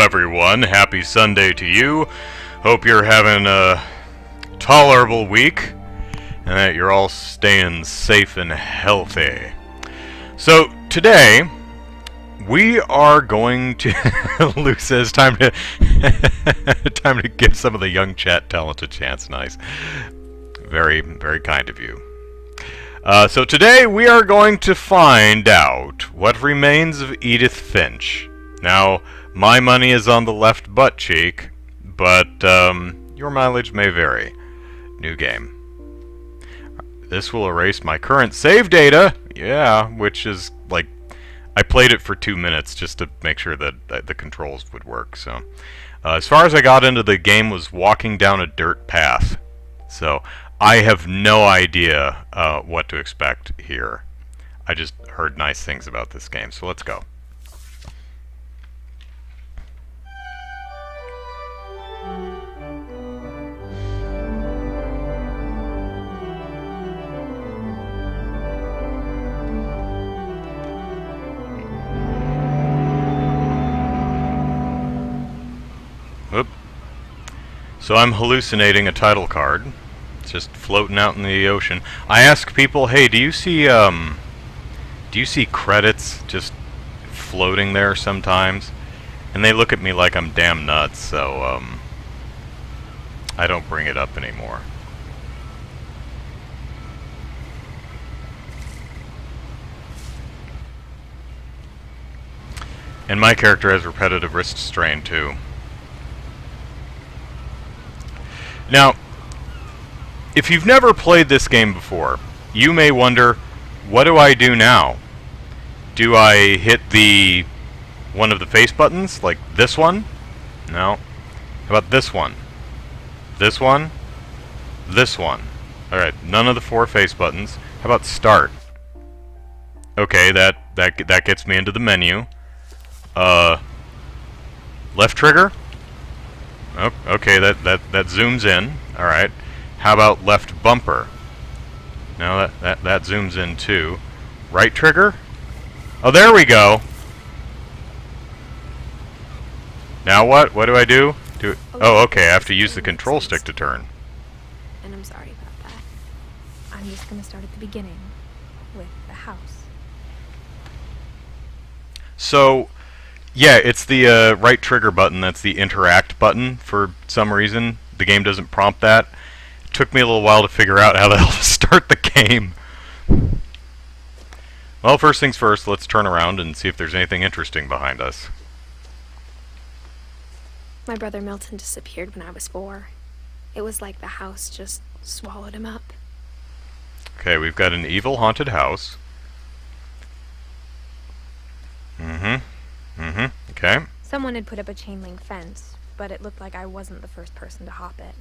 everyone. Happy Sunday to you. Hope you're having a tolerable week and that you're all staying safe and healthy. So today we are going to Lou says time to time to give some of the young chat talent a chance. Nice. Very, very kind of you. So today we are going to find out what remains of Edith Finch. Now, my money is on the left butt cheek, but your mileage may vary. New game. This will erase my current save data. Yeah, which is like, I played it for 2 minutes just to make sure that the controls would work. So, as far as I got into the game was walking down a dirt path. So, I have no idea what to expect here. I just heard nice things about this game, so let's go. Oop. So I'm hallucinating a title card. Just floating out in the ocean. I ask people, hey, do you see credits just floating there sometimes? And they look at me like I'm damn nuts, so I don't bring it up anymore. And my character has repetitive wrist strain too. Now, if you've never played this game before, you may wonder, what do I do now? Do I hit one of the face buttons, like this one? No. How about this one? This one? This one. Alright, none of the 4 face buttons. How about start? Okay, that gets me into the menu. Left trigger? Oh, okay, that zooms in. Alright. How about left bumper? No, that zooms in too. Right trigger? Oh, there we go. Now what? What do I do? Oh, okay, I have to use the control stick to turn. And I'm sorry about that. I'm just gonna start at the beginning with the house. So, yeah, it's the right trigger button. That's the interact button. For some reason, the game doesn't prompt that. Took me a little while to figure out how the hell to start the game. Well, first things first, let's turn around and see if there's anything interesting behind us. My brother Milton disappeared when I was 4. It was like the house just swallowed him up. Okay, we've got an evil haunted house. Okay. Someone had put up a chain link fence, but it looked like I wasn't the first person to hop it.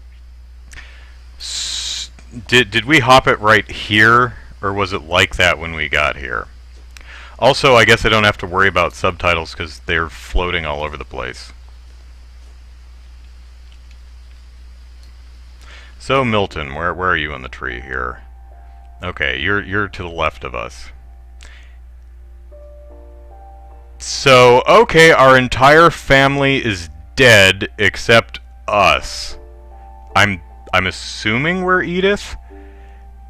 Did we hop it right here, or was it like that when we got here? Also, I guess I don't have to worry about subtitles because they're floating all over the place. So Milton, where are you on the tree here? Okay, you're to the left of us. So, okay, our entire family is dead except us. I'm assuming we're Edith,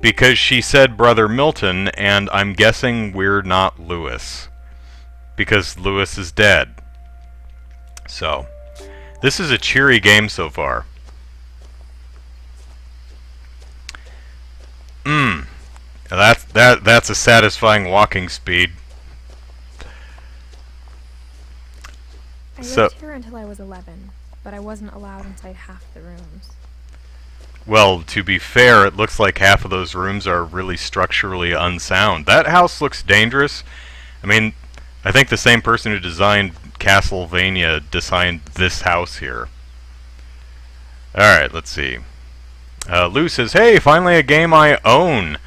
because she said Brother Milton, and I'm guessing we're not Lewis, because Lewis is dead. So, this is a cheery game so far. That's a satisfying walking speed. I lived here until I was 11, but I wasn't allowed inside half the rooms. Well, to be fair, it looks like half of those rooms are really structurally unsound. That house looks dangerous. I mean, I think the same person who designed Castlevania designed this house here. Alright, let's see. Lou says, hey, finally a game I own.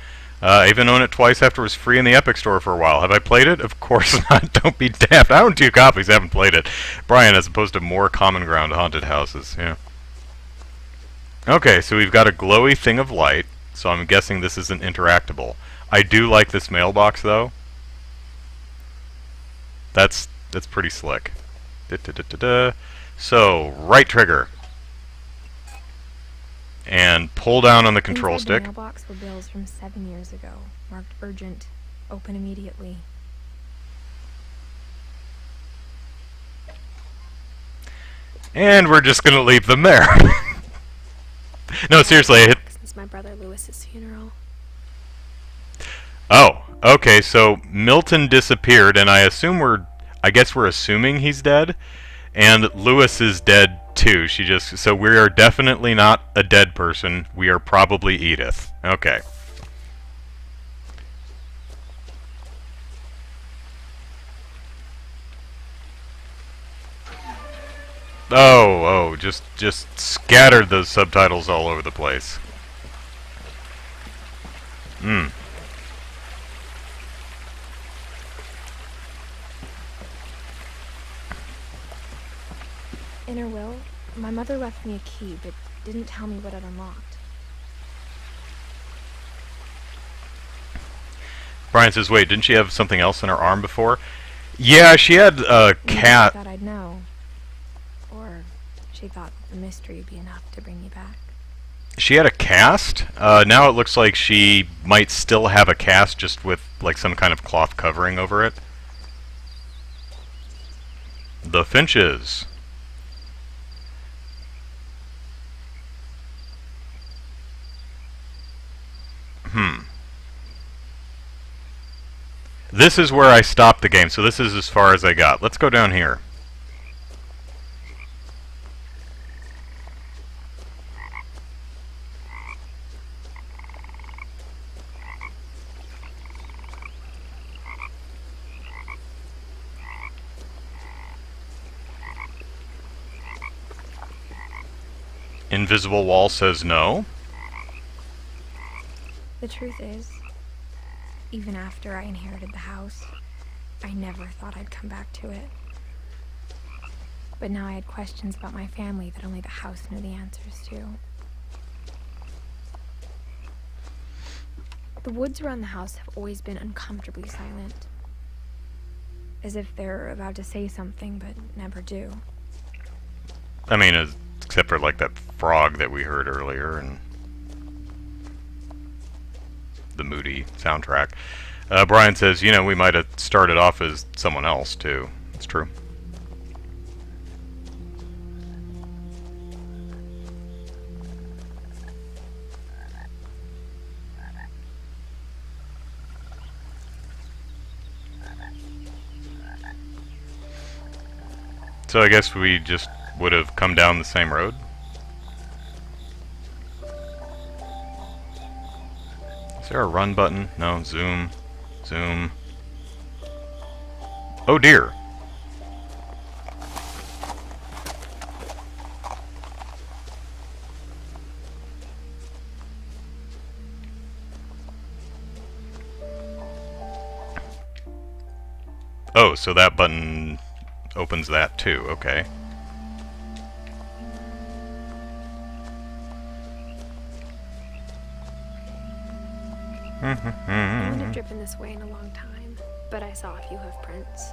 I even owned it twice after it was free in the Epic Store for a while. Have I played it? Of course not. Don't be daft. I own 2 copies. I haven't played it. Brian, as opposed to more common ground haunted houses. Yeah. Okay, so we've got a glowy thing of light, so I'm guessing this isn't interactable. I do like this mailbox, though. That's pretty slick. So, right trigger. And pull down on the control Inside stick. the mailbox were bills from 7 years ago, marked urgent, open immediately. And we're just gonna leave them there. No, seriously, I hit... Since my brother Lewis's funeral. Oh, okay, so Milton disappeared, and I guess we're assuming he's dead, and Lewis is dead too. So we are definitely not a dead person. We are probably Edith. Okay. Oh, just scattered those subtitles all over the place. In her will, my mother left me a key, but didn't tell me what it unlocked. Brian says, wait, didn't she have something else in her arm before? Yeah, she had a cat. She thought I'd know. Or she thought the mystery would be enough to bring me back. She had a cast. Now it looks like she might still have a cast, just with like some kind of cloth covering over it. The Finches. This is where I stopped the game, so this is as far as I got. Let's go down here. Invisible wall says no. The truth is, even after I inherited the house, I never thought I'd come back to it. But now I had questions about my family that only the house knew the answers to. The woods around the house have always been uncomfortably silent. As if they're about to say something, but never do. I mean, except for like that frog that we heard earlier and the moody soundtrack. Brian says, you know, we might have started off as someone else too. It's true. So I guess we just would have come down the same road. Is there a run button? No, zoom. Zoom. Oh dear. Oh, so that button opens that too, okay. I wouldn't have driven this way in a long time, but I saw a few hoof prints.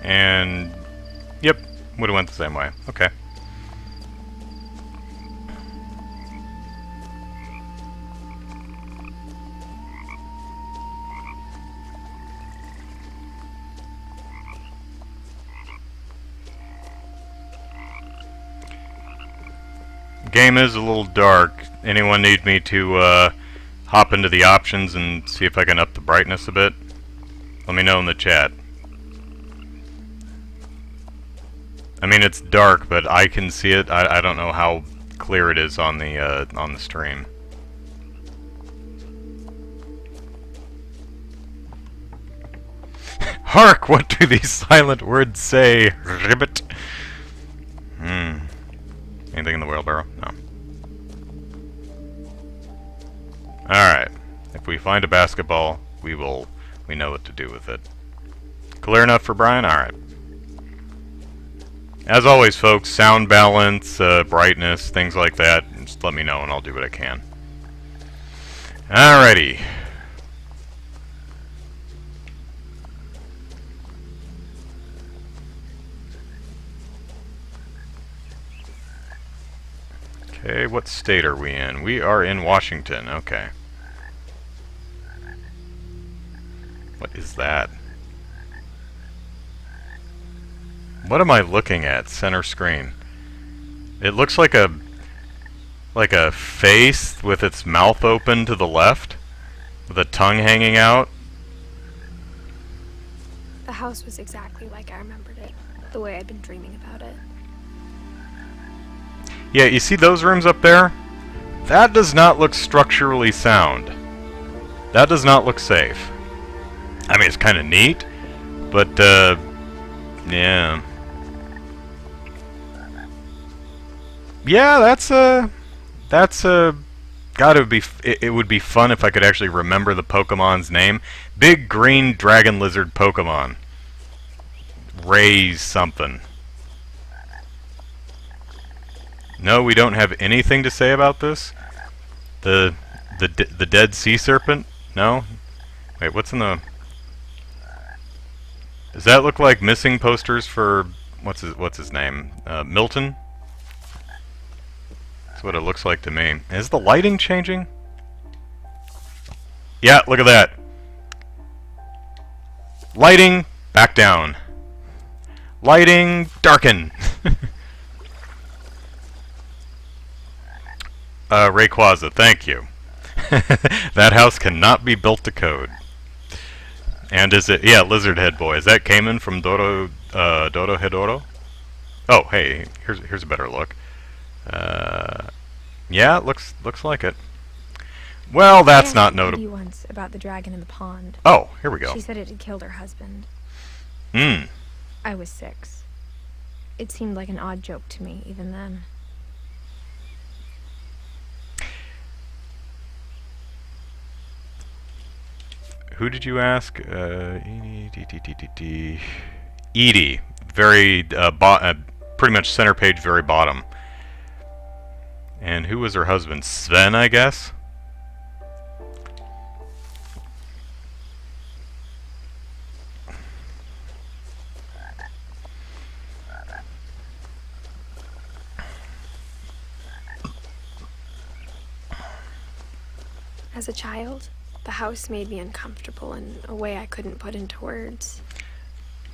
And yep, would have went the same way. Okay. Game is a little dark. Anyone need me to hop into the options and see if I can up the brightness a bit? Let me know in the chat. I mean, it's dark, but I can see it. I don't know how clear it is on the stream. Hark! What do these silent words say? Ribbit. Anything in the wheelbarrow? No. Alright. If we find a basketball, we know what to do with it. Clear enough for Brian? Alright. As always, folks, sound balance, brightness, things like that, just let me know and I'll do what I can. Alrighty. Okay, what state are we in? We are in Washington, okay. What is that? What am I looking at? Center screen. It looks like a face with its mouth open to the left, with a tongue hanging out. The house was exactly like I remembered it, the way I'd been dreaming about it. Yeah, you see those rooms up there? That does not look structurally sound. That does not look safe. I mean, it's kind of neat, but, yeah. Yeah, it would be fun if I could actually remember the Pokemon's name. Big green dragon lizard Pokemon. Raise something. No, we don't have anything to say about this? The dead sea serpent? No? Wait, what's in the... Does that look like missing posters for... What's his name? Milton? That's what it looks like to me. Is the lighting changing? Yeah, look at that. Lighting, back down. Lighting, darken. Rayquaza, thank you. That house cannot be built to code. And is it... Yeah, Lizard Head Boy. Is that Cayman from Dodo Hedoro? Oh, hey, here's a better look. Yeah, it looks like it. Well, that's not notable. You once about the dragon in the pond. Oh, here we go. She said it had killed her husband. Hmm. I was 6. It seemed like an odd joke to me, even then. Who did you ask? Edie. Very, pretty much center page, very bottom. And who was her husband? Sven, I guess? As a child, the house made me uncomfortable in a way I couldn't put into words.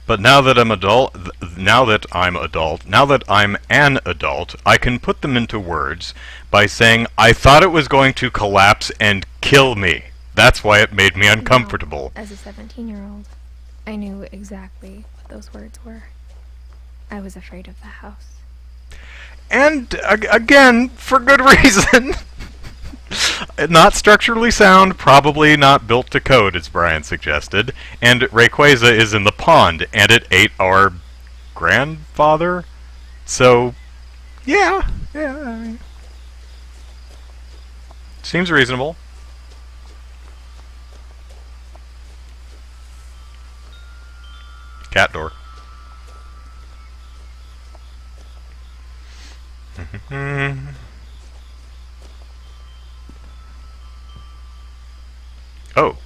But now that I'm now that I'm an adult, I can put them into words by saying, I thought it was going to collapse and kill me. That's why it made me uncomfortable. Now, as a 17-year-old, I knew exactly what those words were. I was afraid of the house. And, again, for good reason. Not structurally sound, probably not built to code, as Brian suggested. And Rayquaza is in the pond, and it ate our grandfather. So, yeah, I mean, seems reasonable. Cat door. Oh.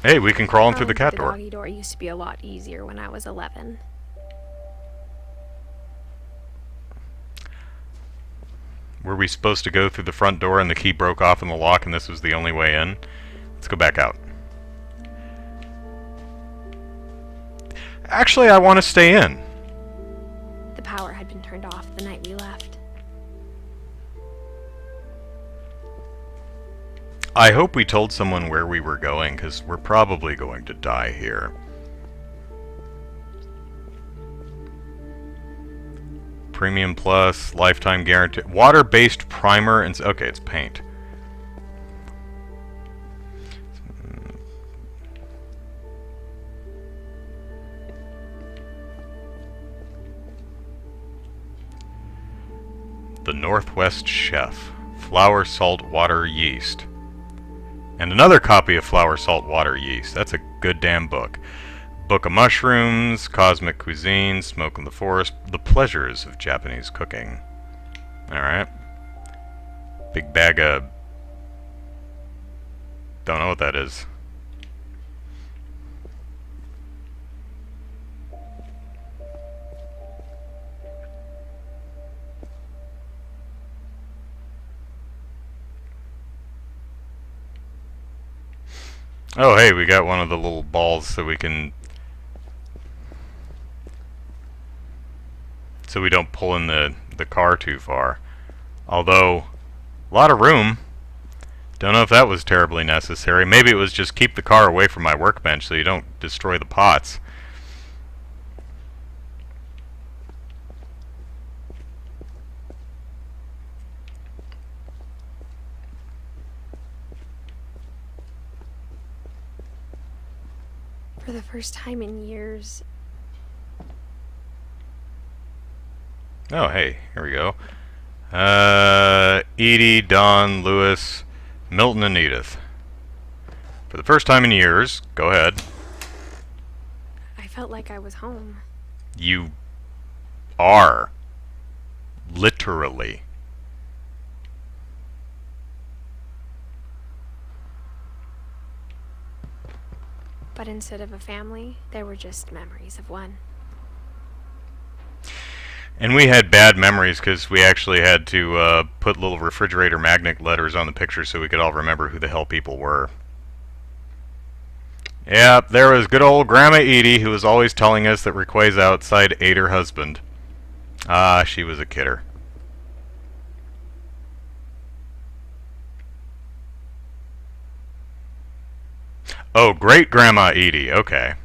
Hey, we can crawl in through the cat door. The doggy door used to be a lot easier when I was 11. Were we supposed to go through the front door and the key broke off in the lock and this was the only way in? Let's go back out. Actually, I want to stay in. The power had been turned off the night we left. I hope we told someone where we were going, because we're probably going to die here. Premium Plus, lifetime guarantee, water-based primer, and okay, it's paint. The Northwest Chef, flour, salt, water, yeast. And another copy of Flour, Salt, Water, Yeast. That's a good damn book. Book of Mushrooms, Cosmic Cuisine, Smoke in the Forest, The Pleasures of Japanese Cooking. Alright. Big bag of... Don't know what that is. Oh, hey, we got one of the little balls so we can... So we don't pull in the car too far. Although, a lot of room. Don't know if that was terribly necessary. Maybe it was just keep the car away from my workbench so you don't destroy the pots. For the first time in years. Oh, hey, here we go. Edie, Don, Lewis, Milton, and Edith. For the first time in years, go ahead. I felt like I was home. You are. Literally. But instead of a family, there were just memories of one. And we had bad memories because we actually had to put little refrigerator magnet letters on the picture so we could all remember who the hell people were. Yeah, there was good old Grandma Edie who was always telling us that Requa's outside ate her husband. Ah, she was a kidder. Oh, great Grandma Edie, okay.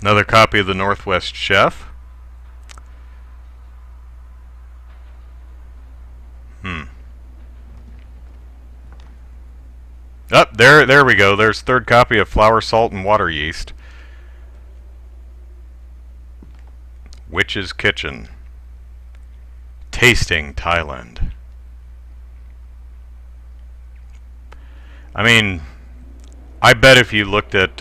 Another copy of the Northwest Chef. There we go. There's third copy of Flour, Salt, and Water Yeast. Witch's Kitchen. Tasting Thailand. I mean, I bet if you looked at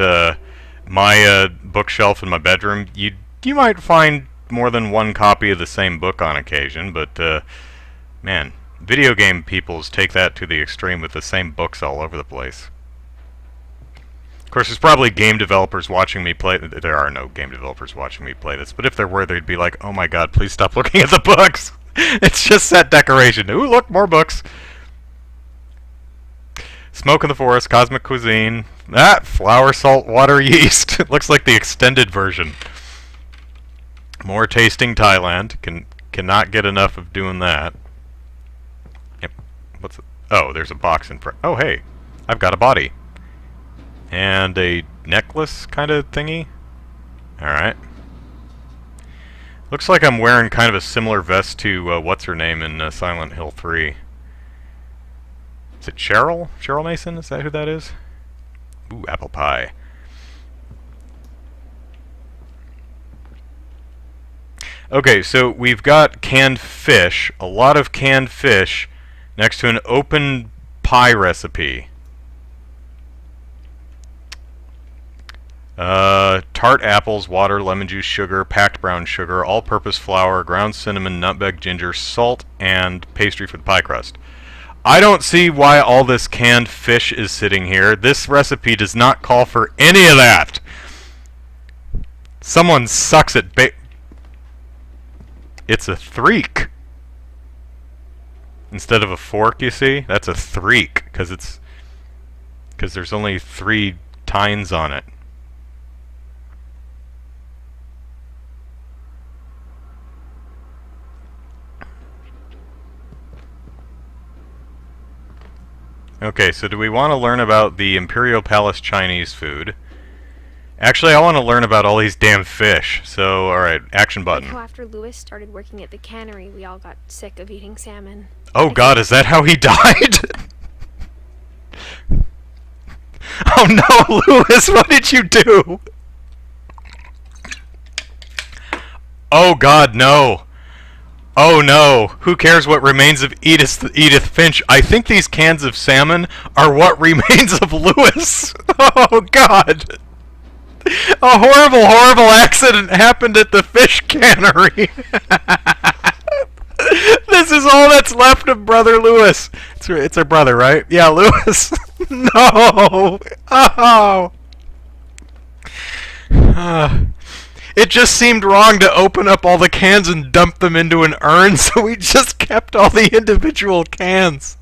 my bookshelf in my bedroom, you might find more than one copy of the same book on occasion, but man, video game peoples take that to the extreme with the same books all over the place. Of course, there's probably game developers watching me play. There are no game developers watching me play this, but if there were, they'd be like, oh my god, please stop looking at the books! It's just set decoration. Ooh, look, more books! Smoke in the Forest, Cosmic Cuisine. Flour, Salt, Water, Yeast. Looks like the extended version. More Tasting Thailand. Cannot get enough of doing that. Yep. What's it? Oh, there's a box in front. Oh, hey. I've got a body. And a necklace kind of thingy. Alright. Looks like I'm wearing kind of a similar vest to what's-her-name in Silent Hill 3. Is it Cheryl? Cheryl Mason? Is that who that is? Ooh, apple pie. Okay, so we've got canned fish, a lot of canned fish, next to an open pie recipe. Tart apples, water, lemon juice, sugar, packed brown sugar, all-purpose flour, ground cinnamon, nutmeg, ginger, salt, and pastry for the pie crust. I don't see why all this canned fish is sitting here. This recipe does not call for any of that. Someone sucks at It's a threek. Instead of a fork, you see? That's a threek, because there's only 3 tines on it. Okay, so do we want to learn about the Imperial Palace Chinese food? Actually, I want to learn about all these damn fish. So, alright, action button. Like how after Lewis started working at the cannery, we all got sick of eating salmon. Oh god, is that how he died? Oh no, Lewis, what did you do? Oh God, no. Oh no. Who cares what remains of Edith Finch? I think these cans of salmon are what remains of Lewis. Oh God. A horrible, horrible accident happened at the fish cannery. This is all that's left of Brother Lewis. It's our brother, right? Yeah, Lewis. No. Oh. It just seemed wrong to open up all the cans and dump them into an urn, so we just kept all the individual cans.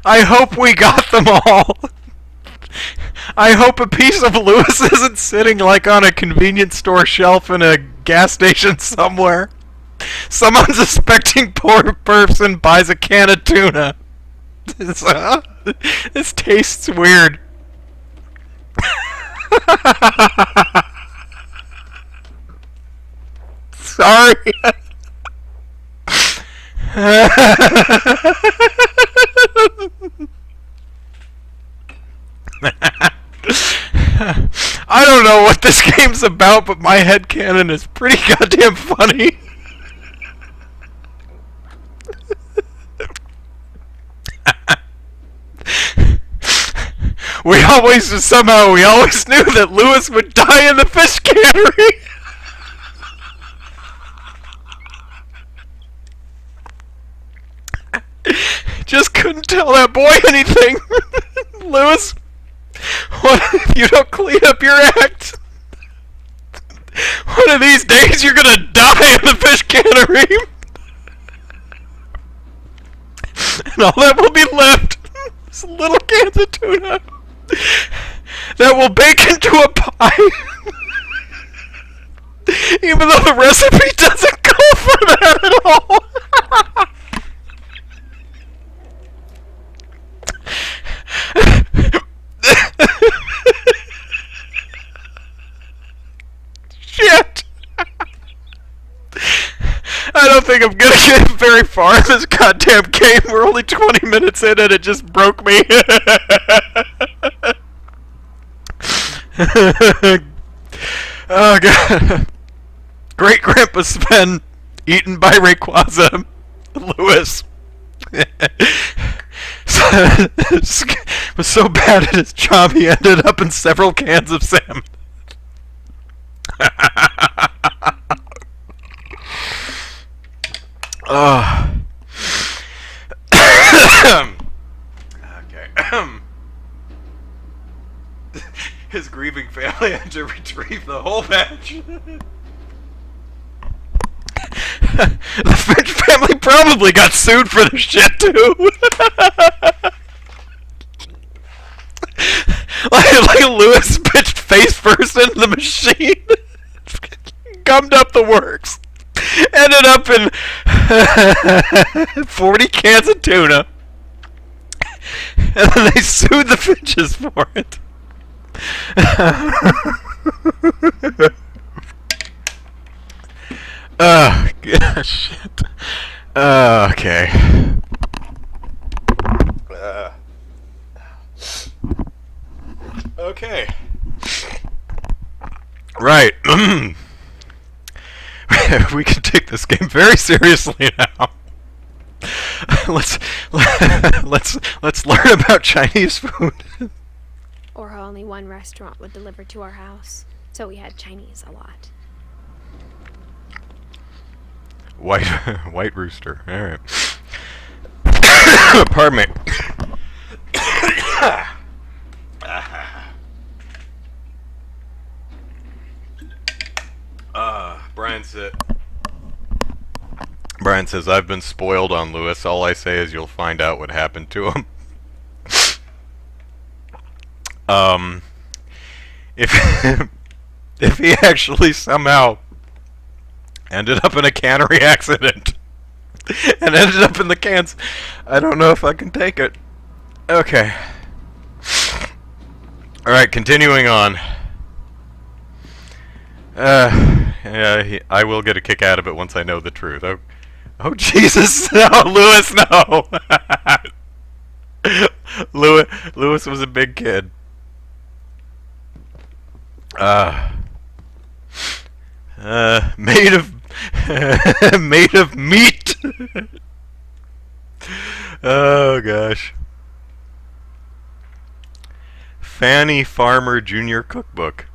I hope we got them all. I hope a piece of Lewis isn't sitting like on a convenience store shelf in a gas station somewhere. Some unsuspecting poor person buys a can of tuna. This tastes weird. Sorry. I don't know what this game's about, but my headcanon is pretty goddamn funny. We always knew that Lewis would die in the fish cannery. Just couldn't tell that boy anything. Lewis, what if you don't clean up your act? One of these days you're gonna die in the fish cannery. And all that will be left is little cans of tuna that will bake into a pie. Even though the recipe doesn't call for that at all. Shit! I don't think I'm gonna get very far in this goddamn game. We're only 20 minutes in and it just broke me. Oh god. Great Grandpa Sven, eaten by Rayquaza. Lewis. Was so bad at his job he ended up in several cans of salmon. Okay. His grieving family had to retrieve the whole batch. The Finch family probably got sued for this shit too. like Lewis pitched face first into the machine, gummed up the works, ended up in 40 cans of tuna, and then they sued the Finches for it. Oh, shit. Okay. Okay. Right. We can take this game very seriously now. Let's learn about Chinese food. Or how only one restaurant would deliver to our house, so we had Chinese a lot. White rooster. All right. Pardon me. Brian says, I've been spoiled on Lewis. All I say is you'll find out what happened to him. If he actually somehow ended up in a cannery accident and ended up in the cans, I don't know if I can take it. Okay. Alright, continuing on. Yeah, I will get a kick out of it once I know the truth. Oh Jesus, no, Lewis, no! Lewis was a big kid. Made of made of meat. Oh gosh. Fanny Farmer Jr. Cookbook.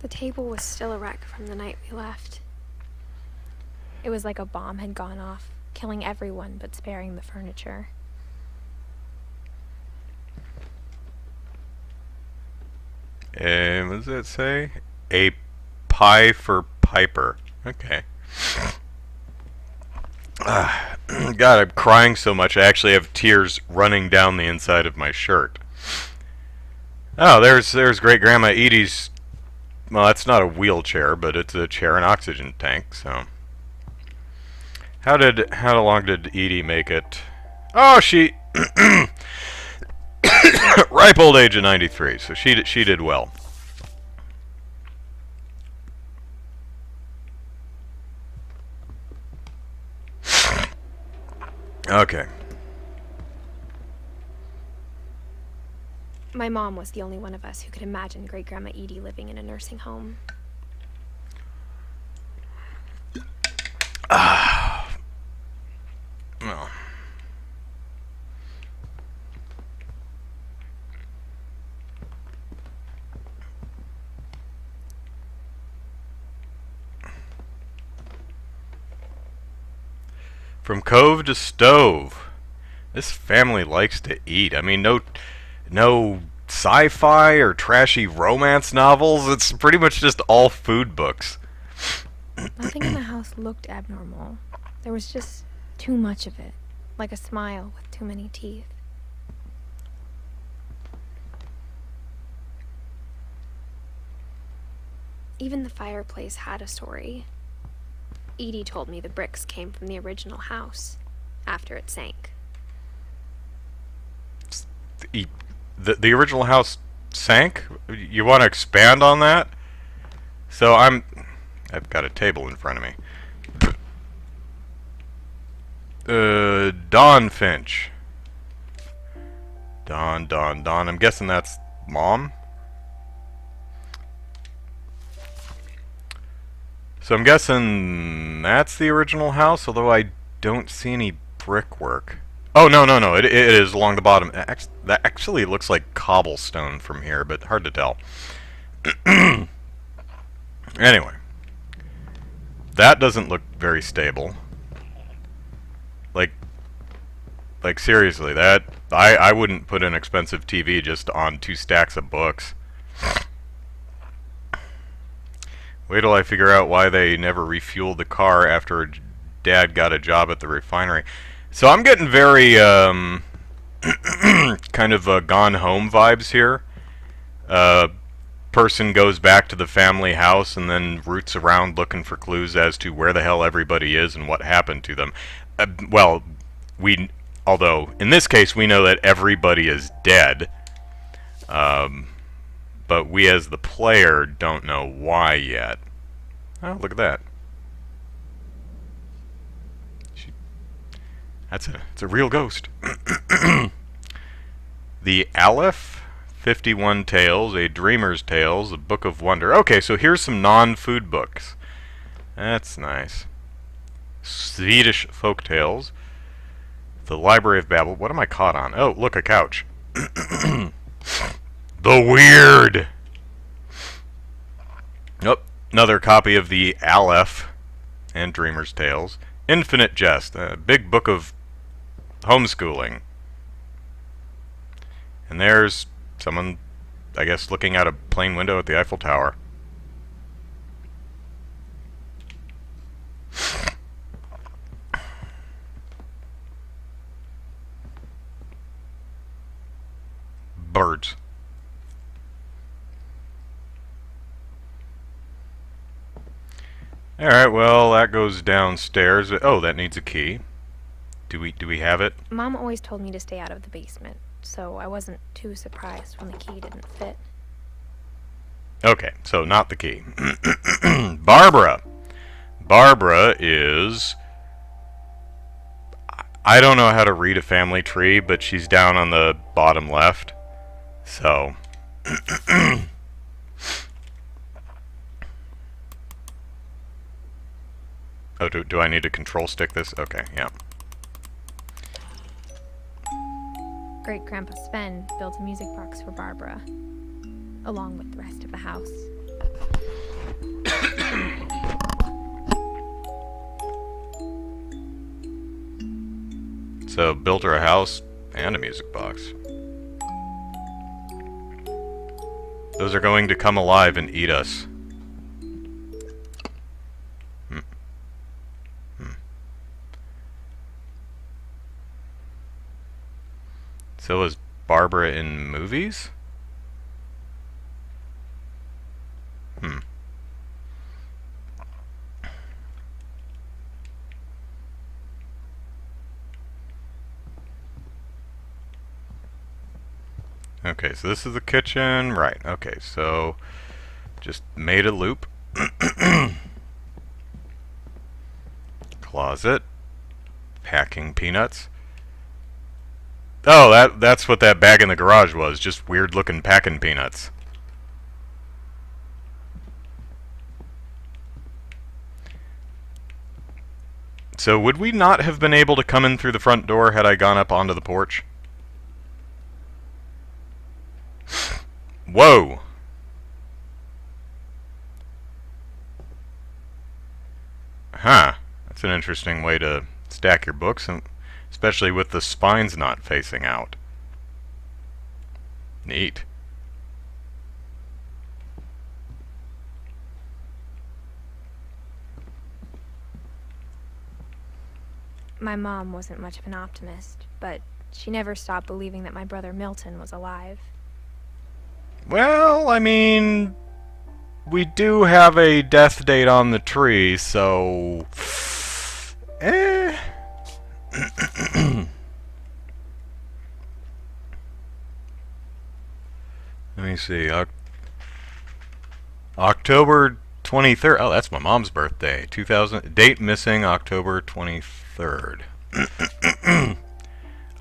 The table was still a wreck from the night we left. It was like a bomb had gone off, killing everyone but sparing the furniture. And what does that say? A pie for Piper. Okay. God, I'm crying so much I actually have tears running down the inside of my shirt. Oh, there's Great Grandma Edie's. Well, that's not a wheelchair, but it's a chair and oxygen tank. So, how long did Edie make it? Oh, she ripe old age of 93. So she did well. Okay. My mom was the only one of us who could imagine Great Grandma Edie living in a nursing home. Well. From cove to stove. This family likes to eat. I mean, no sci-fi or trashy romance novels. It's pretty much just all food books. Nothing in the house looked abnormal. There was just too much of it, like a smile with too many teeth. Even the fireplace had a story. Edie told me the bricks came from the original house, after it sank. The original house sank? You want to expand on that? So I've got a table in front of me. Dawn Finch. Dawn. I'm guessing that's Mom? So I'm guessing that's the original house, although I don't see any brickwork. Oh, no. It is along the bottom. That actually looks like cobblestone from here, but hard to tell. Anyway. That doesn't look very stable. Like seriously, that I wouldn't put an expensive TV just on 2 stacks of books. Wait till I figure out why they never refueled the car after Dad got a job at the refinery. So I'm getting very kind of Gone Home vibes here. Person goes back to the family house and then roots around looking for clues as to where the hell everybody is and what happened to them. Although in this case we know that everybody is dead. But we as the player don't know why yet. Oh, look at that. It's a real ghost. The Aleph, 51 Tales, A Dreamer's Tales, A Book of Wonder. Okay, so here's some non-food books. That's nice. Swedish folk tales. The Library of Babel. What am I caught on? Oh, look, a couch. The Weird. Oh, another copy of the Aleph and Dreamer's Tales. Infinite Jest, a big book of homeschooling. And there's someone, I guess, looking out a plane window at the Eiffel Tower. Birds. Alright, well, that goes downstairs. Oh, that needs a key. Do we have it? Mom always told me to stay out of the basement, so I wasn't too surprised when the key didn't fit. Okay, so not the key. Barbara. Barbara is... I don't know how to read a family tree, but she's down on the bottom left. So, Oh, do I need to control stick this? Okay, yeah. Great-Grandpa Sven built a music box for Barbara, along with the rest of the house. So, built her a house and a music box. Those are going to come alive and eat us. So is Barbara in movies? Okay, so this is the kitchen. Right, okay, so just made a loop. Closet. Packing peanuts. Oh, that's what that bag in the garage was. Just weird-looking packing peanuts. So would we not have been able to come in through the front door had I gone up onto the porch? Whoa! Huh. That's an interesting way to stack your books, and especially with the spines not facing out. Neat. My mom wasn't much of an optimist, but she never stopped believing that my brother Milton was alive. Well, I mean, we do have a death date on the tree, so... Let me see. October 23rd. Oh, that's my mom's birthday. 2000. Date missing October 23rd.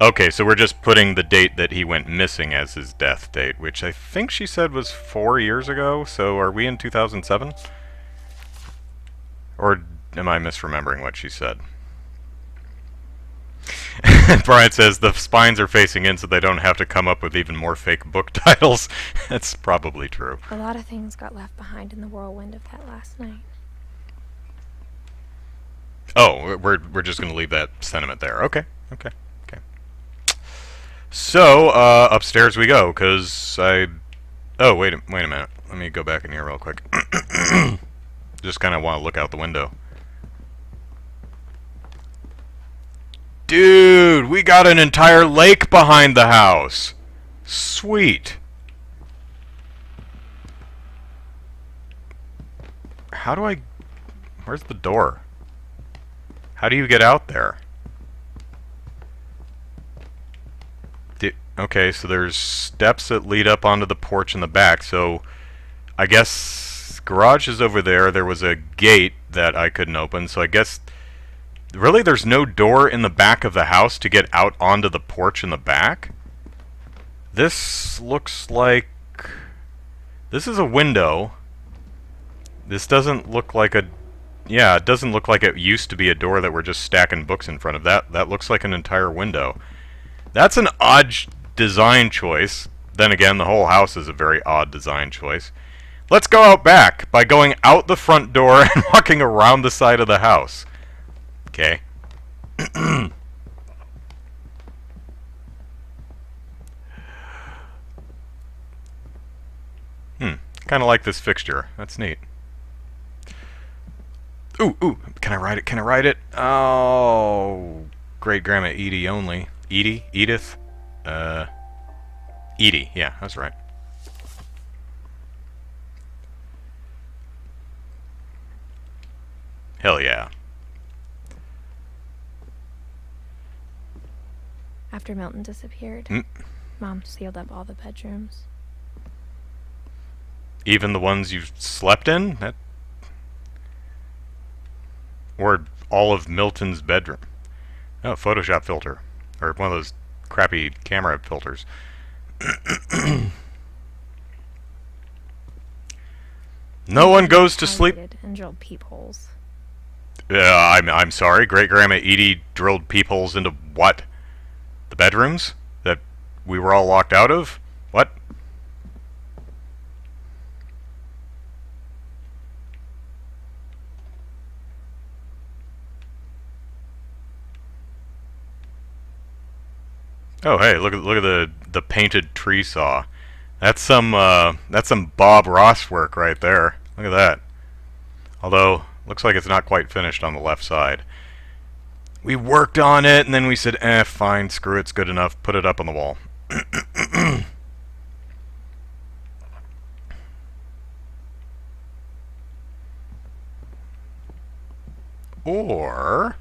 Okay, so we're just putting the date that he went missing as his death date, which I think she said was 4 years ago. So are we in 2007? Or am I misremembering what she said? Brian says the spines are facing in so they don't have to come up with even more fake book titles. That's probably true. A lot of things got left behind in the whirlwind of that last night. Oh, we're just going to leave that sentiment there. Okay. So, upstairs we go, because Oh, wait a minute. Let me go back in here real quick. Just kind of want to look out the window. Dude, we got an entire lake behind the house. Sweet. How do I... Where's the door? How do you get out there? Okay, so there's steps that lead up onto the porch in the back, so I guess garage is over there. There was a gate that I couldn't open, so I guess really there's no door in the back of the house to get out onto the porch in the back? This looks like... This is a window. This doesn't look like a... Yeah, it doesn't look like it used to be a door that we're just stacking books in front of. That looks like an entire window. That's an odd design choice. Then again, the whole house is a very odd design choice. Let's go out back by going out the front door and walking around the side of the house. Okay. Kind of like this fixture. That's neat. Ooh, can I ride it? Can I ride it? Oh, great grandma Edie only. Edith? Edie, yeah, that's right. Hell yeah. After Milton disappeared, Mom sealed up all the bedrooms. Even the ones you slept in? Or all of Milton's bedroom? Oh, Photoshop filter. Or one of those crappy camera filters. No one goes to sleep. And drilled peepholes. I'm sorry. Great Grandma Edie drilled peepholes into what? The bedrooms that we were all locked out of? What? Oh, hey, look at the painted tree saw. That's some Bob Ross work right there. Look at that. Although looks like it's not quite finished on the left side. We worked on it and then we said, fine, screw it, it's good enough. Put it up on the wall. Or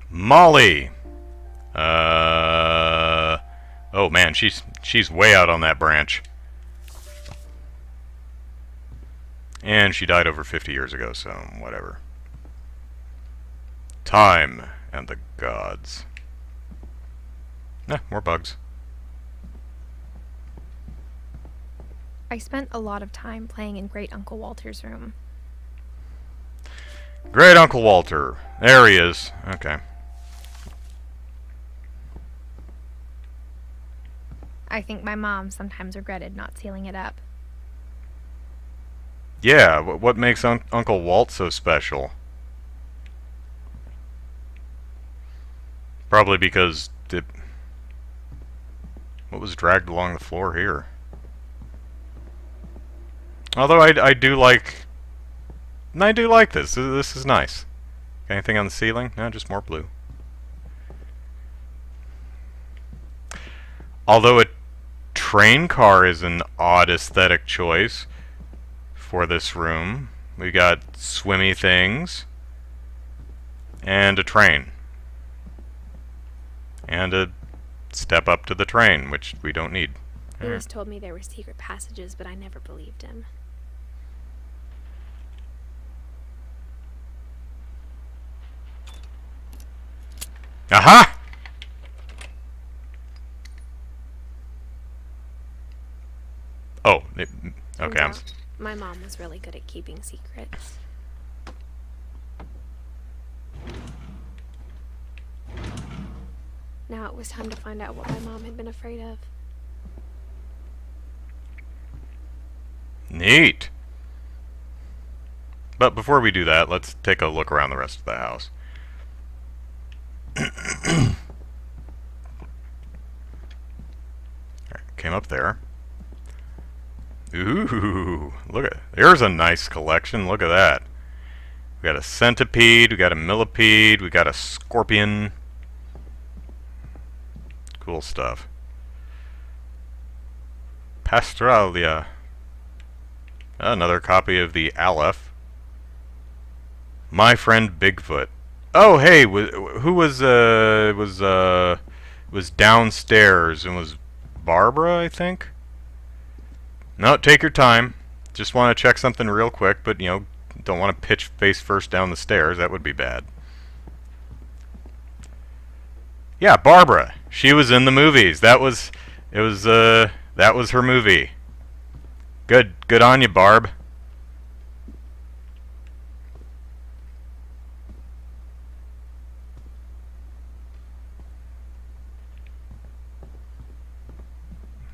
Molly. Oh man, she's way out on that branch. And she died over 50 years ago, so whatever. Time and the gods. More bugs. I spent a lot of time playing in Great Uncle Walter's room. Great Uncle Walter. There he is. Okay. I think my mom sometimes regretted not sealing it up. Yeah, what makes Uncle Walt so special? Probably because what was dragged along the floor here? Although I do like this. This is nice. Anything on the ceiling? No, just more blue. Although a train car is an odd aesthetic choice for this room. We got swimmy things and a train and a step up to the train, which we don't need. Lewis told me there were secret passages, but I never believed him. Aha! Oh, okay. My mom was really good at keeping secrets. Now it was time to find out what my mom had been afraid of. Neat. But before we do that, let's take a look around the rest of the house. Came up there. Ooh, look at, there's a nice collection. Look at that. We got a centipede, we got a millipede, we got a scorpion. Cool stuff. Pastralia. Another copy of the Aleph. My Friend Bigfoot. Oh, hey, who was downstairs and was Barbara, I think? No, take your time. Just want to check something real quick, but, you know, don't want to pitch face first down the stairs. That would be bad. Yeah, Barbara. She was in the movies. That was her movie. Good on you, Barb.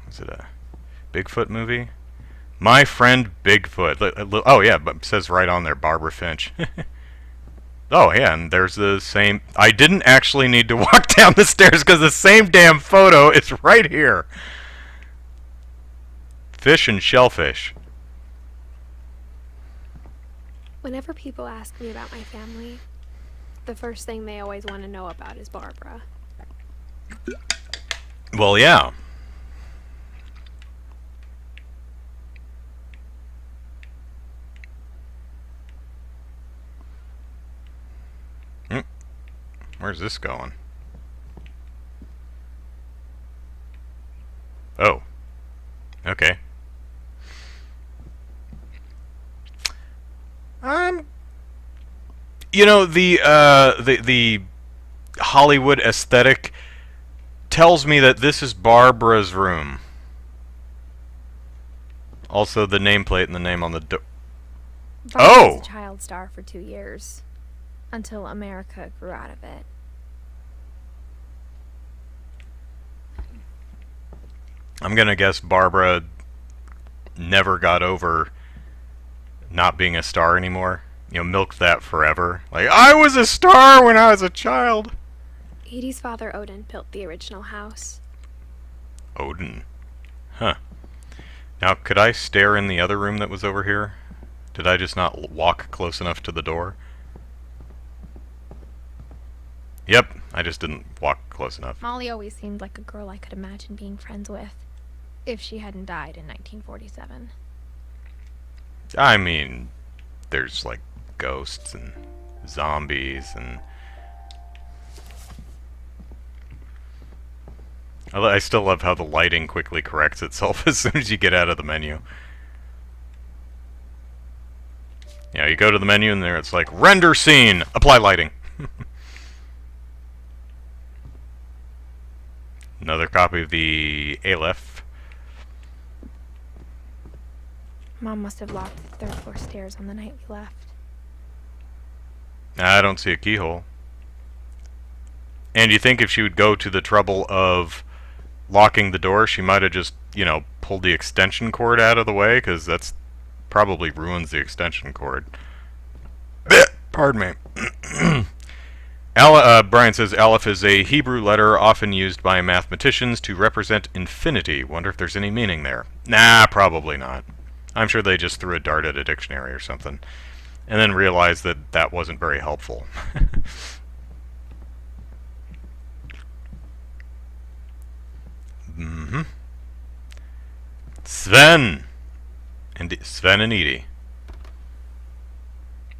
Is it a Bigfoot movie? My Friend Bigfoot. Oh yeah, but it says right on there, Barbara Finch. Oh yeah, and there's the same. I didn't actually need to walk down the stairs because the same damn photo is right here. Fish and shellfish. Whenever people ask me about my family, the first thing they always want to know about is Barbara. Well, yeah. Where's this going? Oh. Okay. You know, the Hollywood aesthetic tells me that this is Barbara's room. Also, the nameplate and the name on the door. Barbara was a child star for 2 years, until America grew out of it. I'm gonna guess Barbara never got over not being a star anymore. You know, milked that forever. Like, I was a star when I was a child. Edie's father, Odin, built the original house. Odin. Huh. Now, could I stare in the other room that was over here? Did I just not walk close enough to the door? Yep, I just didn't walk close enough. Molly always seemed like a girl I could imagine being friends with, if she hadn't died in 1947. I mean, there's like ghosts and zombies and... I still love how the lighting quickly corrects itself as soon as you get out of the menu. Yeah, you go to the menu and there it's like, render scene, apply lighting. Another copy of the EDITH. Mom must have locked the third floor stairs on the night we left. I don't see a keyhole. And you think if she would go to the trouble of locking the door, she might have just, you know, pulled the extension cord out of the way, because that's probably ruins the extension cord. Pardon me. Brian says Aleph is a Hebrew letter often used by mathematicians to represent infinity. Wonder if there's any meaning there. Nah, probably not. I'm sure they just threw a dart at a dictionary or something, and then realized that that wasn't very helpful. Mm-hmm. Sven and Edie.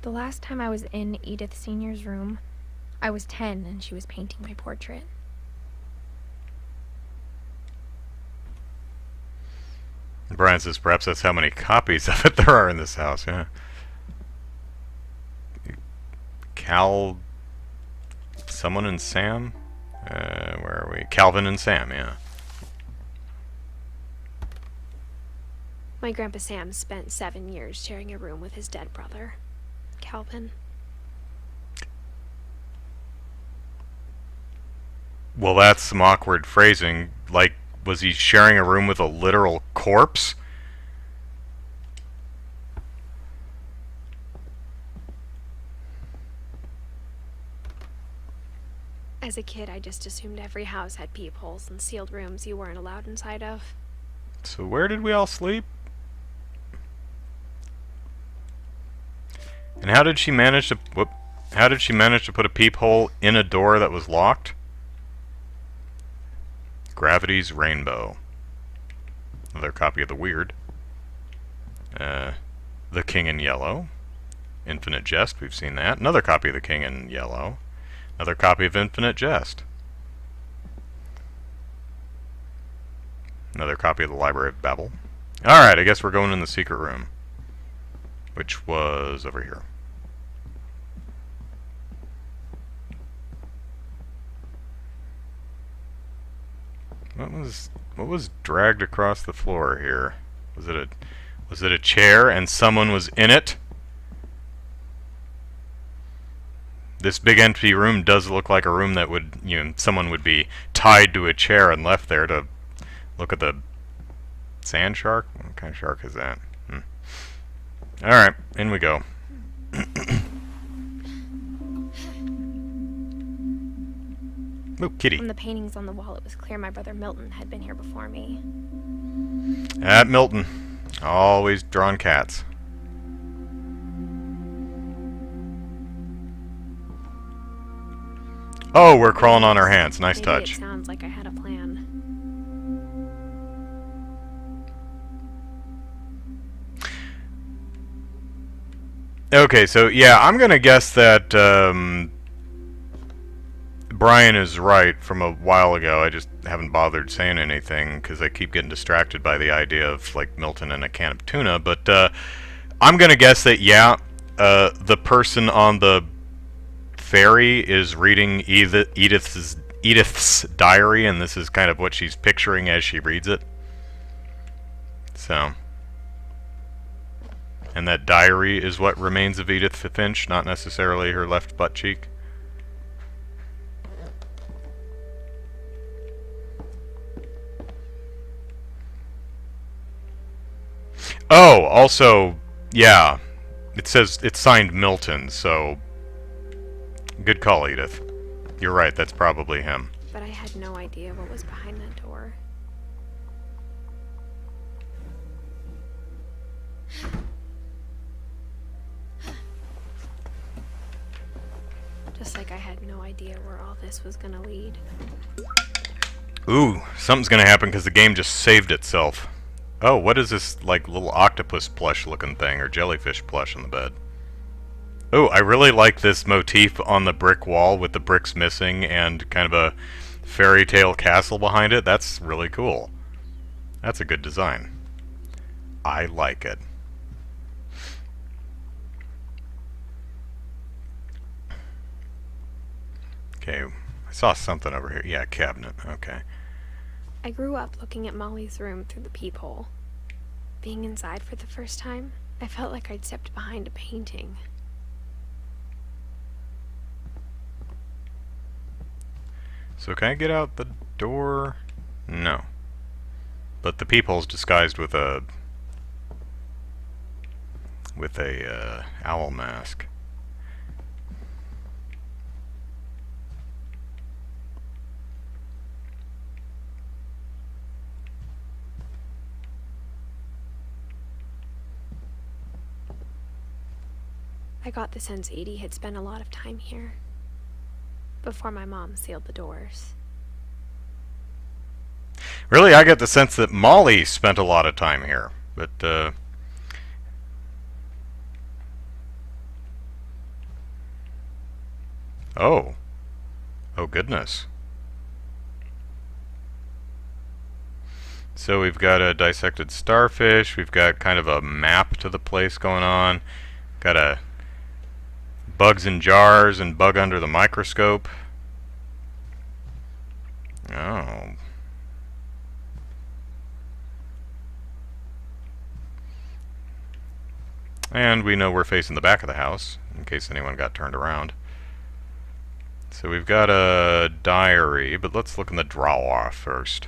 The last time I was in Edith Sr.'s room, I was 10 and she was painting my portrait. Brian says perhaps that's how many copies of it there are in this house, yeah. Someone and Sam? Where are we? Calvin and Sam, yeah. My Grandpa Sam spent 7 years sharing a room with his dead brother, Calvin. Well, that's some awkward phrasing. Like, was he sharing a room with a literal corpse? As a kid, I just assumed every house had peepholes and sealed rooms you weren't allowed inside of. So where did we all sleep? And how did she manage to put a peephole in a door that was locked? Gravity's Rainbow. Another copy of The Weird. The King in Yellow. Infinite Jest, we've seen that. Another copy of The King in Yellow. Another copy of Infinite Jest. Another copy of The Library of Babel. Alright, I guess we're going in the secret room, which was over here. What was dragged across the floor here? Was it a chair and someone was in it? This big empty room does look like a room that would, someone would be tied to a chair and left there to look at the sand shark. What kind of shark is that? Alright, in we go. Oh, kitty. From the paintings on the wall, it was clear my brother Milton had been here before me. At Milton. Always drawing cats. Oh, we're crawling on our hands. Nice Maybe touch. It sounds like I had a plan. Okay, so yeah, I'm gonna guess that Brian is right from a while ago. I just haven't bothered saying anything because I keep getting distracted by the idea of like Milton and a can of tuna. But I'm gonna guess that yeah, the person on the ferry is reading Edith's Edith's diary, and this is kind of what she's picturing as she reads it. So, and that diary is what remains of Edith Finch, not necessarily her left butt cheek. Oh, also, yeah, it says it's signed Milton, so good call, Edith. You're right, that's probably him. But I had no idea what was behind that door. Just like I had no idea where all this was gonna lead. Ooh, something's gonna happen because the game just saved itself. Oh, what is this, like, little octopus plush looking thing, or jellyfish plush on the bed? Oh, I really like this motif on the brick wall with the bricks missing and kind of a fairy tale castle behind it. That's really cool. That's a good design. I like it. Okay, I saw something over here. Yeah, cabinet. Okay. I grew up looking at Molly's room through the peephole. Being inside for the first time, I felt like I'd stepped behind a painting. So can I get out the door? No. But the peephole's disguised with a owl mask. I got the sense Edie had spent a lot of time here, before my mom sealed the doors. Really, I get the sense that Molly spent a lot of time here, but, oh. Oh, goodness. So we've got a dissected starfish, we've got kind of a map to the place going on, got a bugs in jars and bug under the microscope. Oh. And we know we're facing the back of the house, in case anyone got turned around. So we've got a diary, but let's look in the drawer first.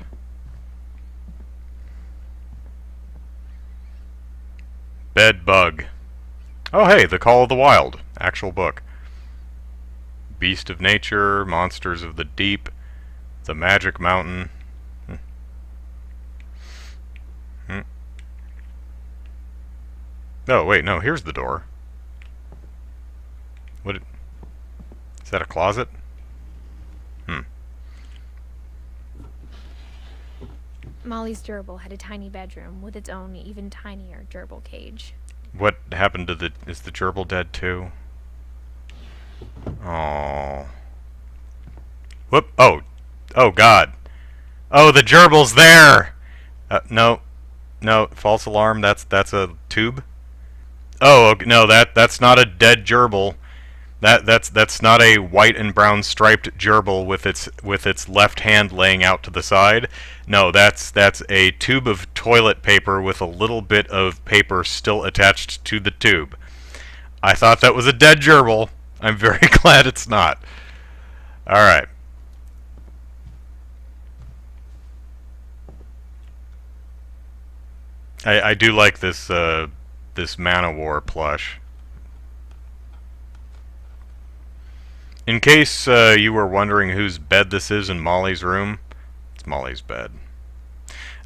Bed bug. Oh hey, The Call of the Wild. Actual book. Beast of Nature, Monsters of the Deep, The Magic Mountain. Oh, wait, no, here's the door. What? Is that a closet? Molly's gerbil had a tiny bedroom with its own even tinier gerbil cage. What happened to the... Is the gerbil dead too? Oh. Whoop. Oh. Oh, God. Oh, the gerbil's there! No. No, false alarm. That's a tube? Oh, okay, no, that's not a dead gerbil. That's not a white and brown striped gerbil with its left hand laying out to the side. No, that's a tube of toilet paper with a little bit of paper still attached to the tube. I thought that was a dead gerbil. I'm very glad it's not. All right. I do like this this Man-O-War plush. In case you were wondering whose bed this is in Molly's room, it's Molly's bed.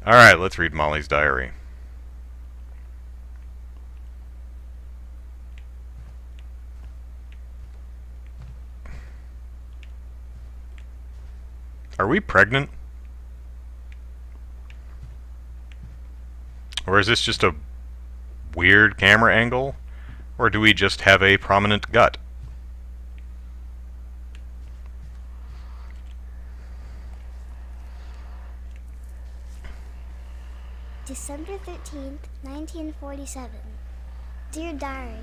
Alright, let's read Molly's diary. Are we pregnant? Or is this just a weird camera angle? Or do we just have a prominent gut? December 13th, 1947. Dear Diary,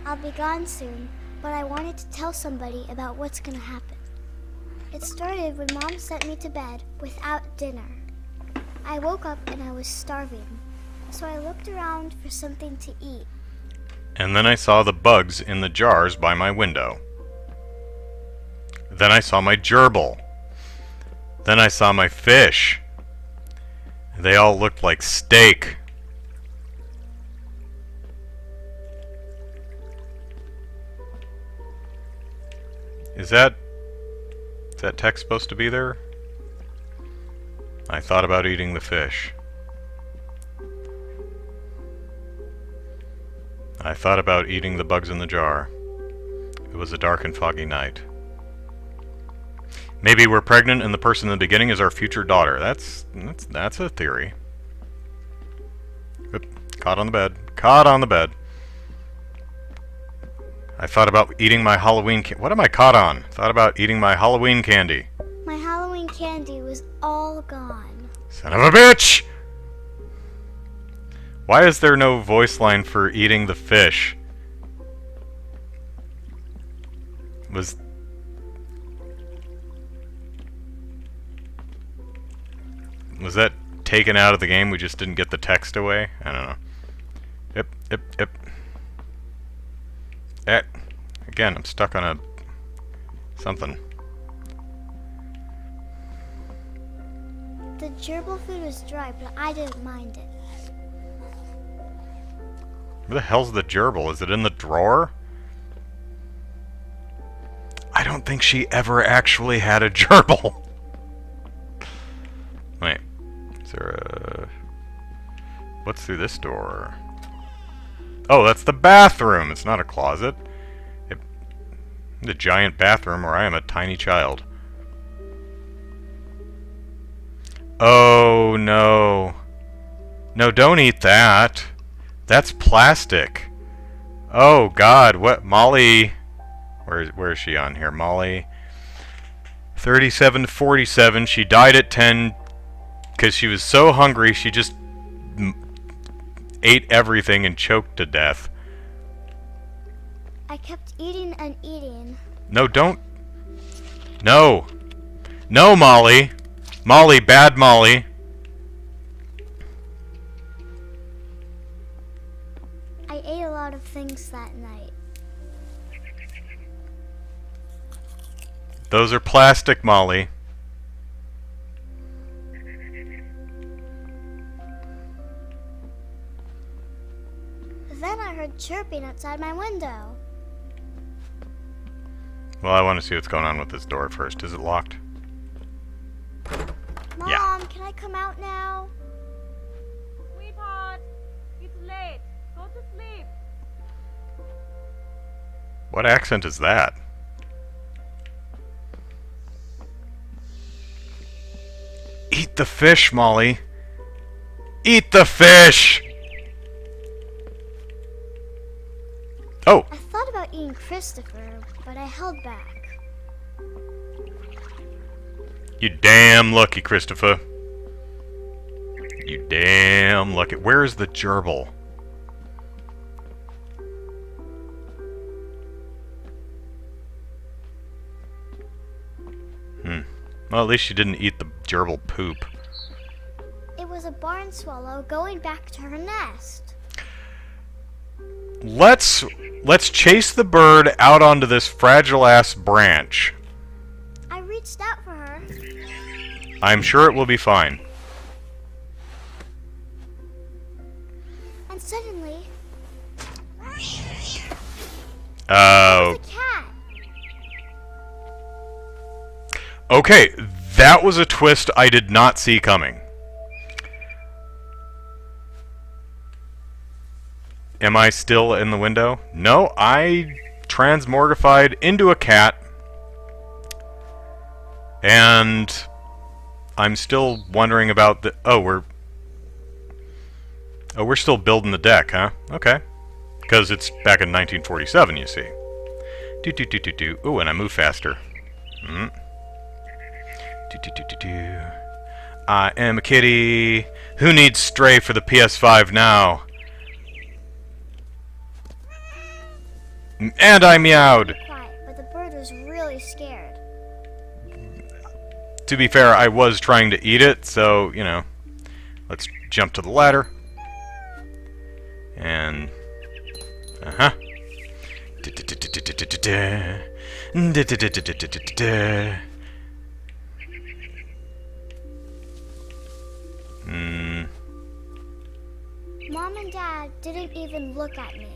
I'll be gone soon, but I wanted to tell somebody about what's gonna happen. It started when Mom sent me to bed without dinner. I woke up and I was starving, so I looked around for something to eat. And then I saw the bugs in the jars by my window. Then I saw my gerbil. Then I saw my fish. They all looked like steak. Is that text supposed to be there? I thought about eating the fish. I thought about eating the bugs in the jar. It was a dark and foggy night. Maybe we're pregnant and the person in the beginning is our future daughter. That's a theory. Oop, caught on the bed. Caught on the bed. I thought about eating my Halloween what am I caught on? Thought about eating my Halloween candy. My Halloween candy was all gone. Son of a bitch! Why is there no voice line for eating the fish? Was that taken out of the game? We just didn't get the text away? I don't know. Yep. Again, I'm stuck on a something. The gerbil food was dry, but I didn't mind it. Where the hell's the gerbil? Is it in the drawer? I don't think she ever actually had a gerbil. Wait. Is there a... What's through this door? Oh, that's the bathroom. It's not a closet. The giant bathroom where I am a tiny child. Oh, no. No, don't eat that. That's plastic. Oh, God. What? Molly... Where is she on here? Molly... 37 to 47. She died at 10 because she was so hungry she just ate everything and choked to death. I kept eating and eating. No, don't. No. No, Molly. Molly, bad Molly. I ate a lot of things that night. Those are plastic, Molly. Then I heard chirping outside my window. Well, I want to see what's going on with this door first. Is it locked? Mom, Yeah. can I come out now? Sweetheart, it's late. Go to sleep. What accent is that? Eat the fish, Molly. Eat the fish! Oh! I thought about eating Christopher, but I held back. You damn lucky, Christopher. You damn lucky. Where's the gerbil? Well, at least she didn't eat the gerbil poop. It was a barn swallow going back to her nest. Let's chase the bird out onto this fragile-ass branch. I reached out for her. I'm sure it will be fine. And suddenly, Oh. the cat. Okay, that was a twist I did not see coming. Am I still in the window? No, I transmortified into a cat. And I'm still wondering about the... Oh, we're still building the deck, huh? Okay. Because it's back in 1947, you see. Do. Ooh, and I move faster. Do. I am a kitty. Who needs Stray for the PS5 now? And I meowed. Quiet, but the bird was really scared. to be fair, I was trying to eat it, so, you know, let's jump to the ladder. And, uh-huh. Mom and Dad didn't even look at me.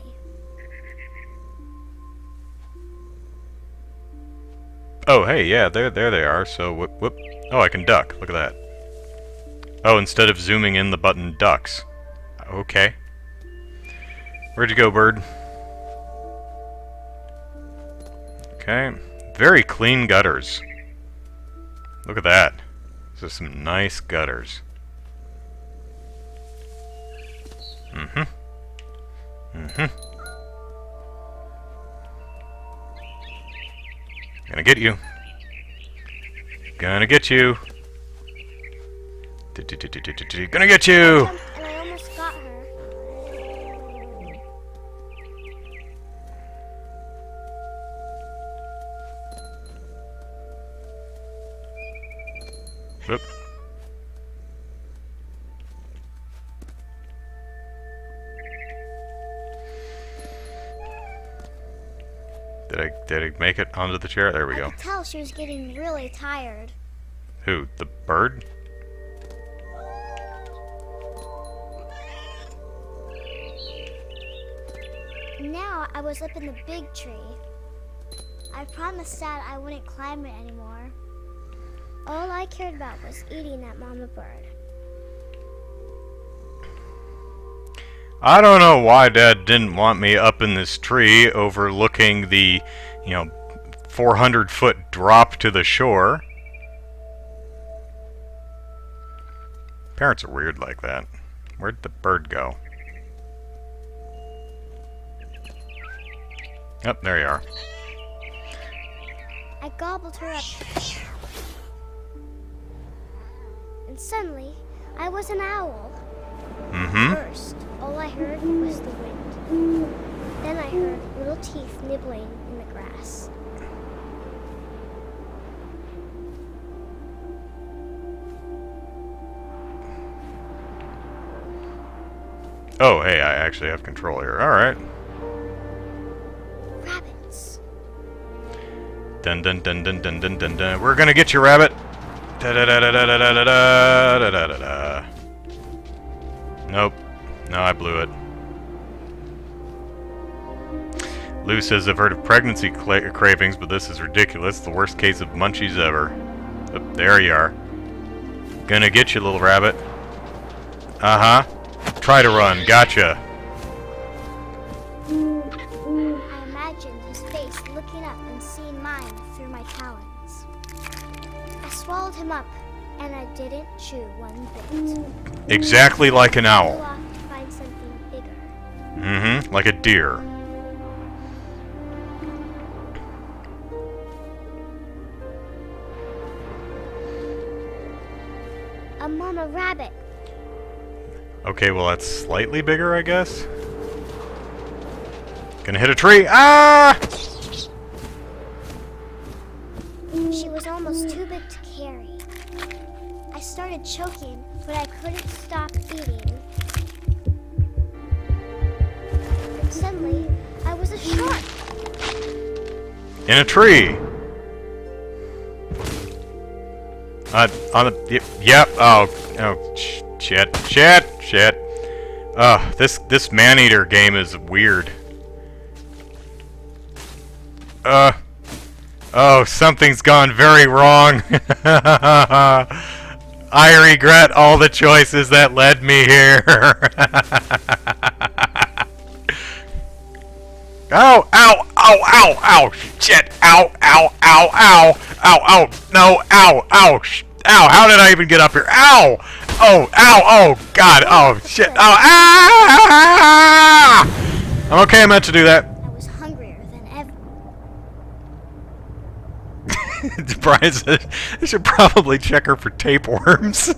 Oh, hey, yeah, there they are. So, whoop. Oh, I can duck. Look at that. Oh, instead of zooming in, the button ducks. Okay. Where'd you go, bird? Okay. Very clean gutters. Look at that. These are some nice gutters. Gonna get you. Gonna get you. Gonna get you! And I almost got her. Whoop. Did I make it onto the chair? There we go. I could tell she was getting really tired. Who? The bird? Now I was up in the big tree. I promised Dad I wouldn't climb it anymore. All I cared about was eating that mama bird. I don't know why Dad didn't want me up in this tree overlooking the, 400-foot drop to the shore. Parents are weird like that. Where'd the bird go? Oh, there you are. I gobbled her up. And suddenly, I was an owl. First, all I heard was the wind. Then I heard little teeth nibbling in the grass. Oh, hey, I actually have control here. Alright. Rabbits. Dun dun dun dun dun dun dun dun. We're gonna get you, rabbit! Da da da da da da da da da da da da. Nope. No, I blew it. Lou says, I've heard of pregnancy cravings, but this is ridiculous. The worst case of munchies ever. Oh, there you are. Gonna get you, little rabbit. Uh-huh. Try to run. Gotcha. I imagined his face looking up and seeing mine through my talons. I swallowed him up, and I didn't chew one bit. Exactly like an I flew owl. off to find something bigger. Mm-hmm. Like a deer. A mama rabbit. Okay, well that's slightly bigger, I guess. Gonna hit a tree. Ah! She was almost too big to carry. I started choking, but I couldn't stop eating. And suddenly, I was a shark. In a tree. On the yep. Oh, shit. This man-eater game is weird. Oh, something's gone very wrong. I regret all the choices that led me here. Ow, ow, ow, ow, ow, shit, ow, ow, ow, ow, ow, ow, no, ow, ow, ow, how did I even get up here? Ow, oh, ow, oh, God, oh, shit, oh, ah! I'm okay, I meant to do that. I was hungrier than ever. Brian said, I should probably check her for tapeworms.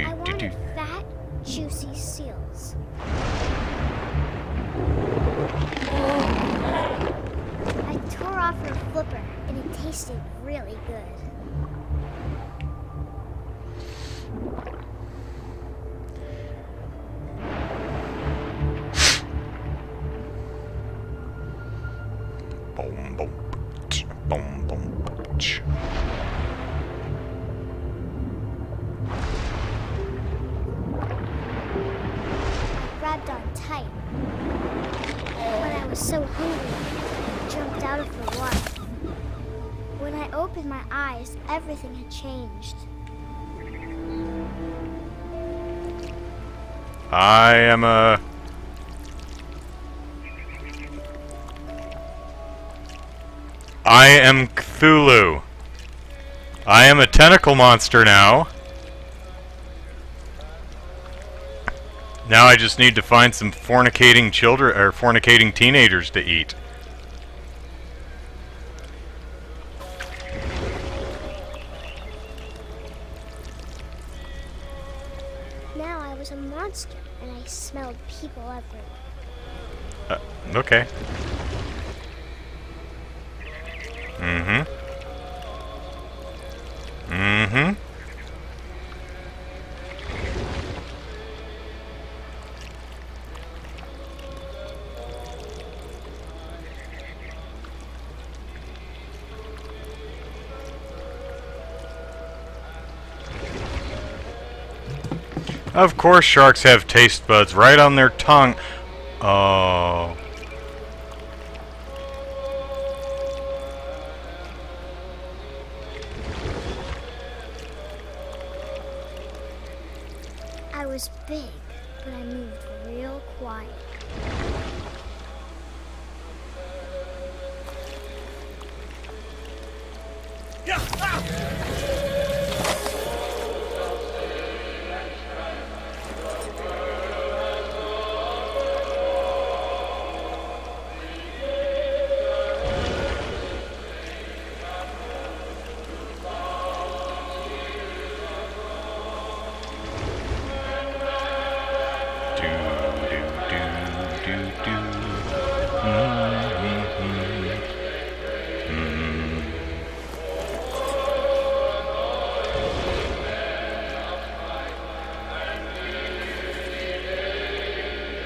I wanted fat, juicy seals. I tore off her flipper, and it tasted really good. Boom, boom, boom, boom, ch. I grabbed on tight. But I was so hungry, I jumped out of the water. When I opened my eyes, everything had changed. I am Cthulhu. I am a tentacle monster now. Now I just need to find some fornicating children or fornicating teenagers to eat. Now I was a monster, and I smelled people everywhere. Okay. Mm-hmm. Mm-hmm. Of course sharks have taste buds right on their tongue. Oh. I was big, but I moved real quiet.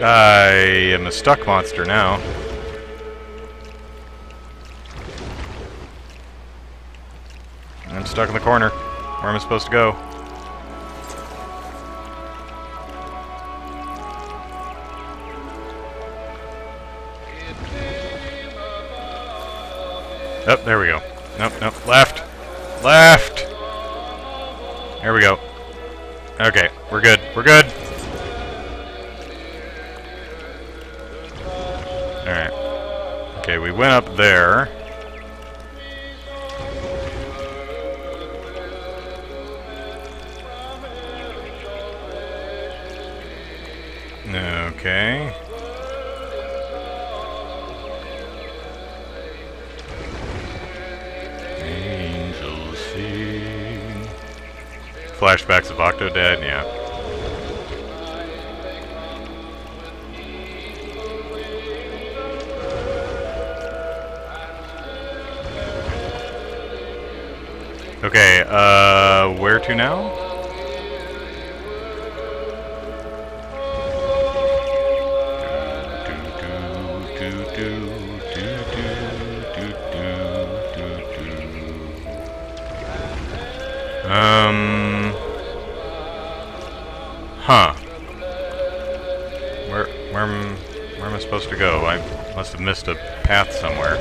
I am a stuck monster now. I'm stuck in the corner. Where am I supposed to go? Oh, there we go. Nope, nope. Left. Left! There we go. Okay, we're good. We're good. Alright. Okay, we went up there. Okay. Angels sing. Flashbacks of Octodad, yeah. Okay, where to now? Huh. Where am I supposed to go? I must have missed a path somewhere.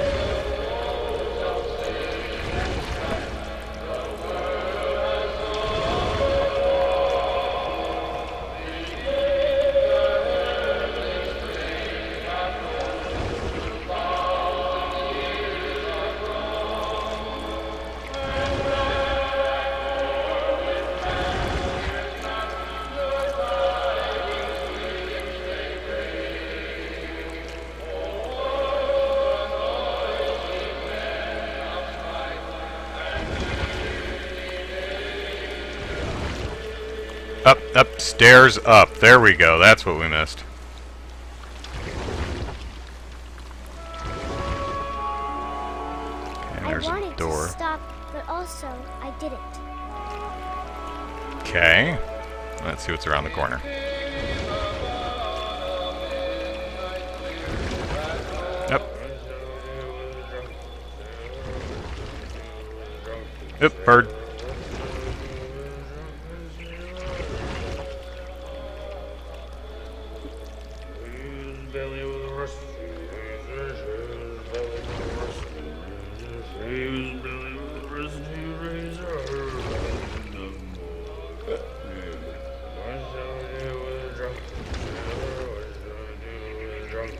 Up, stairs up. There we go. That's what we missed. there's I a wanted door. to stop, but also I didn't. Okay. Let's see what's around the corner. Yep. Yep, bird.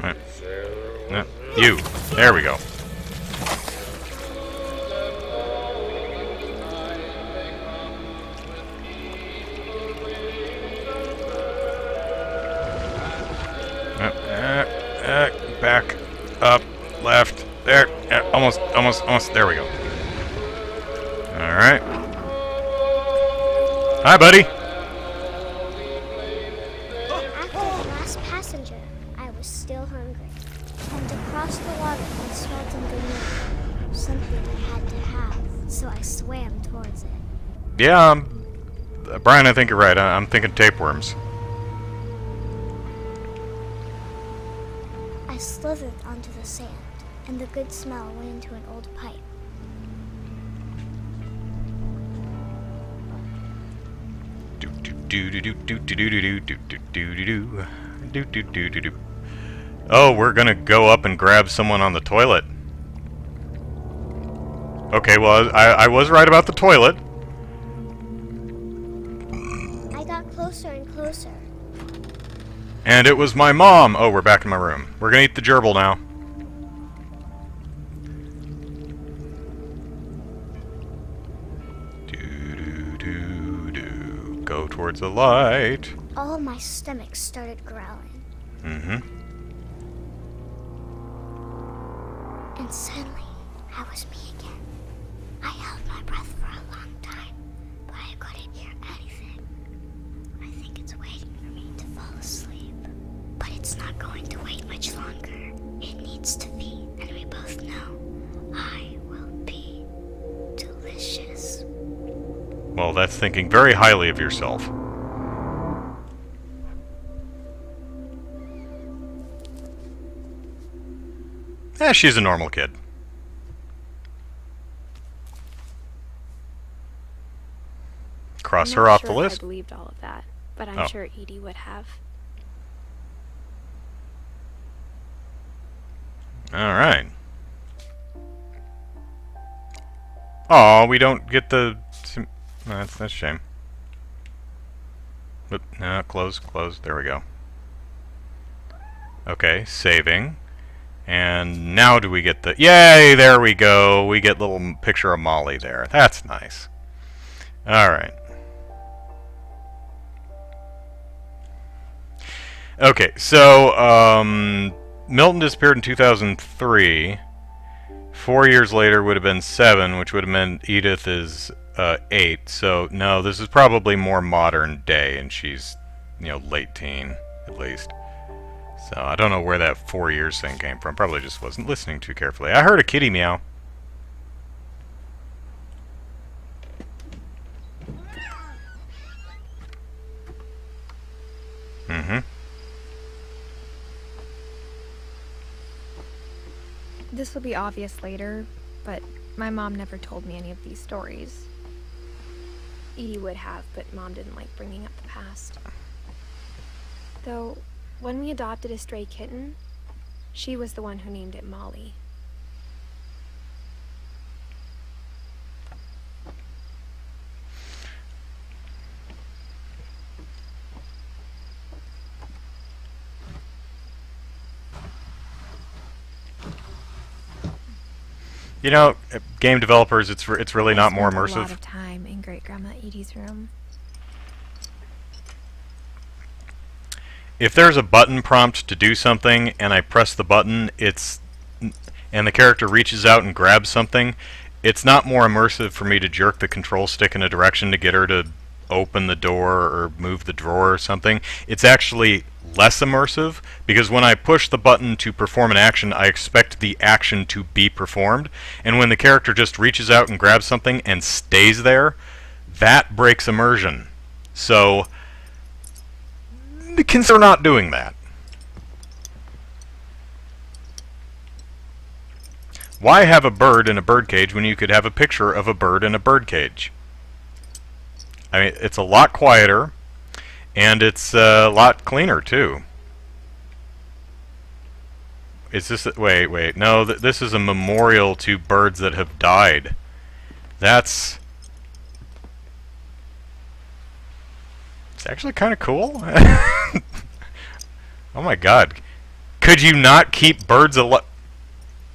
Right. No, you. There we go. Back, up, left, there, almost, there we go. Alright. Hi, buddy. After the last passenger, I was still hungry. And across the water, I smelled something new. Something I had to have, so I swam towards it. Yeah, Brian, I think you're right. I'm thinking tapeworms. I slithered onto the sand, and the good smell went into an old pipe. Oh, we're gonna go up and grab someone on the toilet. Okay, well, I was right about the toilet. I got closer and closer. And it was my mom. Oh, we're back in my room. We're gonna eat the gerbil now. Go towards the light. All my stomach started growling. Mm-hmm. And suddenly, I was me again. I held my breath for a long time, but I couldn't hear anything. I think it's waiting for me to fall asleep. But it's not going to wait much longer. It needs to be, and we both know I will be delicious. Well, that's thinking very highly of yourself. She's a normal kid. Cross her off the list. I believed all of that, but I'm Oh. sure Edie would have. Alright. Aw, we don't get the... That's a shame. Oop, no, close. There we go. Okay, saving. And now do we get the... Yay, there we go. We get little picture of Molly there. That's nice. Alright. Okay, so, Milton disappeared in 2003. 4 years later would have been 7, which would have meant Edith is 8. So, no, this is probably more modern day, and she's, late teen, at least. So, I don't know where that 4 years thing came from. Probably just wasn't listening too carefully. I heard a kitty meow. Mm-hmm. This will be obvious later, but my mom never told me any of these stories. Edie would have, but Mom didn't like bringing up the past. Though, when we adopted a stray kitten, she was the one who named it Molly. Game developers, it's really not more I spent a lot immersive. of time in Great Grandma Edie's room. If there's a button prompt to do something and I press the button, and the character reaches out and grabs something, it's not more immersive for me to jerk the control stick in a direction to get her to open the door or move the drawer or something. It's actually less immersive, because when I push the button to perform an action, I expect the action to be performed, and when the character just reaches out and grabs something and stays there, that breaks immersion. So consider not doing that. Why have a bird in a bird cage when you could have a picture of a bird in a bird cage? I mean, it's a lot quieter, and it's a lot cleaner, too. Is this... Wait. No, this is a memorial to birds that have died. That's... It's actually kind of cool. Oh my god. Could you not keep birds alive?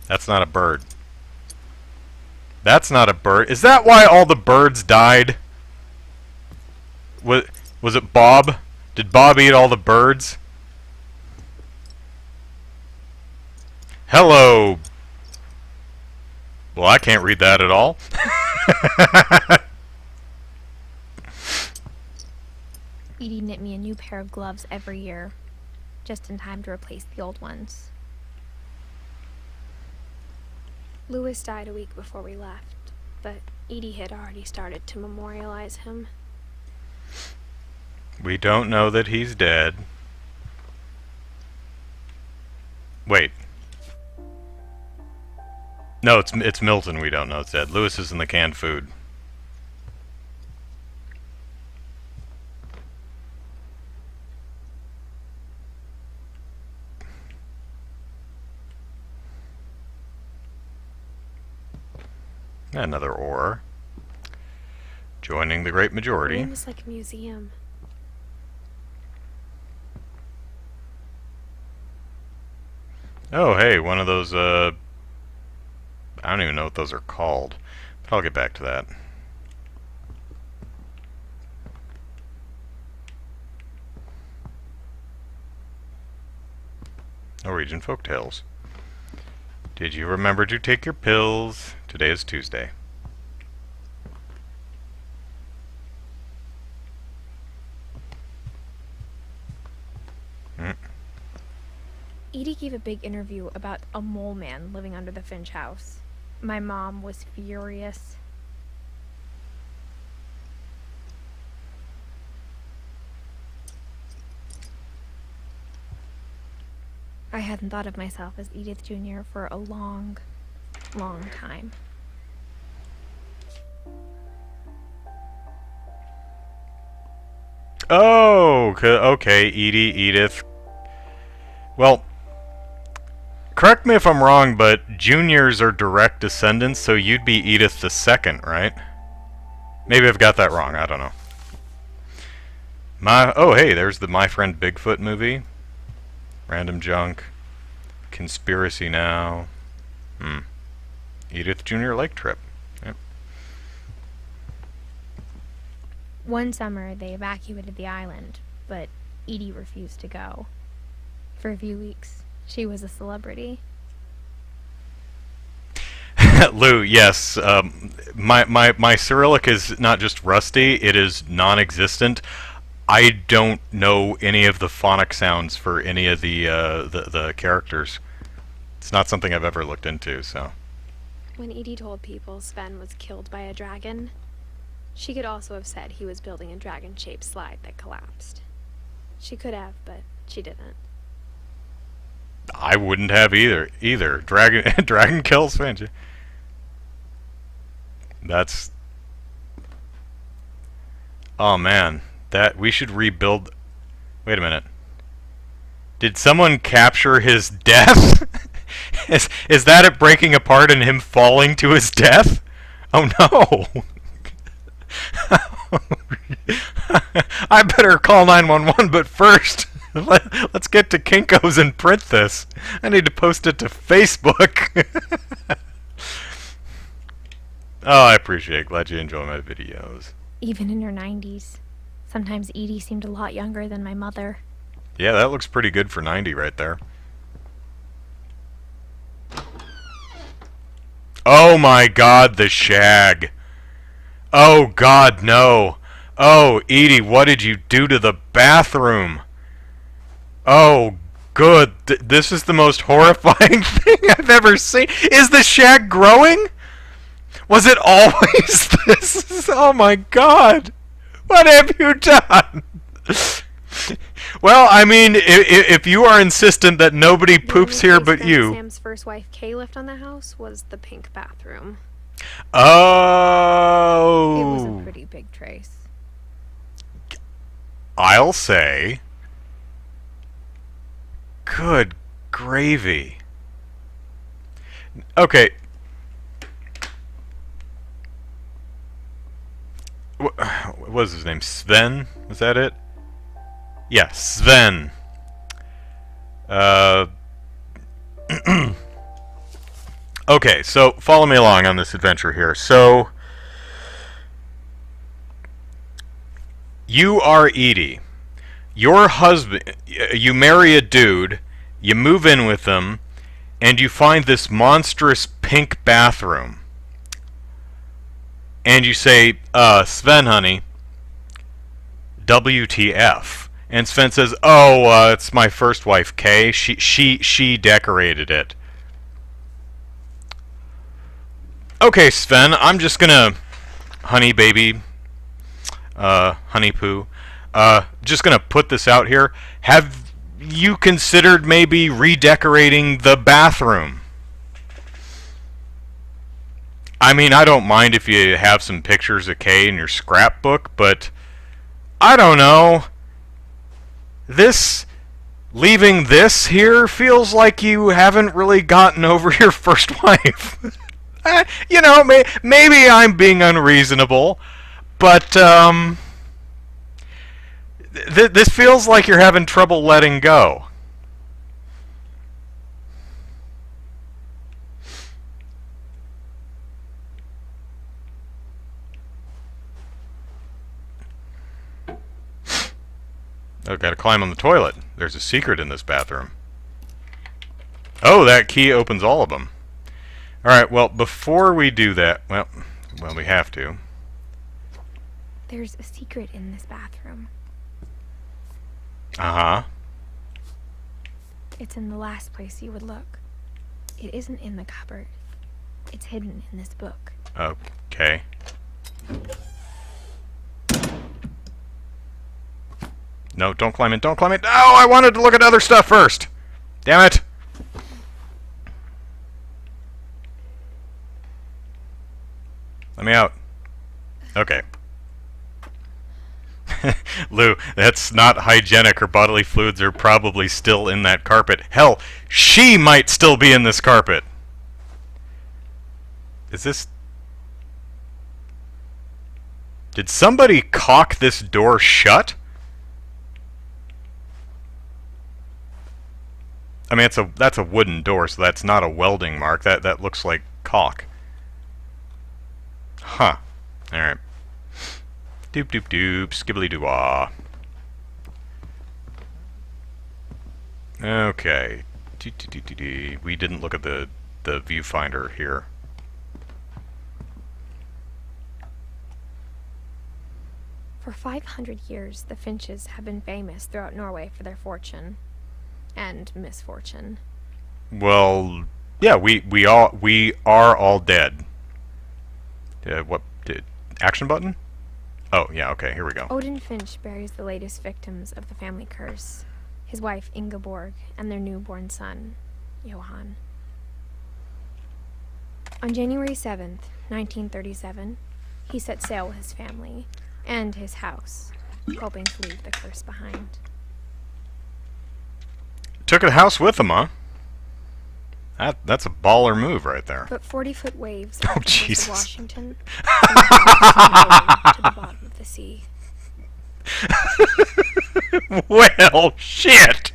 That's not a bird. That's not a bird. Is that why all the birds died? Was it Bob? Did Bob eat all the birds? Hello. Well, I can't read that at all. Edie knit me a new pair of gloves every year, just in time to replace the old ones. Louis died a week before we left, but Edie had already started to memorialize him. We don't know that he's dead. Wait. No, it's Milton we don't know it's dead. Louis is in the canned food. Another ore. Joining the great majority. The room is like a museum. Oh, hey, one of those, I don't even know what those are called, but I'll get back to that. Norwegian folktales. Did you remember to take your pills? Today is Tuesday. Edie gave a big interview about a mole man living under the Finch house. My mom was furious. I hadn't thought of myself as Edith Jr. for a long, long time. Oh, okay, Edith. Well, correct me if I'm wrong, but juniors are direct descendants, so you'd be Edith the Second, right? Maybe I've got that wrong, I don't know. Oh, hey, there's the My Friend Bigfoot movie. Random junk. Conspiracy Now. Edith Jr. Lake Trip. Yep. One summer, they evacuated the island, but Edie refused to go. For a few weeks, she was a celebrity. Lou, yes. My Cyrillic is not just rusty, it is non-existent. I don't know any of the phonic sounds for any of the characters. It's not something I've ever looked into, so. When Edie told people Sven was killed by a dragon, she could also have said he was building a dragon-shaped slide that collapsed. She could have, but she didn't. I wouldn't have either. Dragon kills Finch. That's... Oh man, that we should rebuild. Wait a minute. Did someone capture his death? Is that it breaking apart and him falling to his death? Oh no. I better call 911, but first let's get to Kinko's and print this. I need to post it to Facebook. Oh, I appreciate it. Glad you enjoy my videos. Even in her 90s. Sometimes Edie seemed a lot younger than my mother. Yeah, that looks pretty good for 90 right there. Oh my god, the shag. Oh god, no. Oh, Edie, what did you do to the bathroom? Oh, good. This is the most horrifying thing I've ever seen. Is the shack growing? Was it always this? Oh my god. What have you done? Well, I mean, if you are insistent that nobody poops here but you. Sam's first wife, Kay, lived on the house was the pink bathroom. Oh. It was a pretty big trace. I'll say. Good gravy. Okay. What was his name? Sven? Was that it? Yeah, Sven. Okay, so follow me along on this adventure here. So, you are Edie. Your husband, you marry a dude, you move in with him, and you find this monstrous pink bathroom. And you say, Sven, honey, WTF. And Sven says, oh, it's my first wife, Kay. She decorated it. Okay, Sven, I'm just gonna, honey baby, honey poo, just gonna put this out here. Have you considered maybe redecorating the bathroom? I mean, I don't mind if you have some pictures of Kay in your scrapbook, but I don't know. Leaving this here feels like you haven't really gotten over your first wife. You know, maybe I'm being unreasonable, but this feels like you're having trouble letting go. Oh, gotta climb on the toilet. There's a secret in this bathroom. Oh, that key opens all of them. Alright, well, before we do that, well, we have to. There's a secret in this bathroom. Uh-huh. It's in the last place you would look. It isn't in the cupboard. It's hidden in this book. Okay. No, don't climb it, don't climb it. No, I wanted to look at other stuff first. Damn it. Let me out. Okay. Lou, that's not hygienic. Her bodily fluids are probably still in that carpet. Hell, she might still be in this carpet. Is this... Did somebody caulk this door shut? I mean, that's a wooden door, so that's not a welding mark. That looks like caulk. Huh. Alright. Doop doop doop, skibbly doo wah. Okay. We didn't look at the viewfinder here. For 500 years, the Finches have been famous throughout Norway for their fortune. And misfortune. Well, yeah, we are all dead. What did action button? Oh yeah, okay, here we go. Odin Finch buries the latest victims of the family curse, his wife Ingeborg and their newborn son, Johan. On January 7th, 1937, he set sail with his family and his house, hoping to leave the curse behind. Took a house with him, huh? That's a baller move right there. But 40-foot waves Oh, off the coast of Jesus. Washington sent the house to the bottom of the sea. Well, shit!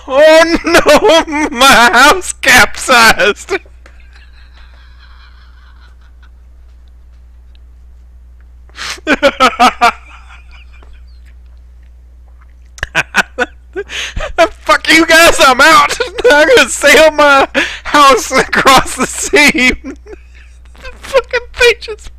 Oh no! My house capsized! Fuck! you guys, I'm out. I'm gonna sail my house across the sea. The fucking thing just...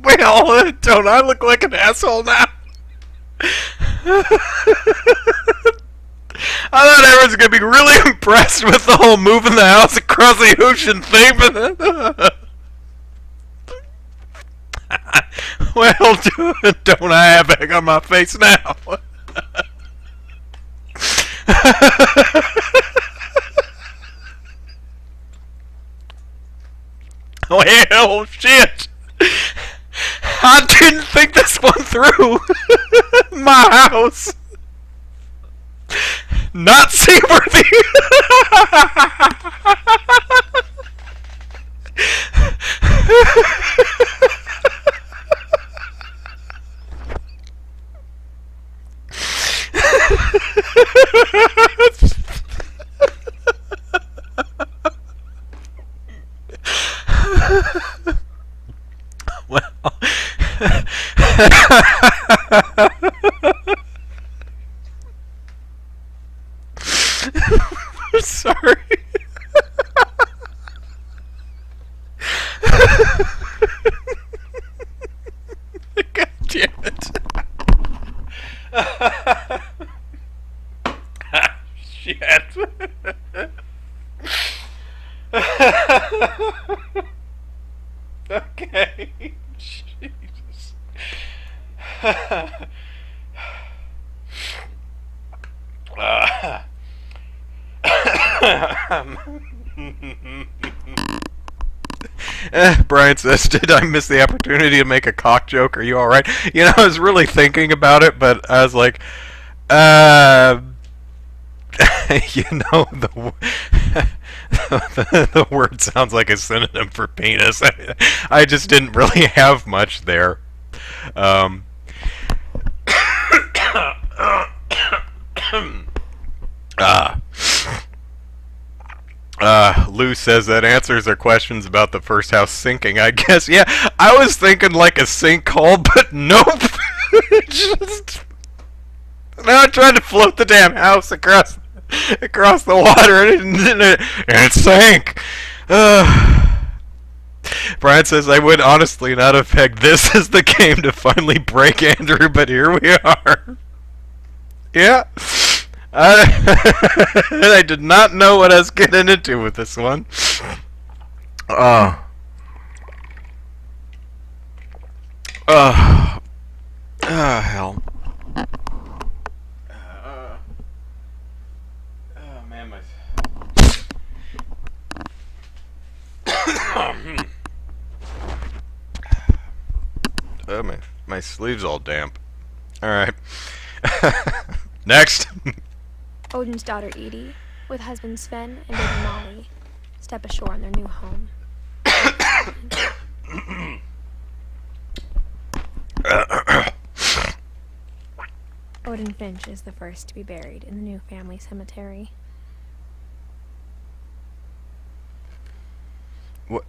Well, don't I look like an asshole now? I thought everyone's gonna be really impressed with the whole moving the house across the ocean thing, but well, don't I have egg on my face now? Well, shit! I didn't think this one through! My house! Not seaworthy! Well... Sorry. God damn it. Shit. Okay. Jesus. Brian says, did I miss the opportunity to make a cock joke? Are you alright? You know, I was really thinking about it, but I was like, you know, the word sounds like a synonym for penis. I just didn't really have much there. Lou says that answers our questions about the first house sinking, I guess. Yeah, I was thinking like a sinkhole, but nope. Just... Now I tried to float the damn house across the water, and it sank. Brian says, I would honestly not have pegged this as the game to finally break Andrew, but here we are. Yeah. I did not know what I was getting into with this one. Hell. Oh, man, my sleeve's all damp. Alright. Next. Odin's daughter Edie, with husband Sven and baby Molly, step ashore in their new home. Odin Finch is the first to be buried in the new family cemetery. What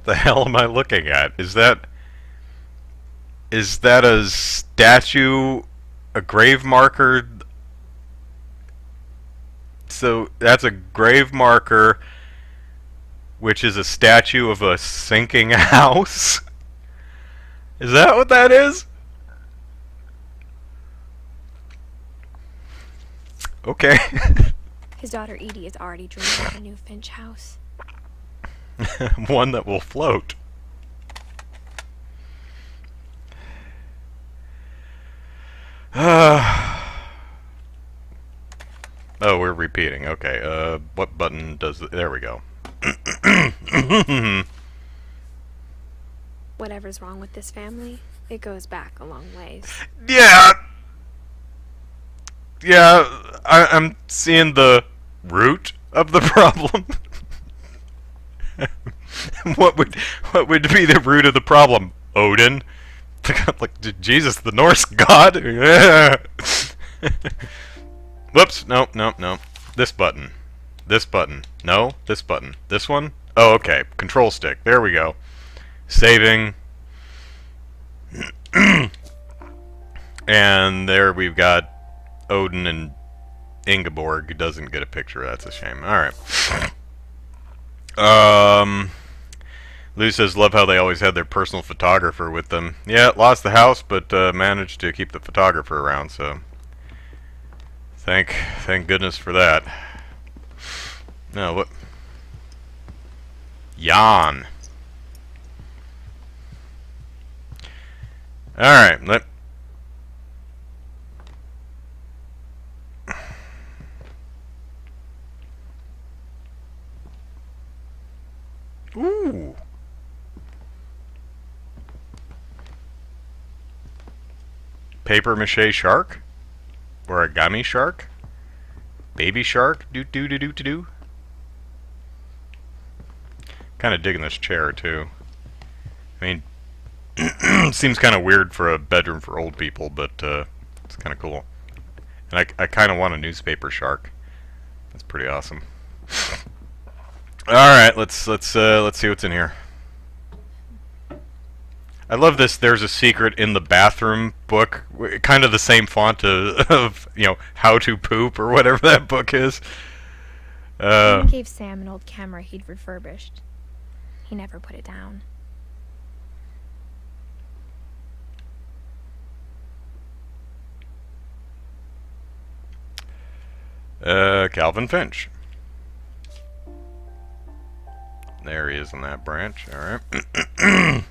the hell am I looking at? Is that a statue, a grave marker? So that's a grave marker, which is a statue of a sinking house? Is that what that is? Okay. His daughter Edie is already dreaming of a new Finch house. One that will float. Oh, we're repeating. Okay. What button does it? There we go. Whatever's wrong with this family, it goes back a long ways. Yeah. Yeah, I'm seeing the root of the problem. What would be the root of the problem? Odin? Like Jesus, the Norse god? Whoops, no. This button. This button. No, this button. This one? Oh, okay. Control stick. There we go. Saving. And there we've got Odin and Ingeborg. Doesn't get a picture. That's a shame. Alright. Lou says, love how they always had their personal photographer with them. Yeah, lost the house, but managed to keep the photographer around, so thank goodness for that. No, what? Jan. Alright, Ooh. Paper mache shark? Origami shark? Baby shark? Do. Kind of digging this chair, too. I mean, seems kind of weird for a bedroom for old people, but it's kind of cool. And I kind of want a newspaper shark. That's pretty awesome. All right, let's see what's in here. I love this. There's a secret in the bathroom book, kind of the same font of you know, how to poop or whatever that book is. Someone gave Sam an old camera he'd refurbished. He never put it down. Calvin Finch. There he is in that branch. All right.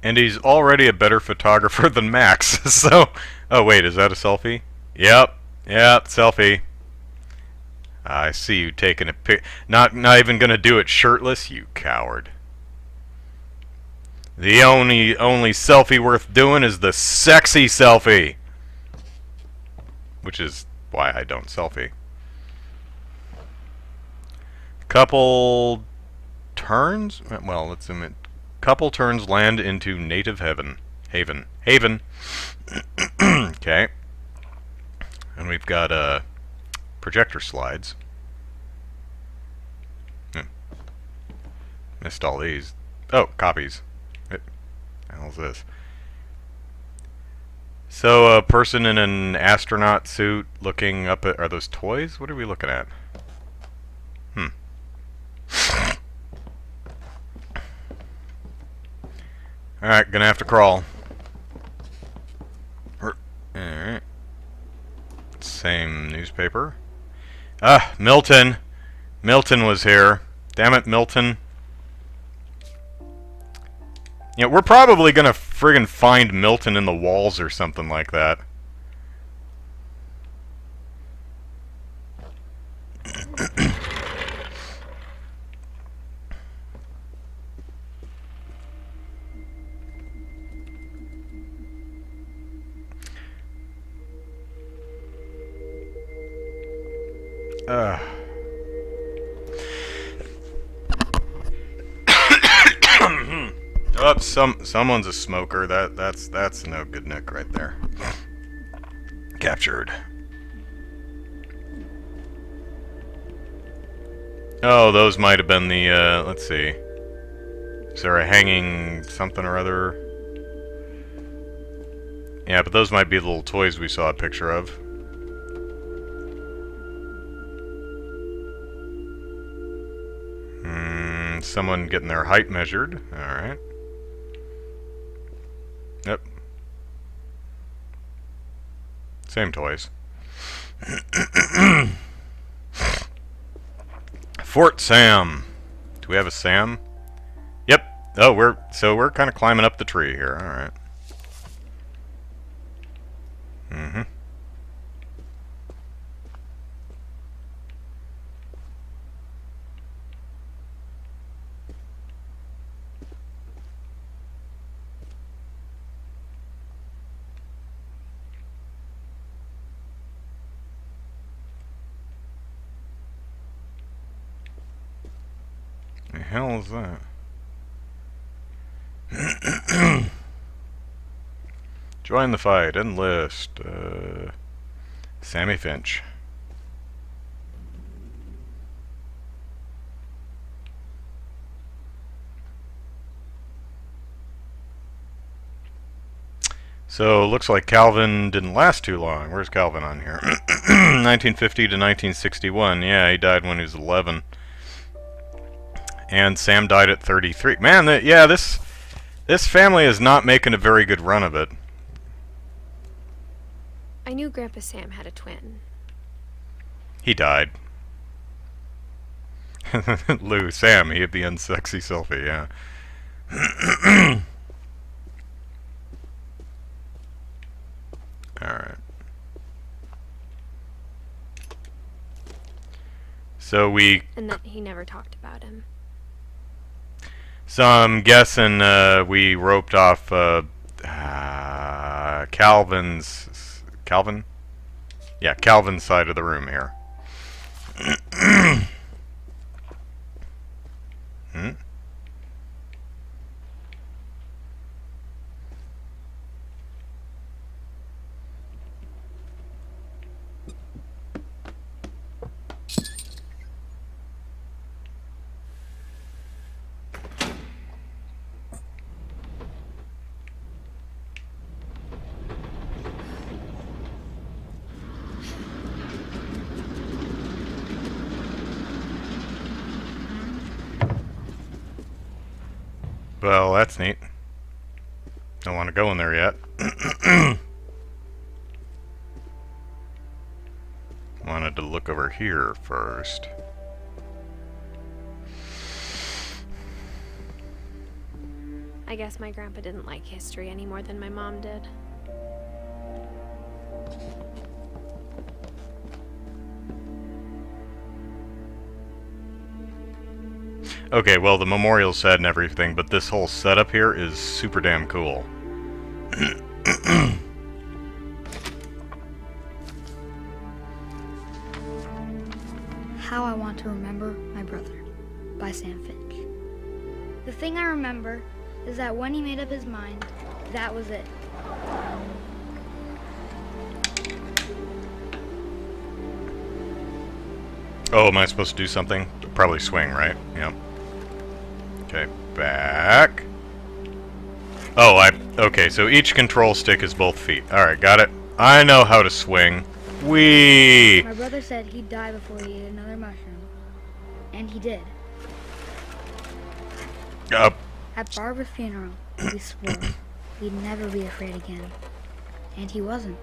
And he's already a better photographer than Max. So, oh wait, is that a selfie? Yep, selfie. I see you taking a pic. Not even gonna do it shirtless, you coward. The only selfie worth doing is the sexy selfie, which is why I don't selfie. Couple turns. Well, let's zoom in. Couple turns land into native haven. Okay. And we've got projector slides. Missed all these. Oh, copies. What the hell is this? So a person in an astronaut suit looking up at... Are those toys? What are we looking at? Alright, gonna have to crawl. Alright. Same newspaper. Ah, Milton! Milton was here. Damn it, Milton. Yeah, we're probably gonna friggin' find Milton in the walls or something like that. Oh, someone's a smoker. That's no good nick right there. Captured. Oh, those might have been the let's see. Is there a hanging something or other? Yeah, but those might be the little toys we saw a picture of. Someone getting their height measured. Alright. Yep. Same toys. Fort Sam. Do we have a Sam? Yep. Oh, we're kind of climbing up the tree here. Alright. The hell is that? Join the fight. Enlist. Sammy Finch. So, looks like Calvin didn't last too long. Where's Calvin on here? 1950 to 1961. Yeah, he died when he was 11. And Sam died at 33. Man, yeah, this family is not making a very good run of it. I knew Grandpa Sam had a twin. He died. Lou, Sam, he had the unsexy selfie, yeah. Alright. So And that he never talked about him. So I'm guessing we roped off Calvin? Yeah, Calvin's side of the room here. Hmm? Well, that's neat. Don't want to go in there yet. Wanted to look over here first. I guess my grandpa didn't like history any more than my mom did. Okay, well, the memorial's sad and everything, but this whole setup here is super damn cool. How I Want to Remember My Brother by Sam Finch. The thing I remember is that when he made up his mind, that was it. Oh, am I supposed to do something? Probably swing, right? Yep. Okay, back. Oh, okay, so each control stick is both feet. Alright, got it. I know how to swing. Whee! My brother said he'd die before he ate another mushroom. And he did. Up. At Barbara's funeral, we swore we'd never be afraid again. And he wasn't.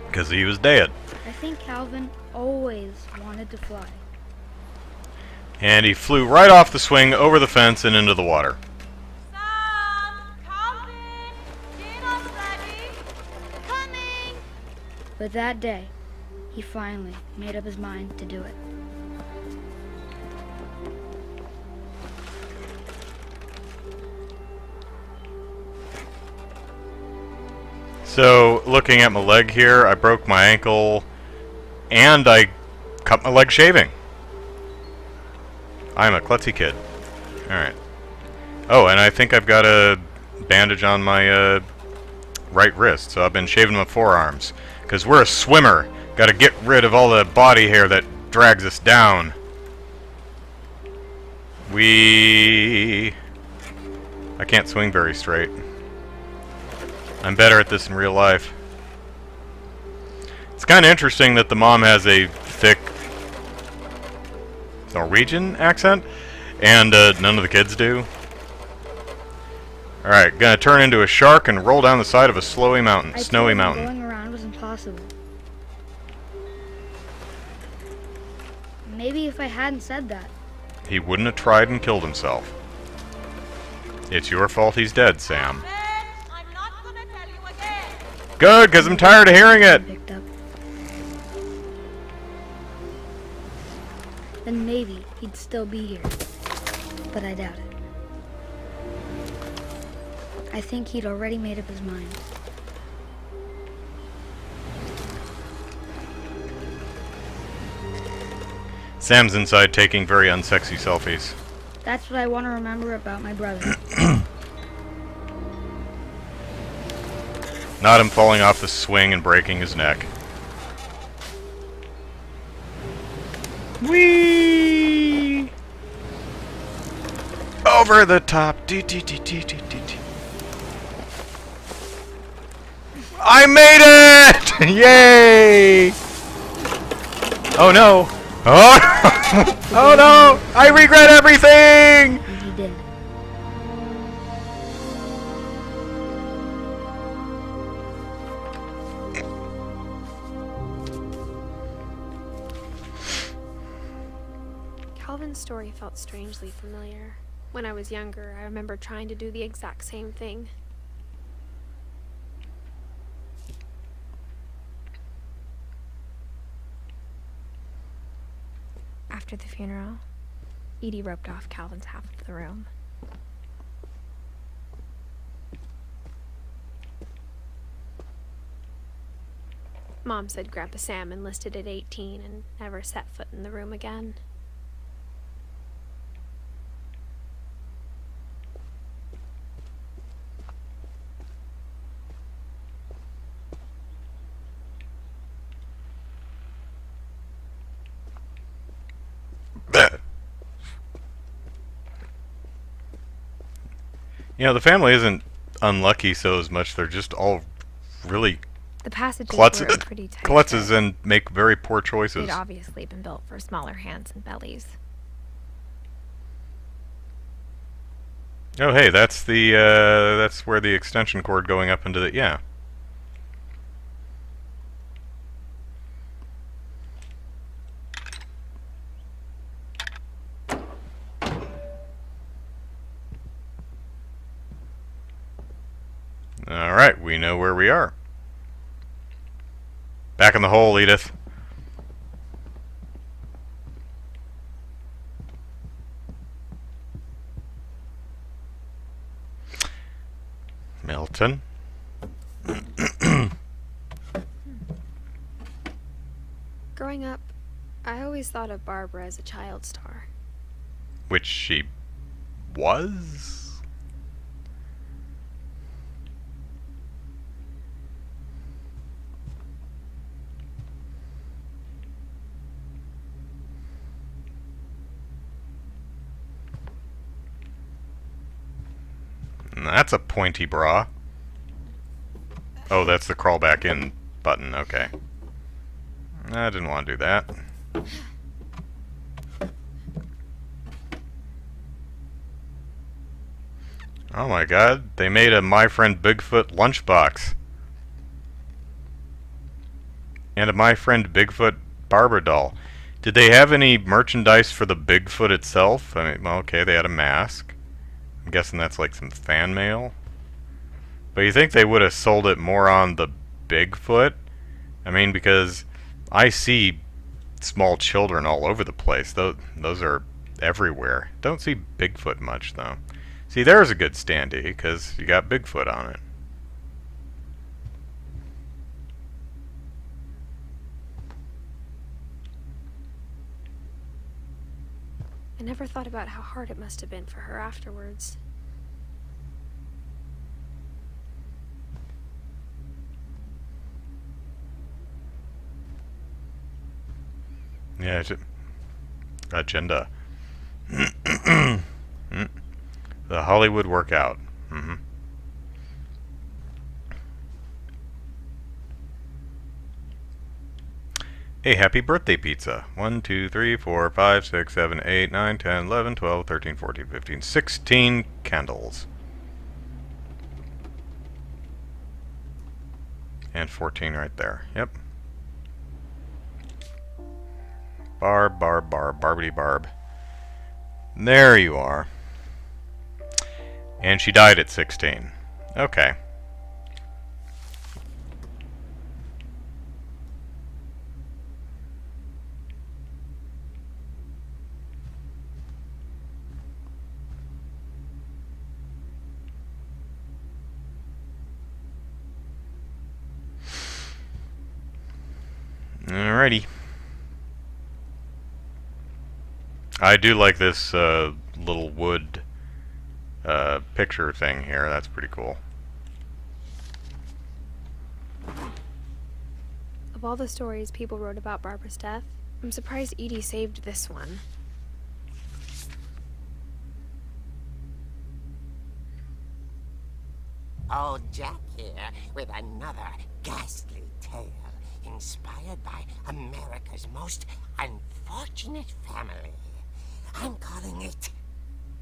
Because he was dead. I think Calvin always wanted to fly. And he flew right off the swing, over the fence, and into the water. Sam! Calvin! Dinner's ready! Coming! But that day, he finally made up his mind to do it. So, looking at my leg here, I broke my ankle, and I cut my leg shaving. I'm a klutzy kid. Alright. Oh, and I think I've got a bandage on my right wrist, so I've been shaving my forearms. Because we're a swimmer. Gotta get rid of all the body hair that drags us down. I can't swing very straight. I'm better at this in real life. It's kind of interesting that the mom has a thick Norwegian accent, and none of the kids do. Alright, gonna turn into a shark and roll down the side of a snowy mountain. Going around was impossible. Maybe if I hadn't said that. He wouldn't have tried and killed himself. It's your fault he's dead, Sam. I'm not gonna tell you again. Good, because I'm tired of hearing it! Picked up. Then maybe he'd still be here. But I doubt it. I think he'd already made up his mind. Sam's inside taking very unsexy selfies. That's what I want to remember about my brother. Not him falling off the swing and breaking his neck. Whee! Over the top. I made it! Yay! Oh no! Oh! Oh no! I regret everything! And he did. Calvin's story felt strangely familiar. When I was younger, I remember trying to do the exact same thing. After the funeral, Edie roped off Calvin's half of the room. Mom said Grandpa Sam enlisted at 18 and never set foot in the room again. You know, the family isn't unlucky so as much. They're just all really The passages klutzes, were pretty tight. klutzes and make very poor choices. They'd obviously been built for smaller hands and bellies. Oh, hey, that's the that's where the extension cord going up into the yeah. All right, we know where we are. Back in the hole, Edith. Milton. Growing up, I always thought of Barbara as a child star. Which she was? That's a pointy bra. Oh, that's the crawl back in button. Okay. I didn't want to do that. Oh my god, they made a My Friend Bigfoot lunchbox. And a My Friend Bigfoot Barbara doll. Did they have any merchandise for the Bigfoot itself? I mean, well, okay, they had a mask. I'm guessing that's like some fan mail. But you think they would have sold it more on the Bigfoot? I mean, because I see small children all over the place. Those are everywhere. Don't see Bigfoot much, though. See, there's a good standee, because you got Bigfoot on it. I never thought about how hard it must have been for her afterwards. Yeah, agenda. The Hollywood workout. Mm-hmm. A happy birthday pizza. 1, 2, 3, 4, 5, 6, 7, 8, 9, 10, 11, 12, 13, 14, 15, 16 candles. And 14 right there. Yep. Barb, barb, barb, barbity barb. There you are. And she died at 16. Okay. Alrighty. I do like this little wood picture thing here. That's pretty cool. Of all the stories people wrote about Barbara's death, I'm surprised Edie saved this one. Old Jack here with another ghastly tale inspired by America's most unfortunate family. I'm calling it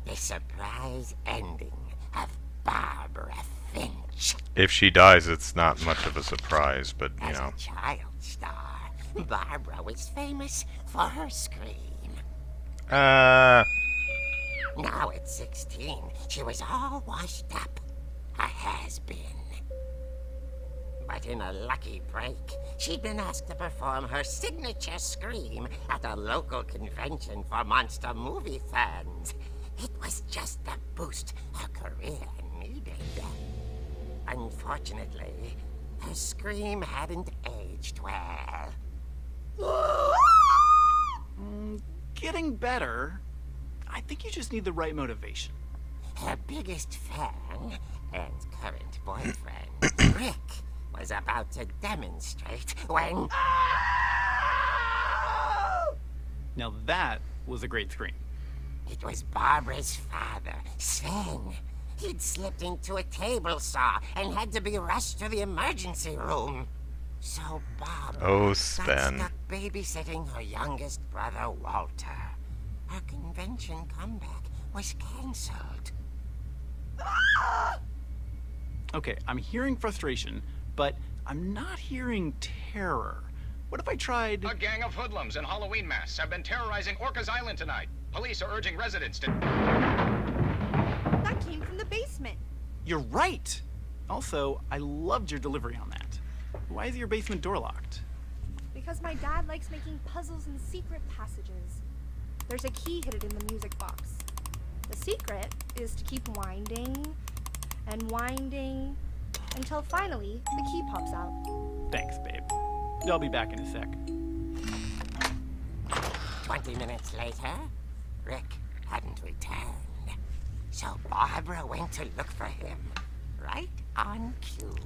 The Surprise Ending of Barbara FINCH. If she dies, it's not much of a surprise, but, you As know. a child star, Barbara was famous for her scream. Now at 16, she was all washed up. A has-been. But in a lucky break, she'd been asked to perform her signature scream at a local convention for monster movie fans. It was just the boost her career needed. Unfortunately, her scream hadn't aged well. Getting better. I think you just need the right motivation. Her biggest fan and current boyfriend, Rick, was about to demonstrate when... Now that was a great scream. It was Barbara's father, Sven. He'd slipped into a table saw and had to be rushed to the emergency room. So Barbara got stuck babysitting her youngest brother, Walter. Her convention comeback was cancelled. Okay, I'm hearing frustration, but I'm not hearing terror. What if I tried... A gang of hoodlums in Halloween masks have been terrorizing Orcas Island tonight. Police are urging residents to... That came from the basement. You're right! Also, I loved your delivery on that. Why is your basement door locked? Because my dad likes making puzzles and secret passages. There's a key hidden in the music box. The secret is to keep winding and winding until finally the key pops out. Thanks, babe. I'll be back in a sec. 20 minutes later, Rick hadn't returned. So Barbara went to look for him, right on cue.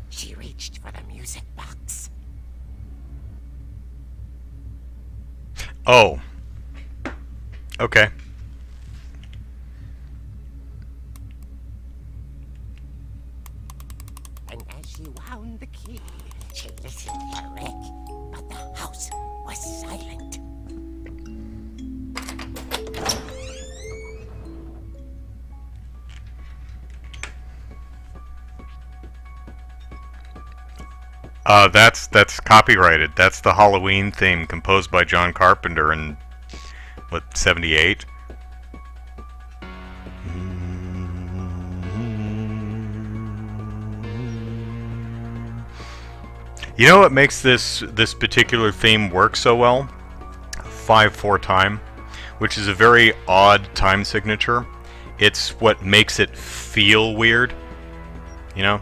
She reached for the music box. Oh. Okay. And as she wound the key, she listened for Rick, but the house was silent. That's copyrighted. That's the Halloween theme composed by John Carpenter in, what, 78? You know what makes this particular theme work so well? 5/4 time, which is a very odd time signature. It's what makes it feel weird. You know?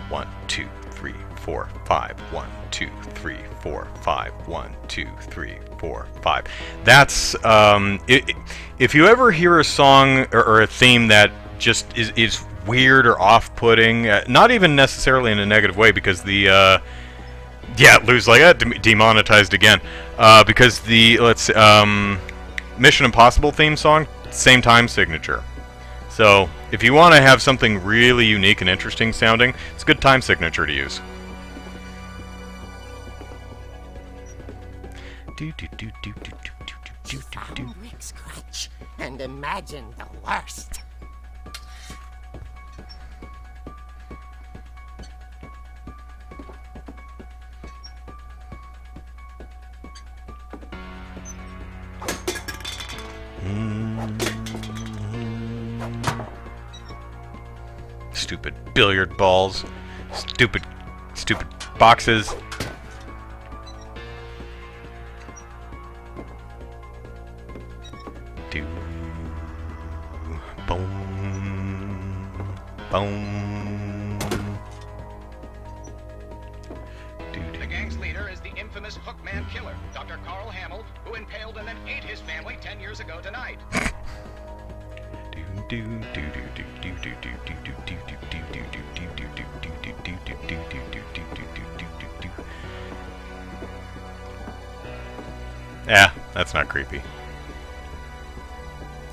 1, 2, 3, 4, 5. 1, 2, 3, 4, 5. 1, 2, 3, 4, 5. That's if you ever hear a song or a theme that just is weird or off-putting, not even necessarily in a negative way, because the Lou's like, demonetized again, because the Mission Impossible theme song, same time signature. So if you want to have something really unique and interesting sounding, it's a good time signature to use. She found Rick's crutch and imagined the worst. Stupid billiard balls. Stupid boxes. Do. Boom. Boom. The gang's leader is the infamous Hookman Killer, Dr. Carl Hamill, who impaled and then ate his family 10 years ago tonight. Yeah, that's not creepy.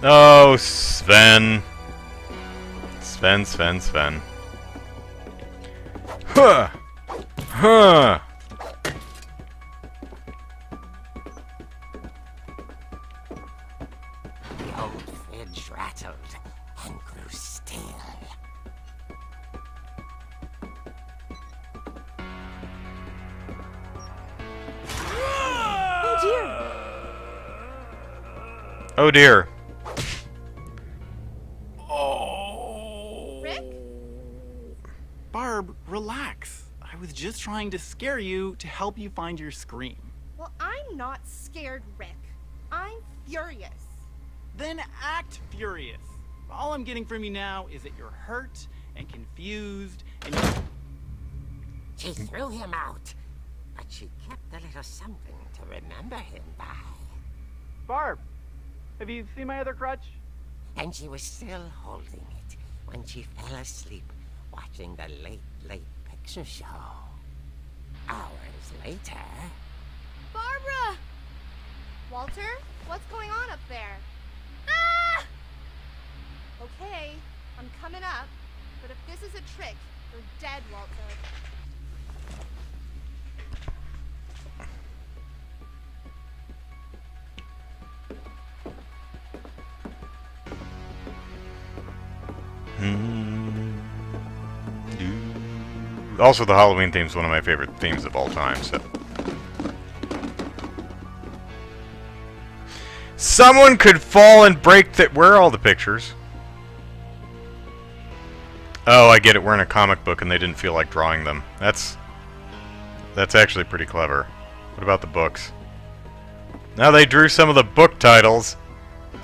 Oh, Sven. Sven. Huh! Huh! The old fridge rattled and grew still. Oh dear! Oh dear. Rick? Barb, relax. I was just trying to scare you to help you find your scream. Well, I'm not scared, Rick. I'm furious. Then act furious. All I'm getting from you now is that you're hurt and confused and She threw him out, but she kept a little something to remember him by. Barb, have you seen my other crutch? And she was still holding it when she fell asleep watching the late picture show. Hours later... Barbara! Walter, what's going on up there? Ah! Okay, I'm coming up, but if this is a trick, you're dead, Walter. Also, the Halloween theme is one of my favorite themes of all time, so... Someone could fall and break the... Where are all the pictures? Oh, I get it. We're in a comic book and they didn't feel like drawing them. That's actually pretty clever. What about the books? Now they drew some of the book titles.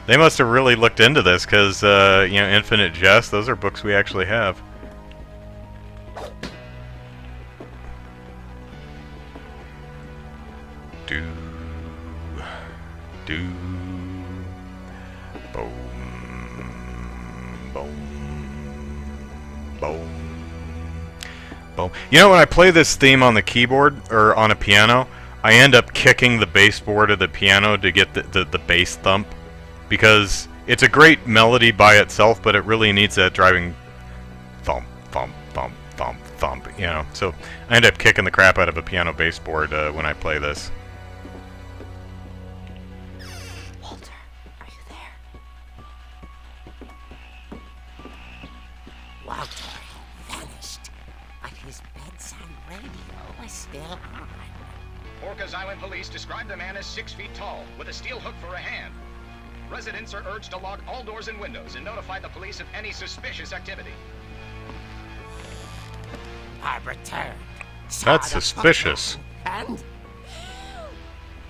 They must have really looked into this because, you know, Infinite Jest, those are books we actually have. Boom. You know, when I play this theme on the keyboard, or on a piano, I end up kicking the baseboard of the piano to get the bass thump. Because it's a great melody by itself, but it really needs that driving thump, thump, thump, thump, thump, you know. So I end up kicking the crap out of a piano baseboard when I play this. Walter, are you there? Walter had vanished, but his bedside radio was still on. Orcas Island police describe the man as 6 feet tall, with a steel hook for a hand. Residents are urged to lock all doors and windows and notify the police of any suspicious activity. Barbara turned. That's suspicious. And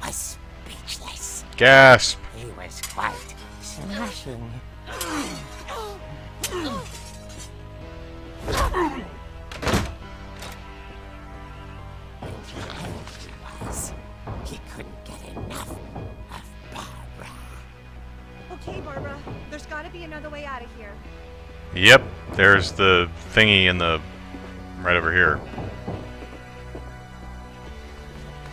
was speechless. Gasp. He was quite smashing. He couldn't get enough of Barbara. Okay, Barbara, there's gotta be another way out of here. Yep, there's the thingy in the... right over here.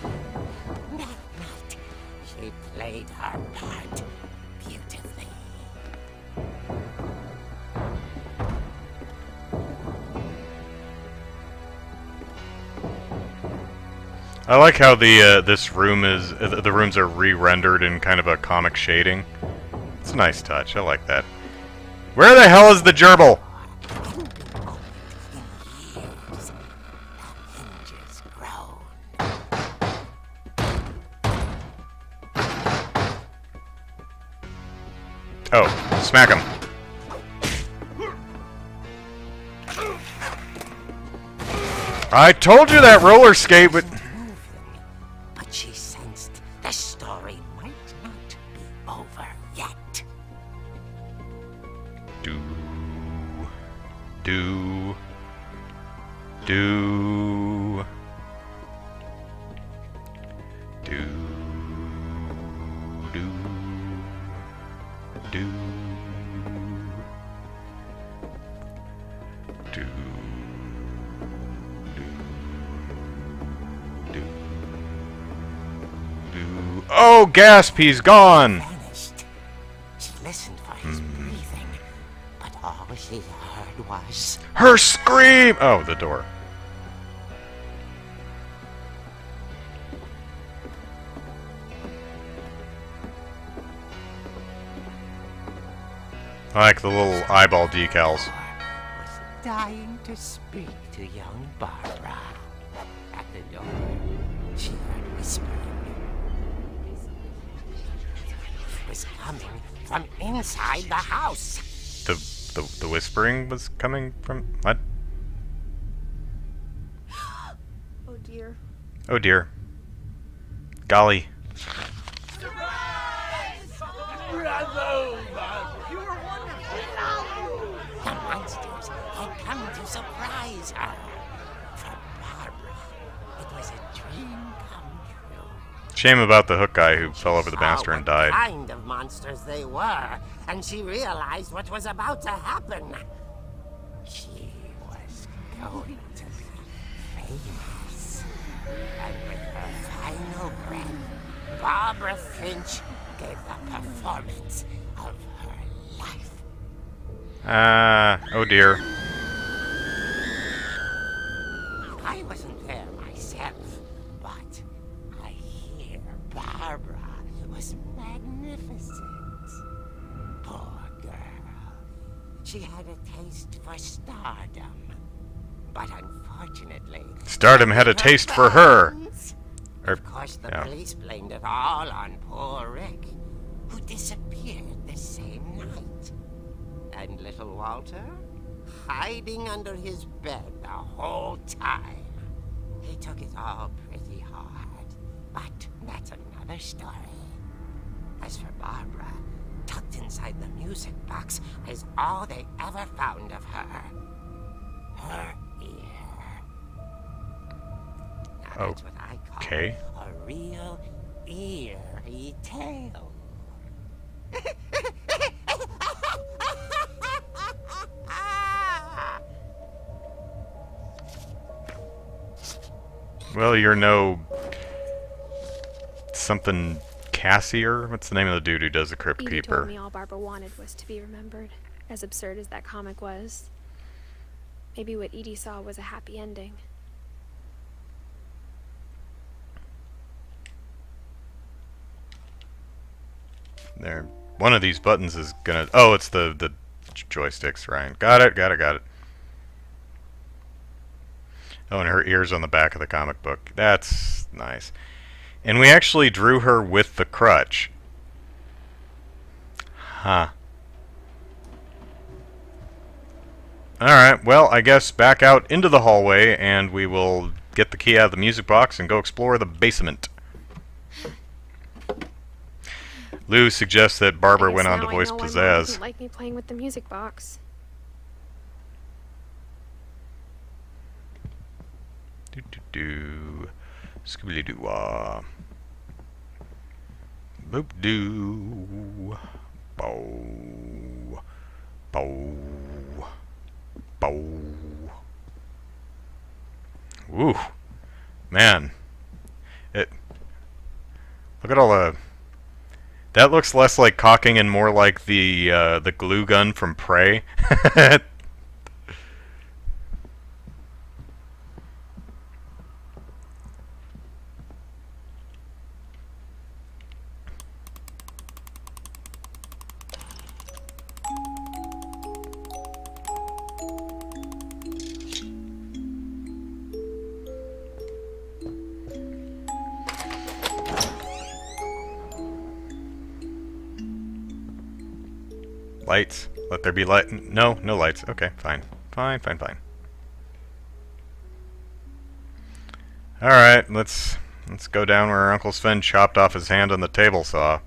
That night, she played her part beautifully. I like how the this room is... the rooms are re-rendered in kind of a comic shading. It's a nice touch, I like that. Where the hell is the gerbil? Oh, smack him. I told you that roller skate would... But she sensed the story might not be over yet. Do. Oh, gasp! He's gone! Vanished. She listened for his breathing, but all she heard was... Her scream! Oh, the door. I like the little eyeball decals. was dying to speak to young Barbara. At the door, she heard whispering. It was coming from inside the house. The whispering was coming from... What? Oh dear. Oh dear. Golly. The monsters had come to surprise her. For Barbara, it was a dream come true. Shame about the hook guy who fell over the banister and died. What kind of monsters they were, and she realized what was about to happen. She was going to be famous. And with her final breath, Barbara Finch gave the performance of her life. Oh dear. I wasn't there myself, but I hear Barbara was magnificent. Poor girl. She had a taste for stardom. But unfortunately... Stardom had a taste for her. Of course, the police blamed it all on poor Rick, who disappeared the same night. And little Walter, hiding under his bed the whole time. He took it all pretty hard, but that's another story. As for Barbara, tucked inside the music box is all they ever found of her. Her ear. Now that's what I call a real eerie tale. Well, you're no... something Cassier? What's the name of the dude who does the Crypt Edie Keeper? told me all Barbara wanted was to be remembered, as absurd as that comic was. Maybe what Edie saw was a happy ending. There. One of these buttons is gonna... Oh, it's the joysticks, Ryan. Got it. Oh, and her ear's on the back of the comic book. That's nice. And we actually drew her with the crutch. Huh. Alright, well, I guess back out into the hallway, and we will get the key out of the music box and go explore the basement. Lou suggests that Barbara went on to voice Pizzazz. Pizzazz. Like me playing with the music box. Do Scooby Doo wah. Boop doo. Bow. Bow. Bow. Woo. Man. Look at all the... That looks less like caulking and more like the glue gun from Prey. Lights. Let there be light. No lights. Okay, fine. Fine. Alright, let's go down where Uncle Sven chopped off his hand on the table saw.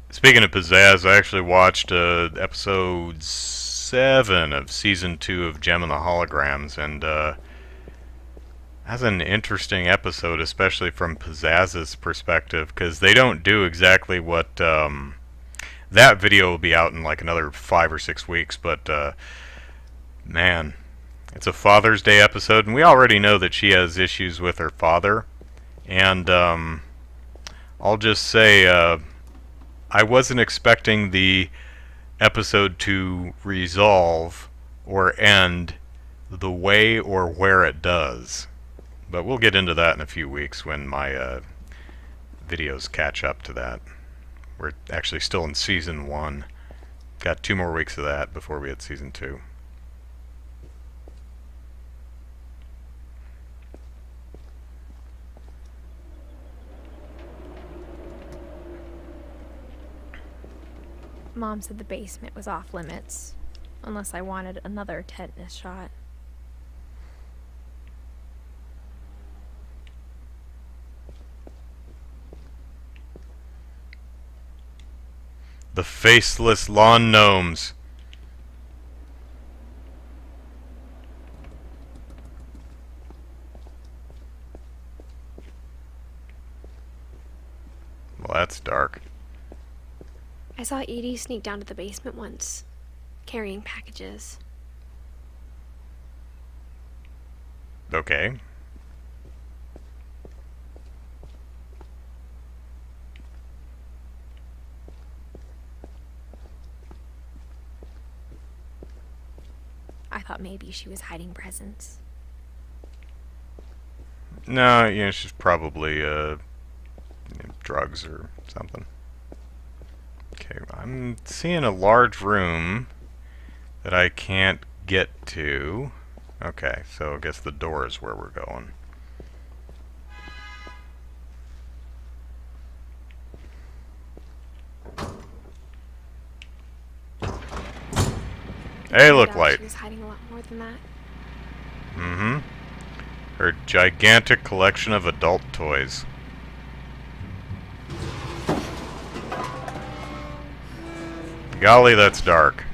Speaking of Pizzazz, I actually watched episode 7 of Season 2 of Gem and the Holograms, and that's an interesting episode, especially from Pizzazz's perspective, because they don't do exactly what... that video will be out in like another 5 or 6 weeks, but man, it's a Father's Day episode, and we already know that she has issues with her father, and I'll just say I wasn't expecting the episode to resolve or end the way or where it does. But we'll get into that in a few weeks when my videos catch up to that. We're actually still in Season 1. Got 2 more weeks of that before we hit Season 2. Mom said the basement was off limits, unless I wanted another tetanus shot. The faceless lawn gnomes. Well, that's dark. I saw Edie sneak down to the basement once, carrying packages. Okay. I thought maybe she was hiding presents. No, you know, she's probably drugs or something. Okay, I'm seeing a large room that I can't get to. Okay, so I guess the door is where we're going. Hey, look, light. She was hiding a lot more than that. Mm-hmm. Her gigantic collection of adult toys. Golly, that's dark.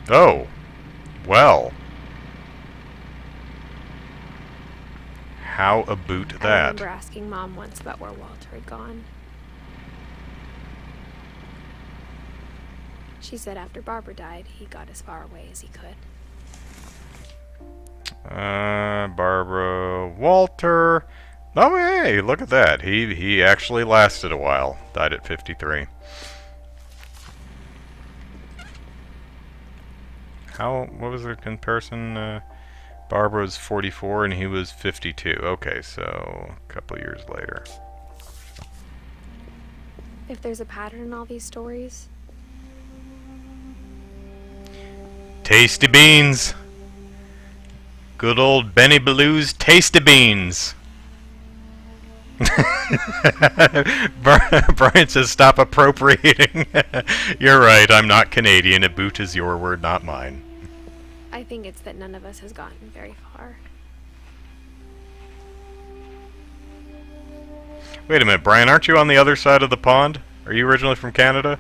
Oh. Well. How about that? I remember asking Mom once about where Walter had gone. She said after Barbara died, he got as far away as he could. Barbara, Walter. Oh, hey, look at that. He actually lasted a while. Died at 53. What was the comparison? Barbara was 44 and he was 52. Okay, so a couple years later. If there's a pattern in all these stories, Tasty beans. Good old Benny Blue's tasty beans. Brian says stop appropriating. You're right, I'm not Canadian. A boot is your word, not mine. I think it's that none of us has gotten very far. Wait a minute, Brian, aren't you on the other side of the pond? Are you originally from Canada?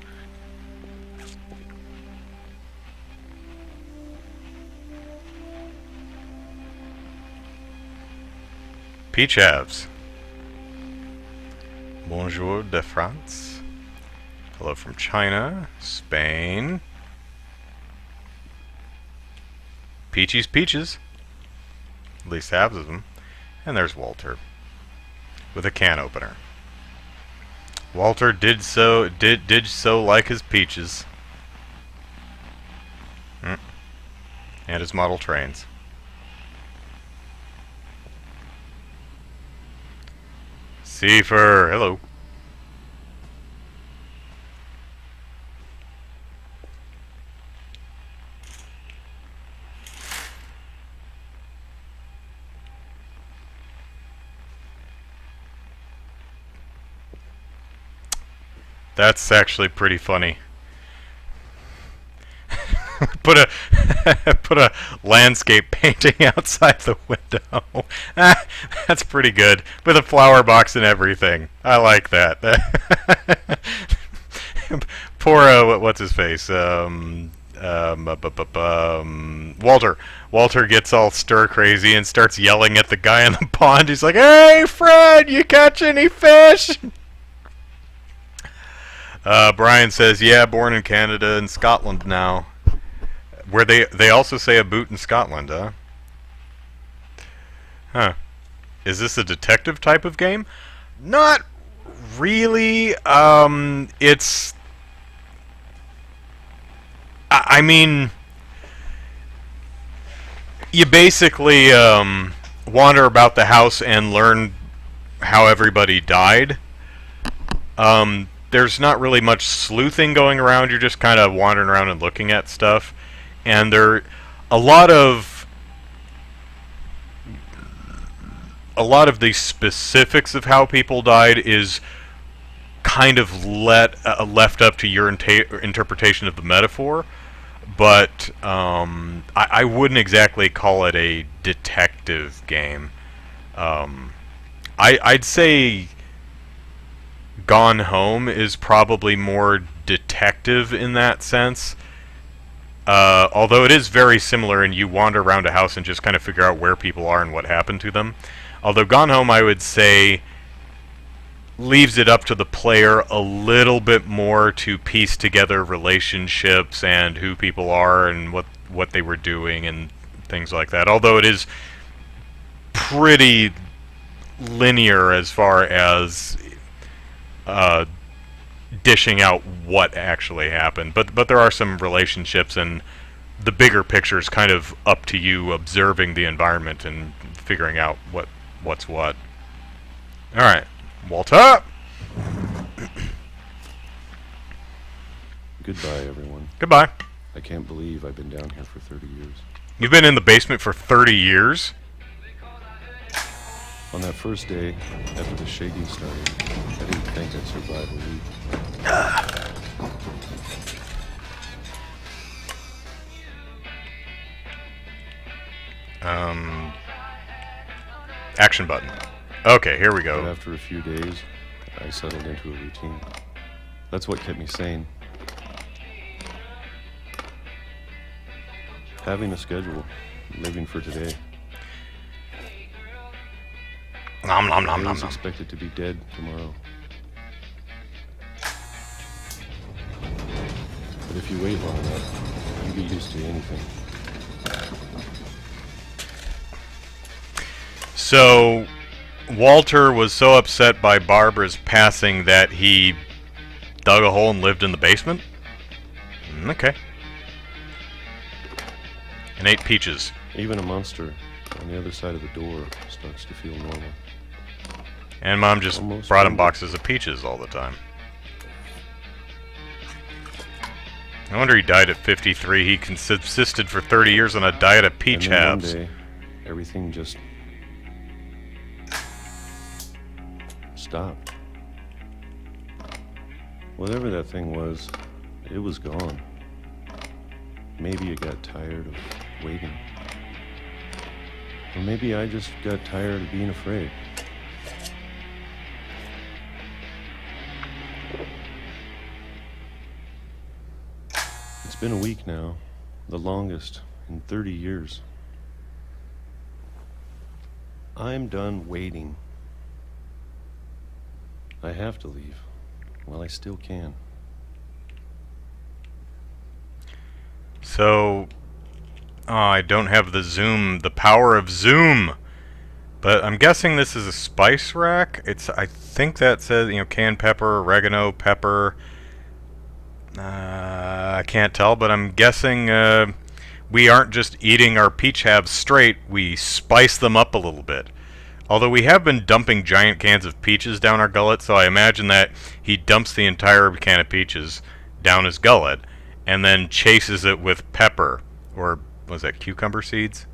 Peach halves. Bonjour de France. Hello from China, Spain. Peaches, peaches. At least halves of them. And there's Walter with a can opener. Walter did so like his peaches. And his model trains. Seifer, hello. That's actually pretty funny. Put a landscape painting outside the window. That's pretty good. With a flower box and everything. I like that. Poor, what's his face? Walter. Walter gets all stir crazy and starts yelling at the guy in the pond. He's like, "Hey, Fred, you catch any fish?" Brian says, "Yeah, born in Canada and Scotland now." Where they also say a boot in Scotland, huh? Huh. Is this a detective type of game? Not really. It's... I mean... You basically wander about the house and learn how everybody died. There's not really much sleuthing going around. You're just kind of wandering around and looking at stuff. And there... A lot of the specifics of how people died is kind of left up to your interpretation of the metaphor, but I wouldn't exactly call it a detective game. I'd say Gone Home is probably more detective in that sense, although it is very similar, and you wander around a house and just kind of figure out where people are and what happened to them. Although Gone Home, I would say, leaves it up to the player a little bit more to piece together relationships and who people are and what they were doing and things like that. Although it is pretty linear as far as dishing out what actually happened. But there are some relationships, and the bigger picture is kind of up to you observing the environment and figuring out what's what. Alright, Walter! Goodbye, everyone. Goodbye. I can't believe I've been down here for 30 years. You've been in the basement for 30 years? On that first day, after the shaking started, I didn't think I'd survive a week. Action button. Okay, here we go. But after a few days, I settled into a routine. That's what kept me sane. Having a schedule, living for today. Nom nom nom I nom was nom. expected to be dead tomorrow. But if you wait long enough, you get used to anything. So, Walter was so upset by Barbara's passing that he dug a hole and lived in the basement? Okay. And ate peaches. Even a monster on the other side of the door starts to feel normal. And Mom just Almost brought him normal. boxes of peaches all the time. No wonder he died at 53. He subsisted for 30 years on a diet of peach And then halves. one day, everything just stopped. Whatever that thing was, it was gone. Maybe it got tired of waiting. Or maybe I just got tired of being afraid. It's been a week now, the longest in 30 years. I'm done waiting. I have to leave. Well, I still can. So, I don't have the power of Zoom. But I'm guessing this is a spice rack. I think that says, canned pepper, oregano, pepper. I can't tell, but I'm guessing we aren't just eating our peach halves straight. We spice them up a little bit. Although we have been dumping giant cans of peaches down our gullet, so I imagine that he dumps the entire can of peaches down his gullet and then chases it with pepper, or was that cucumber seeds?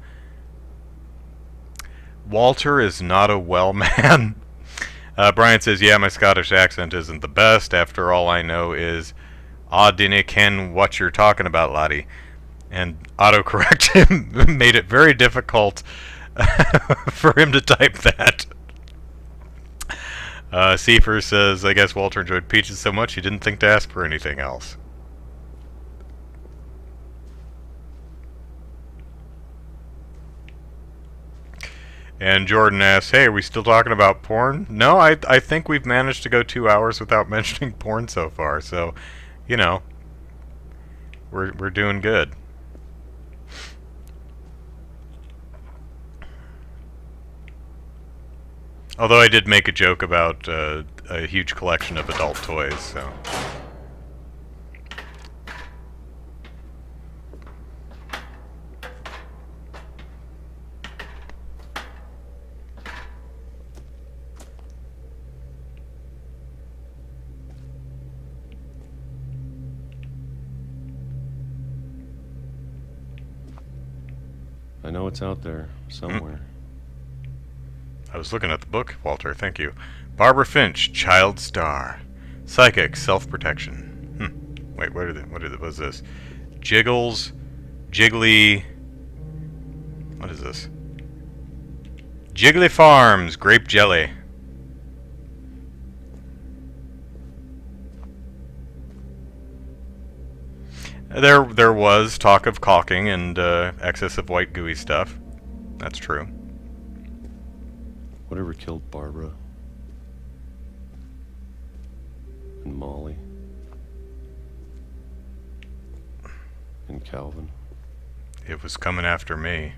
Walter is not a well man. Brian says, yeah, my Scottish accent isn't the best. After all I know is, dinna ken what you're talking about, laddie. And autocorrect him made it very difficult for him to type that. Seifer says, I guess Walter enjoyed peaches so much he didn't think to ask for anything else. And Jordan asks, hey, are we still talking about porn? No, I think we've managed to go 2 hours without mentioning porn so far, so, you know, we're doing good. Although I did make a joke about a huge collection of adult toys, so... I know it's out there, somewhere. I was looking at the book, Walter, thank you. Barbara Finch, Child Star. Psychic, Self-Protection. Wait, what was this? Jiggles, Jiggly... What is this? Jiggly Farms, Grape Jelly. There was talk of caulking and excess of white gooey stuff. That's true. Whatever killed Barbara and Molly and Calvin. It was coming after me.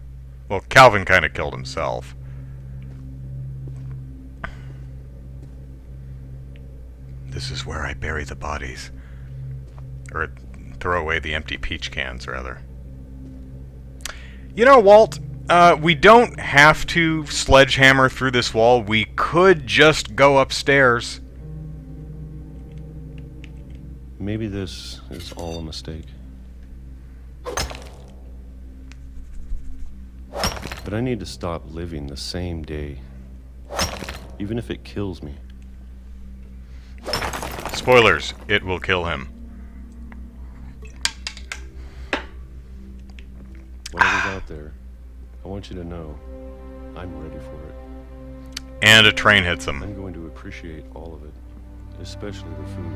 Well, Calvin kind of killed himself. This is where I bury the bodies. Or throw away the empty peach cans, rather. You know, Walt, we don't have to sledgehammer through this wall. We could just go upstairs. Maybe this is all a mistake. But I need to stop living the same day, even if it kills me. Spoilers, it will kill him. Whatever's out there, I want you to know I'm ready for it. And a train hits him. I'm going to appreciate all of it, especially the food.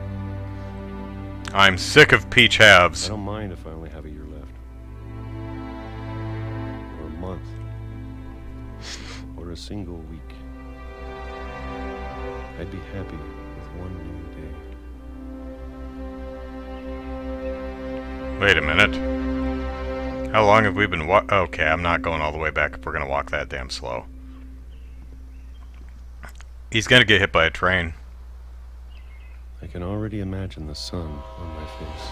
I'm sick of peach halves. I don't mind if I only have a year left. Or a month. Or a single week. I'd be happy with one new day. Wait a minute. How long have we been okay, I'm not going all the way back if we're going to walk that damn slow. He's going to get hit by a train. I can already imagine the sun on my face.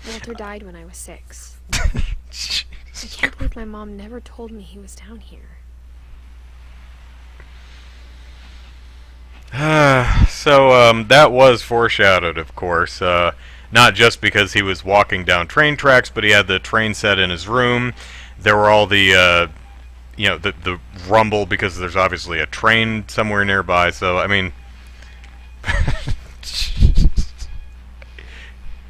Walter died when I was 6. I can't believe my mom never told me he was down here. So, that was foreshadowed, of course. Not just because he was walking down train tracks, but he had the train set in his room. There were all the, you know, the rumble, because there's obviously a train somewhere nearby, so, I mean...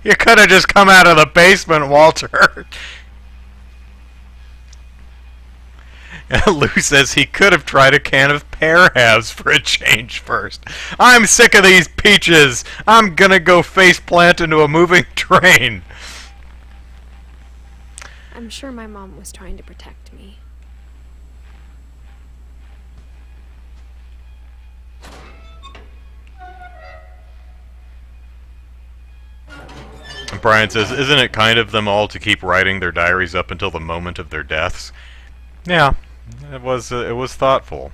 You could have just come out of the basement, Walter! Lou says he could have tried a can of pear halves for a change first. I'm sick of these peaches. I'm gonna go face plant into a moving train. I'm sure my mom was trying to protect me. And Brian says, isn't it kind of them all to keep writing their diaries up until the moment of their deaths? Yeah. It was thoughtful.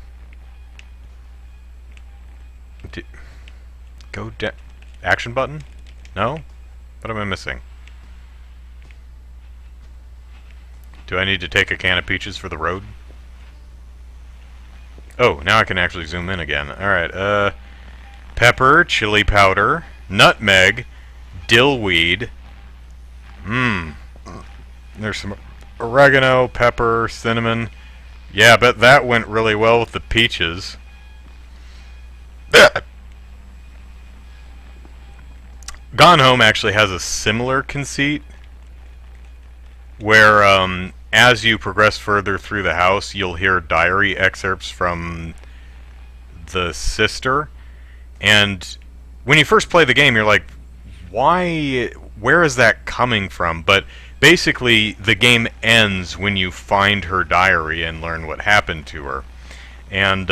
Action button? No? What am I missing? Do I need to take a can of peaches for the road? Oh, now I can actually zoom in again. Alright, pepper, chili powder, nutmeg, dillweed. There's some oregano, pepper, cinnamon. Yeah, but that went really well with the peaches. Gone Home actually has a similar conceit where as you progress further through the house, you'll hear diary excerpts from the sister, and when you first play the game, you're like, where is that coming from? But basically, the game ends when you find her diary and learn what happened to her. And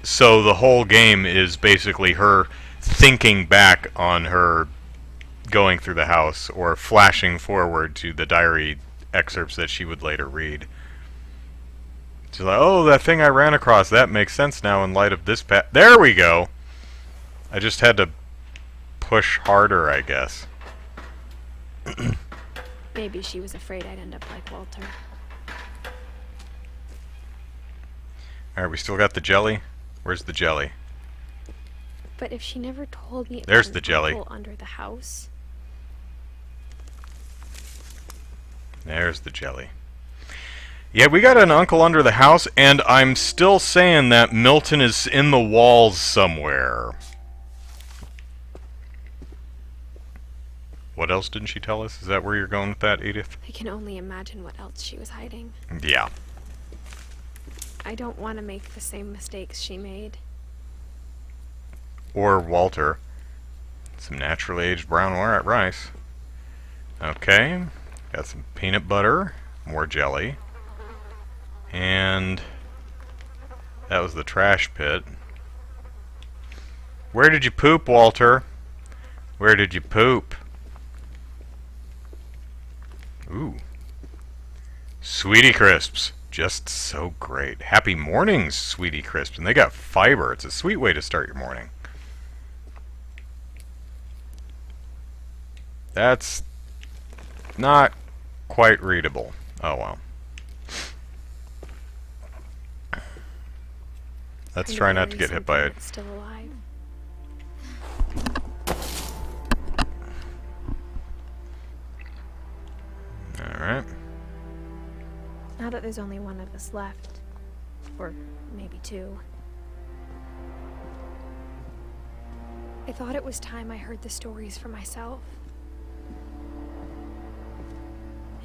so the whole game is basically her thinking back on her going through the house, or flashing forward to the diary excerpts that she would later read. She's like, oh, that thing I ran across, that makes sense now in light of this There we go! I just had to push harder, I guess. Maybe she was afraid I'd end up like Walter. Alright, we still got the jelly? Where's the jelly? But if she never told me There's about the an jelly. uncle under the house... There's the jelly. Yeah, we got an uncle under the house, and I'm still saying that Milton is in the walls somewhere. What else didn't she tell us? Is that where you're going with that, Edith? I can only imagine what else she was hiding. Yeah. I don't want to make the same mistakes she made. Or Walter. Some naturally aged brown rice. Okay. Got some peanut butter. More jelly. And that was the trash pit. Where did you poop, Walter? Where did you poop? Ooh. Sweetie Crisps. Just so great. Happy mornings, Sweetie Crisps. And they got fiber. It's a sweet way to start your morning. That's not quite readable. Oh well. Let's try not to get hit by it. Still alive. Alright. Now that there's only one of us left, or maybe two, I thought it was time I heard the stories for myself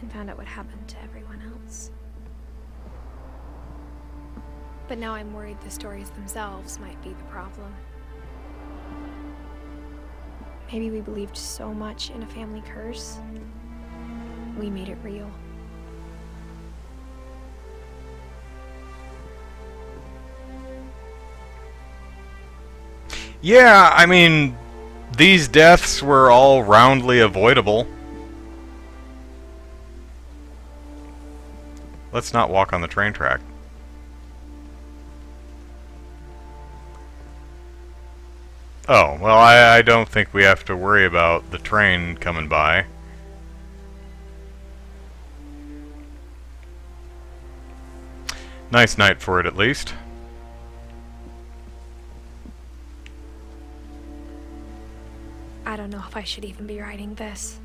and found out what happened to everyone else. But now I'm worried the stories themselves might be the problem. Maybe we believed so much in a family curse, we made it real. Yeah, I mean, these deaths were all roundly avoidable. Let's not walk on the train track. Oh, well, I don't think we have to worry about the train coming by. Nice night for it, at least. I don't know if I should even be writing this.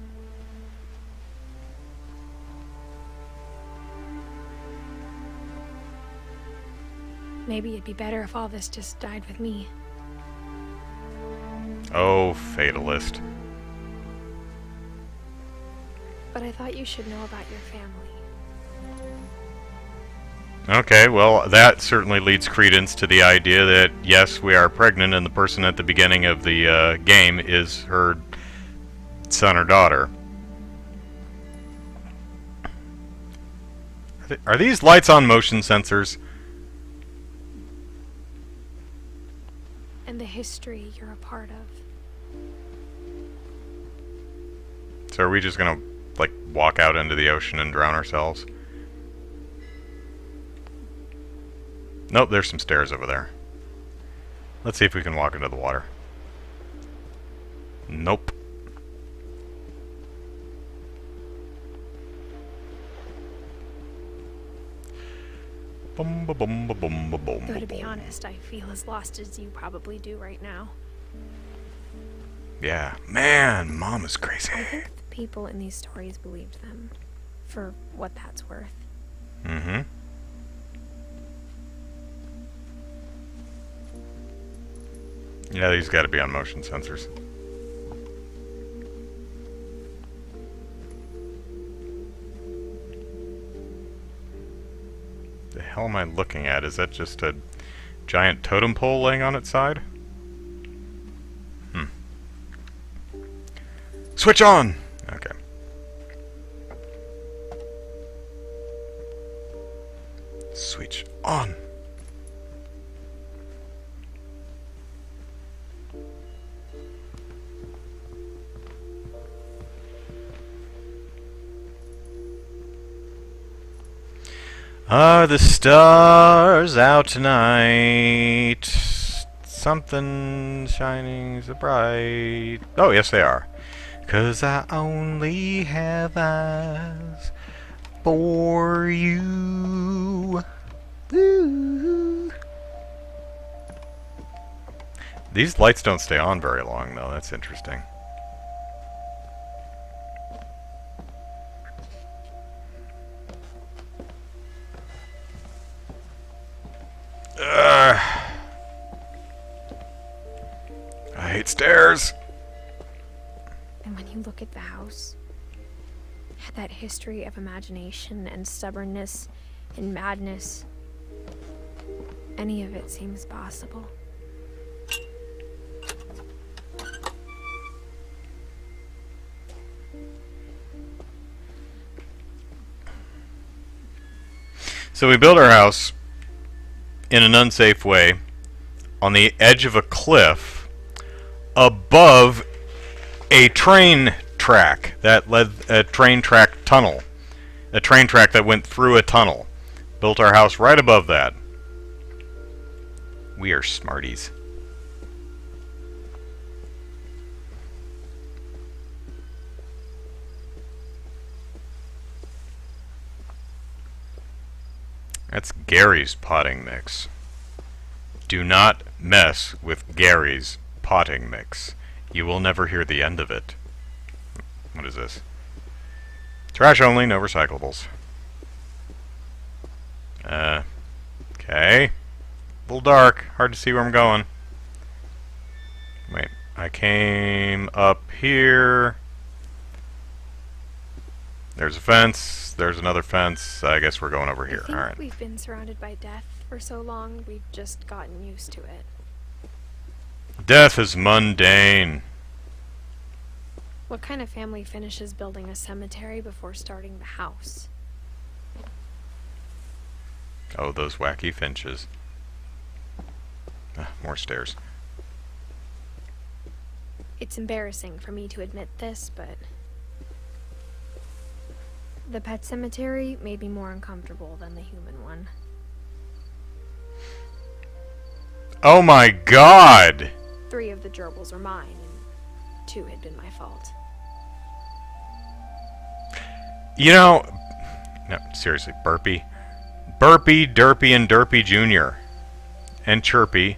Maybe it'd be better if all this just died with me. Oh, fatalist. But I thought you should know about your family. Okay, well, that certainly leads credence to the idea that, yes, we are pregnant, and the person at the beginning of the game is her son or daughter. Are these lights on motion sensors? And the history you're a part of. So are we just gonna, like, walk out into the ocean and drown ourselves? Nope, there's some stairs over there. Let's see if we can walk into the water. Nope. Though to be honest, I feel as lost as you probably do right now. Yeah, man, Mom is crazy. I think the people in these stories believed them, for what that's worth. Mm-hmm. Yeah, these got to be on motion sensors. The hell am I looking at? Is that just a giant totem pole laying on its side? Switch on! Okay. Switch on. Are the stars out tonight? Something shining so bright. Oh, yes, they are. 'Cause I only have eyes for you. Woo. These lights don't stay on very long, though. That's interesting. I hate stairs. And when you look at the house, it had that history of imagination and stubbornness and madness. Any of it seems possible. So we built our house in an unsafe way on the edge of a cliff above a train track that led a train track tunnel. A train track that went through a tunnel. Built our house right above that. We are smarties. That's Gary's potting mix. Do not mess with Gary's potting mix. You will never hear the end of it. What is this? Trash only, no recyclables. Okay. A little dark, hard to see where I'm going. Wait, I came up here. There's a fence, there's another fence. I guess we're going over here. I think Alright. we've been surrounded by death for so long, we've just gotten used to it. Death is mundane. What kind of family finishes building a cemetery before starting the house? Oh, those wacky finches. More stairs. It's embarrassing for me to admit this, but the pet cemetery made me more uncomfortable than the human one. Oh my god! 3 of the gerbils are mine, and 2 had been my fault. You know... No, seriously, Burpee. Burpee, Derpy, and Derpy Jr. And Chirpy.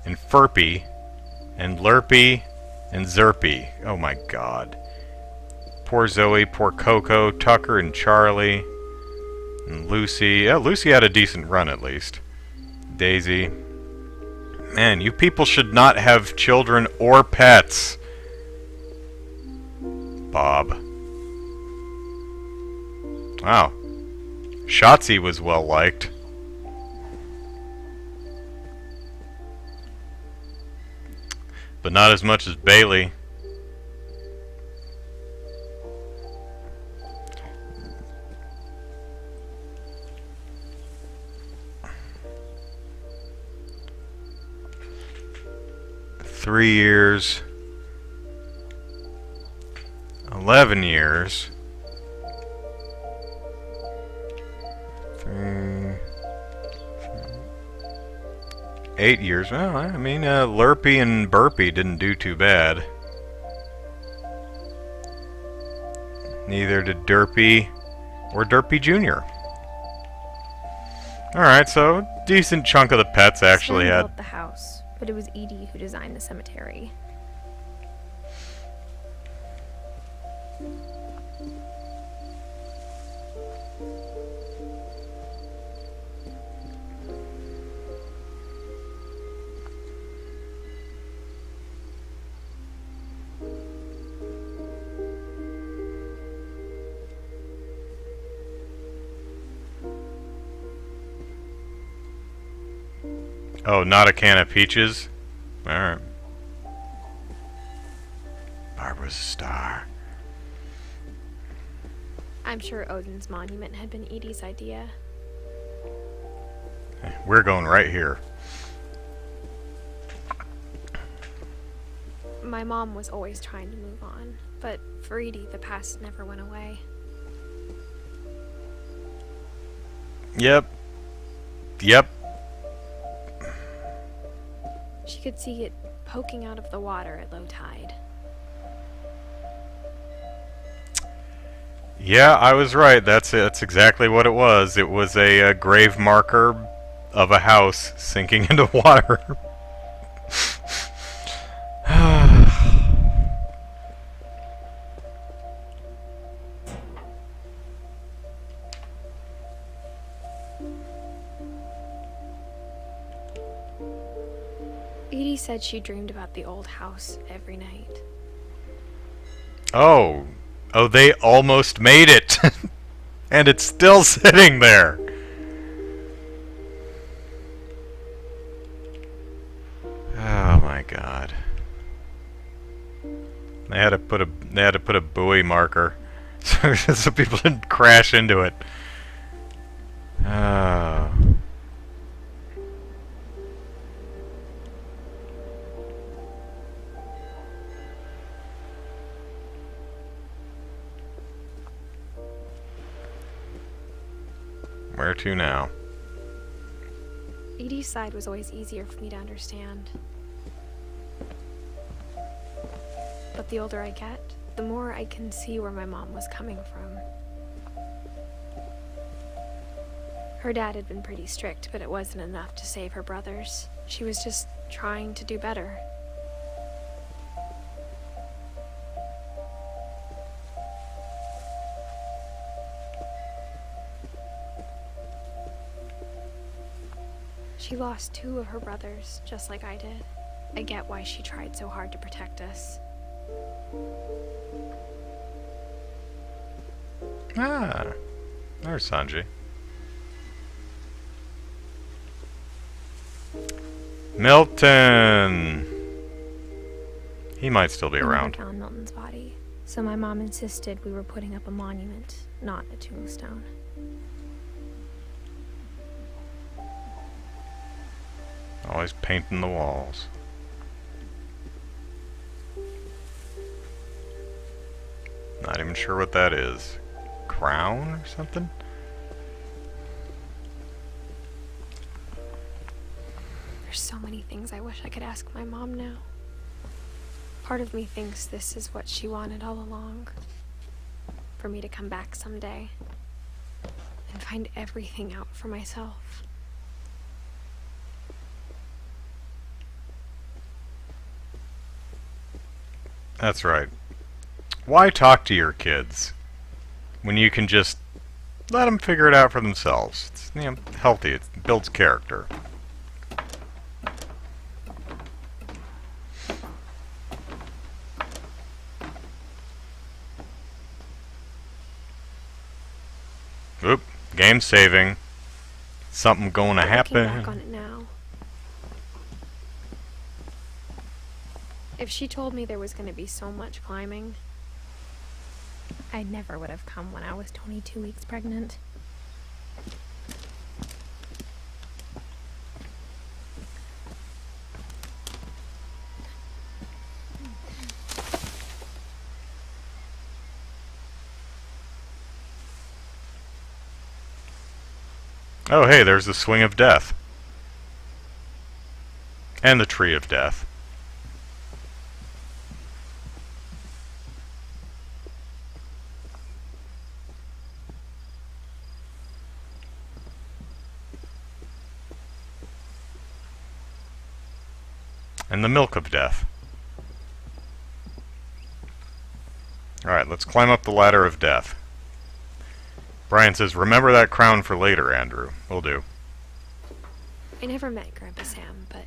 And Furpy. And Lurpy. And Zerpy. Oh my god. Poor Zoe, poor Coco, Tucker, and Charlie. And Lucy. Yeah, Lucy had a decent run at least. Daisy. Man, you people should not have children or pets. Bob. Wow. Shotzi was well liked. But not as much as Bailey. Three years. 11 years. 8 years. Well, I mean, Lurpy and Burpy didn't do too bad. Neither did Derpy or Derpy Jr. Alright, so a decent chunk of the pets actually Sven had... built the house, but it was Edie who designed the cemetery. Oh, not a can of peaches? Alright. Barbara's a star. I'm sure Odin's monument had been Edie's idea. We're going right here. My mom was always trying to move on, but for Edie, the past never went away. Yep. Yep. She could see it poking out of the water at low tide. Yeah, I was right. That's it. That's exactly what it was. It was a grave marker of a house sinking into water. Edie said she dreamed about the old house every night. Oh. Oh, they almost made it. And it's still sitting there. Oh my god. They had to put a buoy marker so people didn't crash into it. Oh. Where to now? Edie's side was always easier for me to understand. But the older I get, the more I can see where my mom was coming from. Her dad had been pretty strict, but it wasn't enough to save her brothers. She was just trying to do better. She lost 2 of her brothers, just like I did. I get why she tried so hard to protect us. Ah, there's Sanji. Milton! He might still be I never around. found Milton's body, so my mom insisted we were putting up a monument, not a tombstone. Always painting the walls. Not even sure what that is. Crown or something? There's so many things I wish I could ask my mom now. Part of me thinks this is what she wanted all along. For me to come back someday and find everything out for myself. That's right. Why talk to your kids when you can just let them figure it out for themselves? It's, you know, healthy. It builds character. Oop, game saving. Something going to happen. Looking back on it now, if she told me there was going to be so much climbing, I never would have come when I was 22 weeks pregnant. Oh, hey, there's the Swing of Death. And the Tree of Death. And the Milk of Death. Alright, let's climb up the ladder of death. Brian says, remember that crown for later, Andrew. Will do. I never met Grandpa Sam, but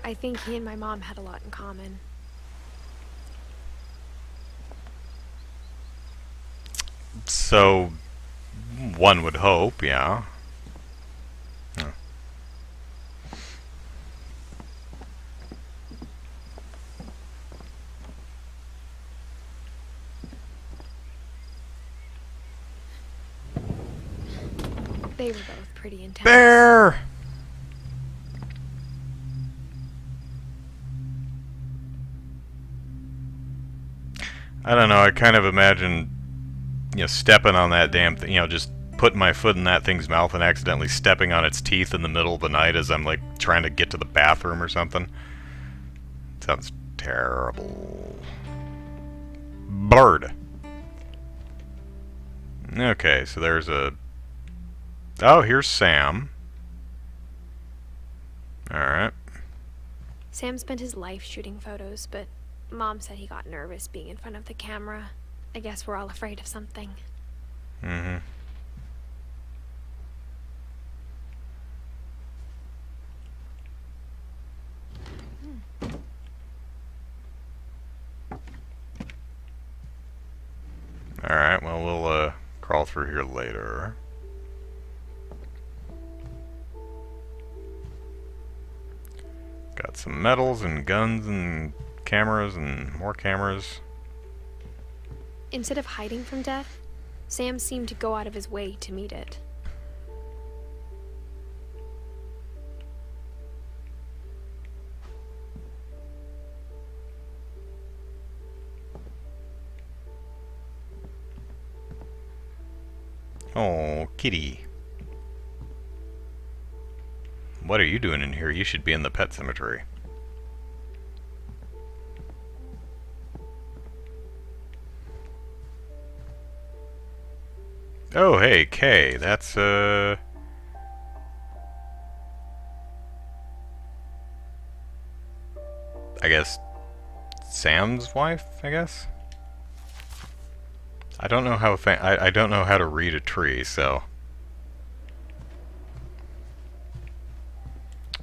I think he and my mom had a lot in common. So, one would hope, yeah. They were both pretty intense. Bear! I don't know, I kind of imagine, you know, stepping on that damn thing, you know, just putting my foot in that thing's mouth and accidentally stepping on its teeth in the middle of the night as I'm, like, trying to get to the bathroom or something. Sounds terrible. Bird. Okay, so there's a... Oh, here's Sam. Alright. Sam spent his life shooting photos, but Mom said he got nervous being in front of the camera. I guess we're all afraid of something. Mm-hmm. Alright, well, we'll crawl through here later. Got some medals and guns and cameras and more cameras. Instead of hiding from death, Sam seemed to go out of his way to meet it. Oh, kitty. What are you doing in here? You should be in the pet cemetery. Oh, hey, Kay. That's, I guess, Sam's wife, I guess? I don't know how I don't know how to read a tree, so...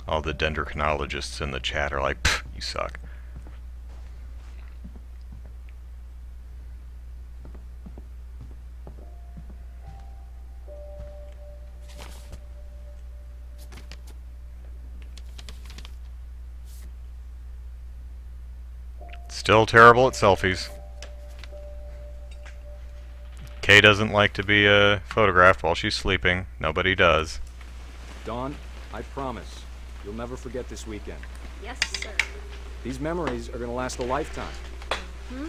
All the dendrochronologists in the chat are like, pfft, you suck. Still terrible at selfies. Kay doesn't like to be photographed while she's sleeping. Nobody does. Dawn, I promise, you'll never forget this weekend. Yes, sir. These memories are gonna last a lifetime. Hmm?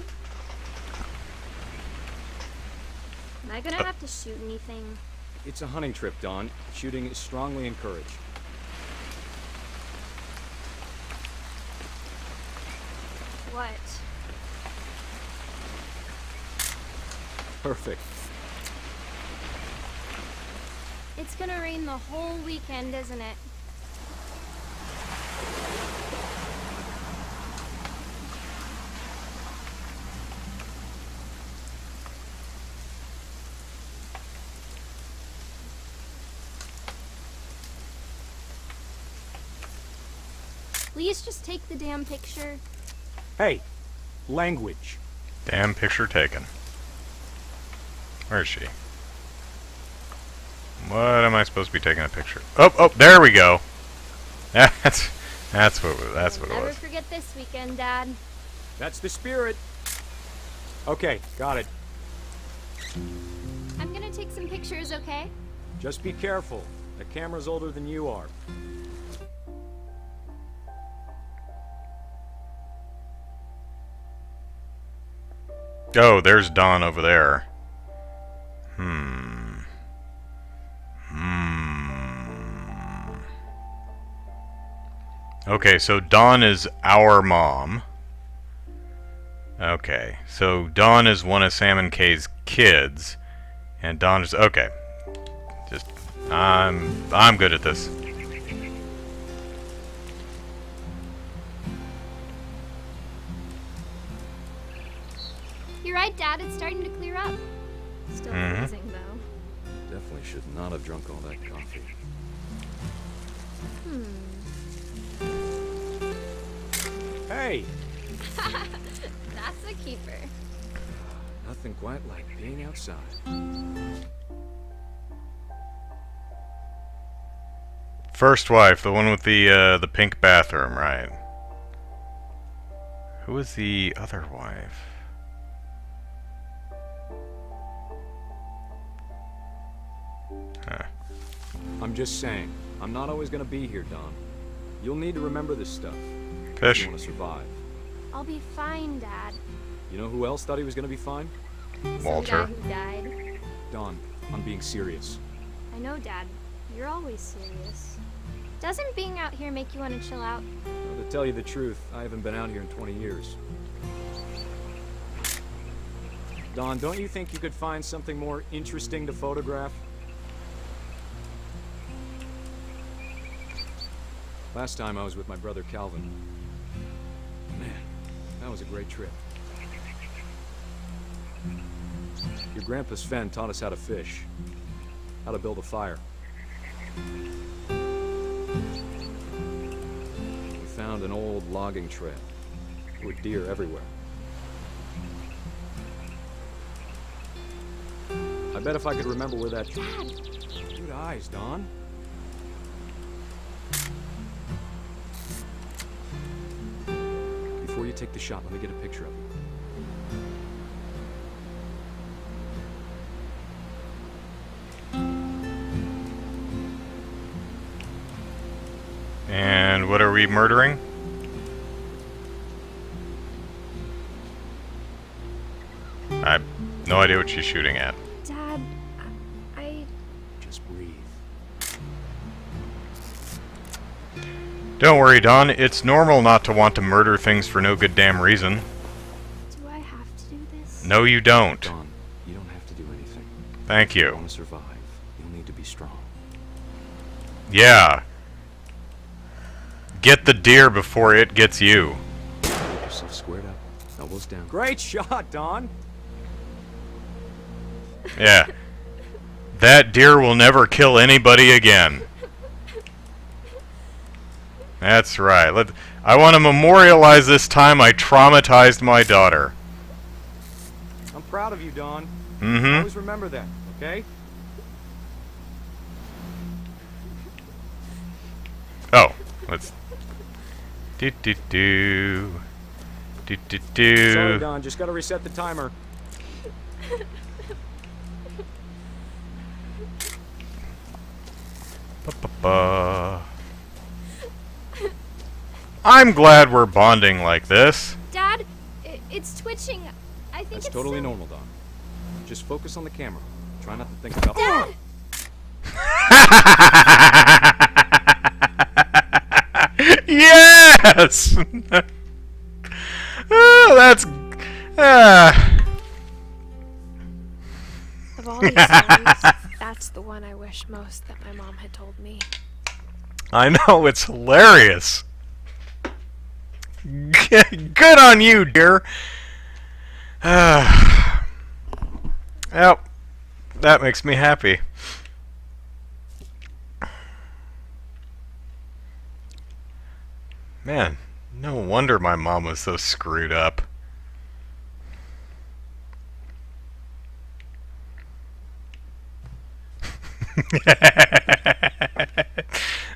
Am I gonna have to shoot anything? It's a hunting trip, Dawn. Shooting is strongly encouraged. What? Perfect. It's gonna rain the whole weekend, isn't it? Please just take the damn picture. Hey, language. Damn picture taken. Where is she? What am I supposed to be taking a picture? Oh, oh, there we go. That's what it Never was. forget this weekend, Dad. That's the spirit. Okay, got it. I'm gonna take some pictures, okay? Just be careful. The camera's older than you are. Oh, there's Dawn over there. Okay, so Dawn is our mom. Okay, so Dawn is one of Sam and Kay's kids, and Dawn is okay. Just I'm good at this. You're right, Dad. It's starting to clear up. Still freezing, though. Definitely should not have drunk all that coffee. Hey! That's a keeper. Nothing quite like being outside. First wife, the one with the pink bathroom, right? Who was the other wife? Huh. I'm just saying. I'm not always gonna be here, Don. You'll need to remember this stuff. Fish. If you want to survive. I'll be fine, Dad. You know who else thought he was gonna be fine? Walter. Some guy who died. Don, I'm being serious. I know, Dad. You're always serious. Doesn't being out here make you want to chill out? Well, to tell you the truth, I haven't been out here in 20 years. Don, don't you think you could find something more interesting to photograph? Last time I was with my brother Calvin. Man, that was a great trip. Your grandpa Sven taught us how to fish, how to build a fire. We found an old logging trail. There were deer everywhere. I bet if I could remember where that... Dad! Good eyes, Don. Before you take the shot, let me get a picture of you. And what are we murdering? I have no idea what she's shooting at. Dad, I... Just breathe. Don't worry, Don. It's normal not to want to murder things for no good damn reason. Do I have to do this? No, you don't. Don, you don't have to do anything. Thank If you you. want to survive, you'll need to be strong. Yeah. Get the deer before it gets you. Get yourself squared up, elbows down. Great shot, Don! Yeah. That deer will never kill anybody again. That's right. I want to memorialize this time I traumatized my daughter. I'm proud of you, Don. Mm-hmm. Always remember that, okay? Oh, let's... Do-do-do. Do-do-do. Sorry, Don. Just gotta reset the timer. Ba-ba-ba. I'm glad we're bonding like this. Dad, it's twitching. I think That's it's totally so... normal, Don. Just focus on the camera. Try not to think about... Dad! Yes! Oh, that's... Of all these stories, that's the one I wish most that my mom had told me. I know, it's hilarious. Good on you, dear. Yep, that makes me happy. Man, no wonder my mom was so screwed up.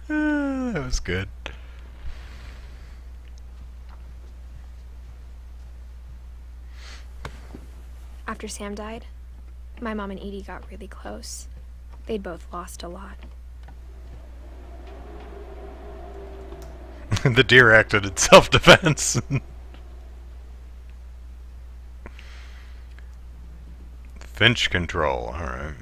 That was good. After Sam died, my mom and Edie got really close. They'd both lost a lot. The deer acted in self-defense. Finch control, alright.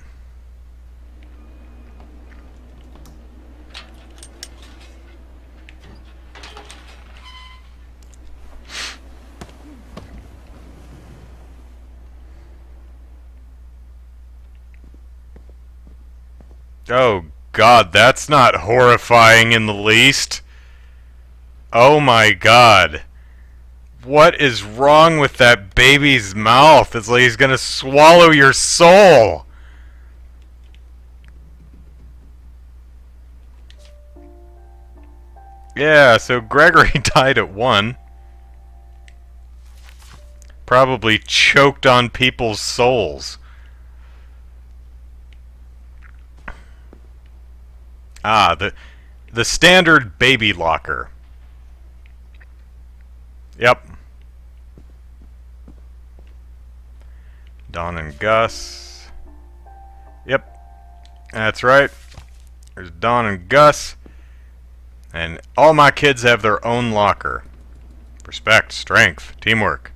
Oh God, that's not horrifying in the least. Oh my God. What is wrong with that baby's mouth? It's like he's gonna swallow your soul. Yeah, so Gregory died at 1. Probably choked on people's souls. Ah, the standard baby locker. Yep. Don and Gus. Yep. That's right. There's Dawn and Gus. And all my kids have their own locker. Respect, strength, teamwork.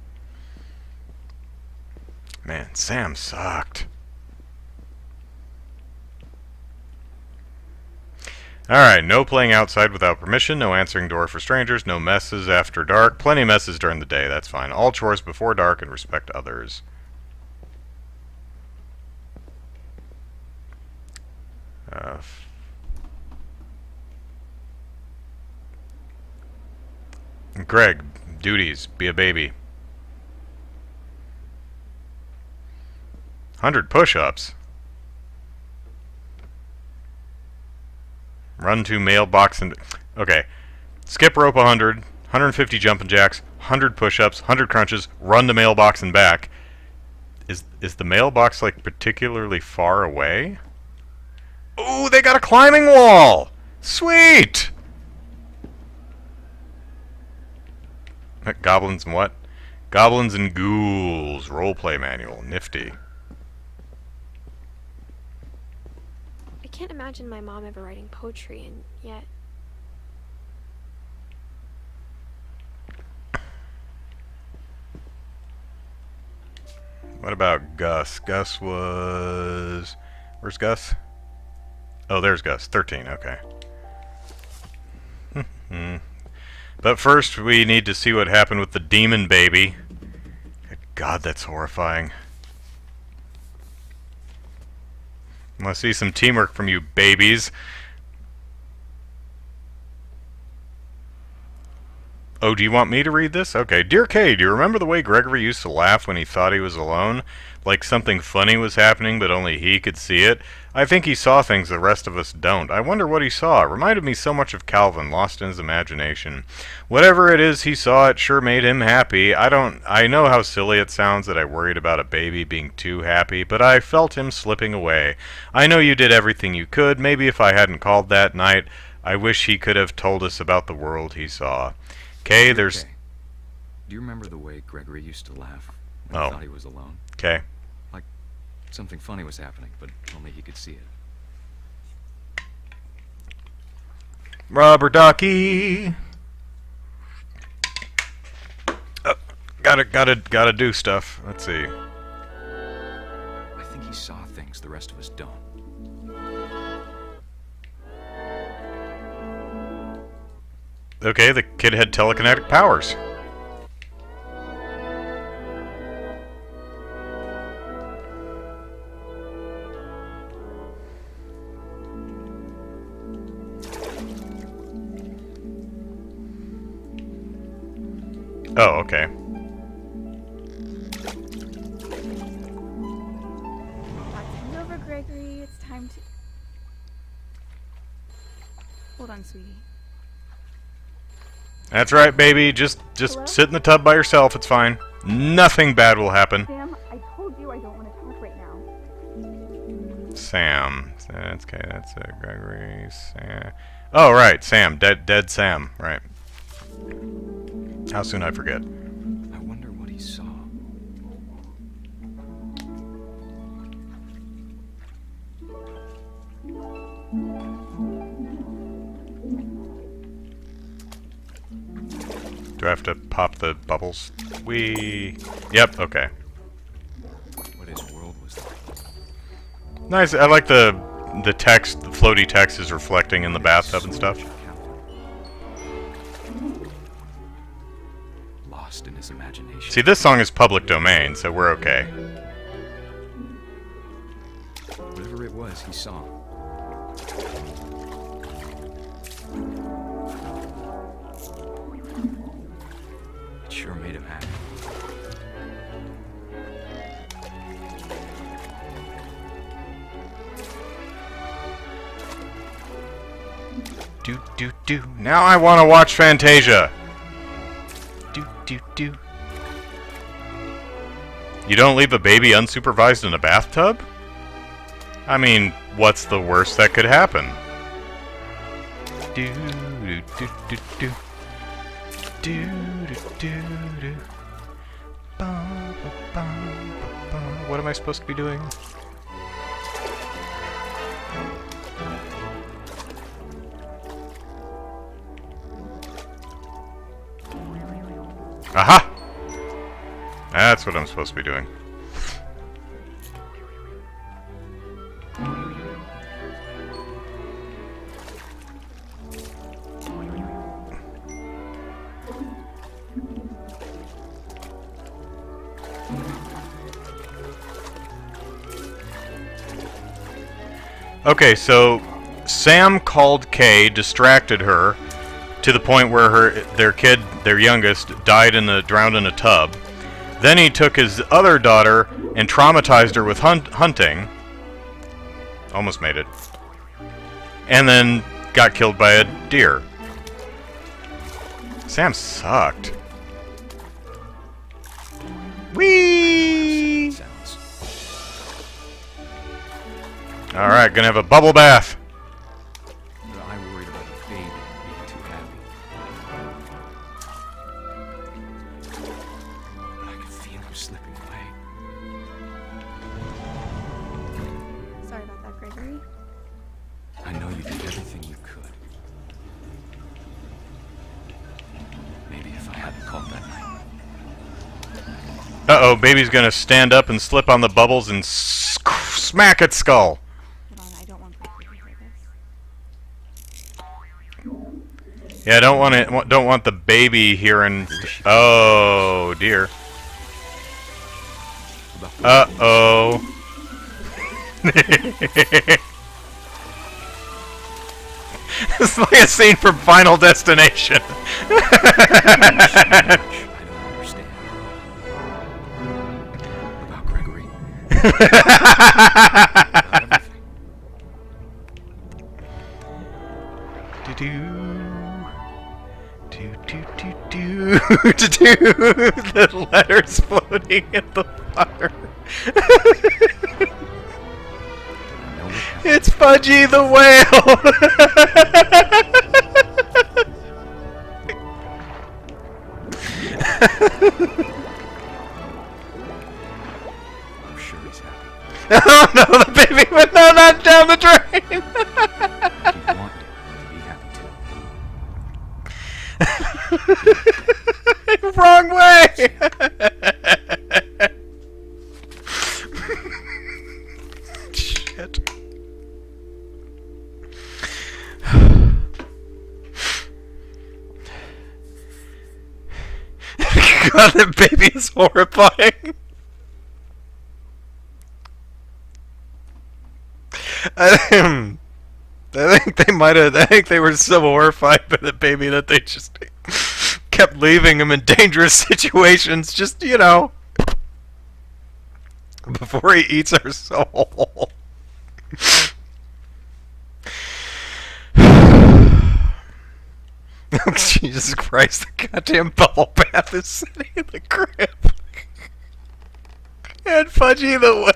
Man, Sam sucked. Alright, no playing outside without permission, no answering door for strangers, no messes after dark, plenty of messes during the day, that's fine. All chores before dark and respect others. Greg, duties, be a baby. 100 push-ups. Run to mailbox and... Okay. Skip rope 100, 150 jumping jacks, 100 push-ups, 100 crunches, run to mailbox and back. Is the mailbox, like, particularly far away? Ooh, they got a climbing wall! Sweet! Goblins and what? Goblins and Ghouls. Roleplay manual. Nifty. I can't imagine my mom ever writing poetry, and yet... What about Gus? Gus was... Where's Gus? Oh, there's Gus. 13, okay. But first, we need to see what happened with the demon baby. Good God, that's horrifying. I want to see some teamwork from you babies. Oh, do you want me to read this? Okay. Dear Kay, do you remember the way Gregory used to laugh when he thought he was alone? Like something funny was happening, but only he could see it? I think he saw things the rest of us don't. I wonder what he saw. It reminded me so much of Calvin, lost in his imagination. Whatever it is he saw, it sure made him happy. I know how silly it sounds that I worried about a baby being too happy, but I felt him slipping away. I know you did everything you could. Maybe if I hadn't called that night, I wish he could have told us about the world he saw. Kay, there's... Okay. Do you remember the way Gregory used to laugh when he thought he was alone? Okay. Like something funny was happening, but only he could see it. Rubber ducky. Gotta do stuff. Let's see. I think he saw things the rest of us don't. Okay, the kid had telekinetic powers. Oh, okay. That's over, Gregory. It's time to... Hold on, sweetie. That's right, baby. Just sit in the tub by yourself. It's fine. Nothing bad will happen. Sam, I told you I don't want to talk right now. Sam. That's okay. That's Gregory. Sam. Oh, right. Sam. Dead Sam. Right. How soon I forget. I wonder what he saw. Do I have to pop the bubbles? Yep, okay. What his world was like. Nice. I like the text, the floaty text is reflecting in the bathtub and stuff. Lost in his imagination. See, this song is public domain, so we're okay. Whatever it was, he saw. It sure made him happy. Do. Now I want to watch Fantasia. Do. You don't leave a baby unsupervised in a bathtub? I mean, what's the worst that could happen? Do. What am I supposed to be doing? Aha! That's what I'm supposed to be doing. Okay, so Sam called Kay, distracted her, to the point where their youngest, drowned in a tub. Then he took his other daughter and traumatized her with hunting. Almost made it. And then got killed by a deer. Sam sucked. Whee! Alright, gonna have a bubble bath. I worried about the baby being too happy. But I could feel him slipping away. Sorry about that, Gregory. I know you did everything you could. Maybe if I hadn't called that night. Uh-oh, baby's gonna stand up and slip on the bubbles and smack its skull. Yeah, don't want the baby hearing. Oh dear. Uh-oh. It's like a scene from Final Destination. I don't understand. About Gregory. The letters floating in the fire. It's Fudgy the whale. I'm sure he's happy. Oh no, the baby went not down the drain. He wanted to be happy too. Wrong way. Shit. God, that baby is horrifying. I think they were so horrified by the baby that they just kept leaving him in dangerous situations, just, you know, before he eats our soul. Oh, Jesus Christ, the goddamn bubble bath is sitting in the crib. And Fudgy the whale.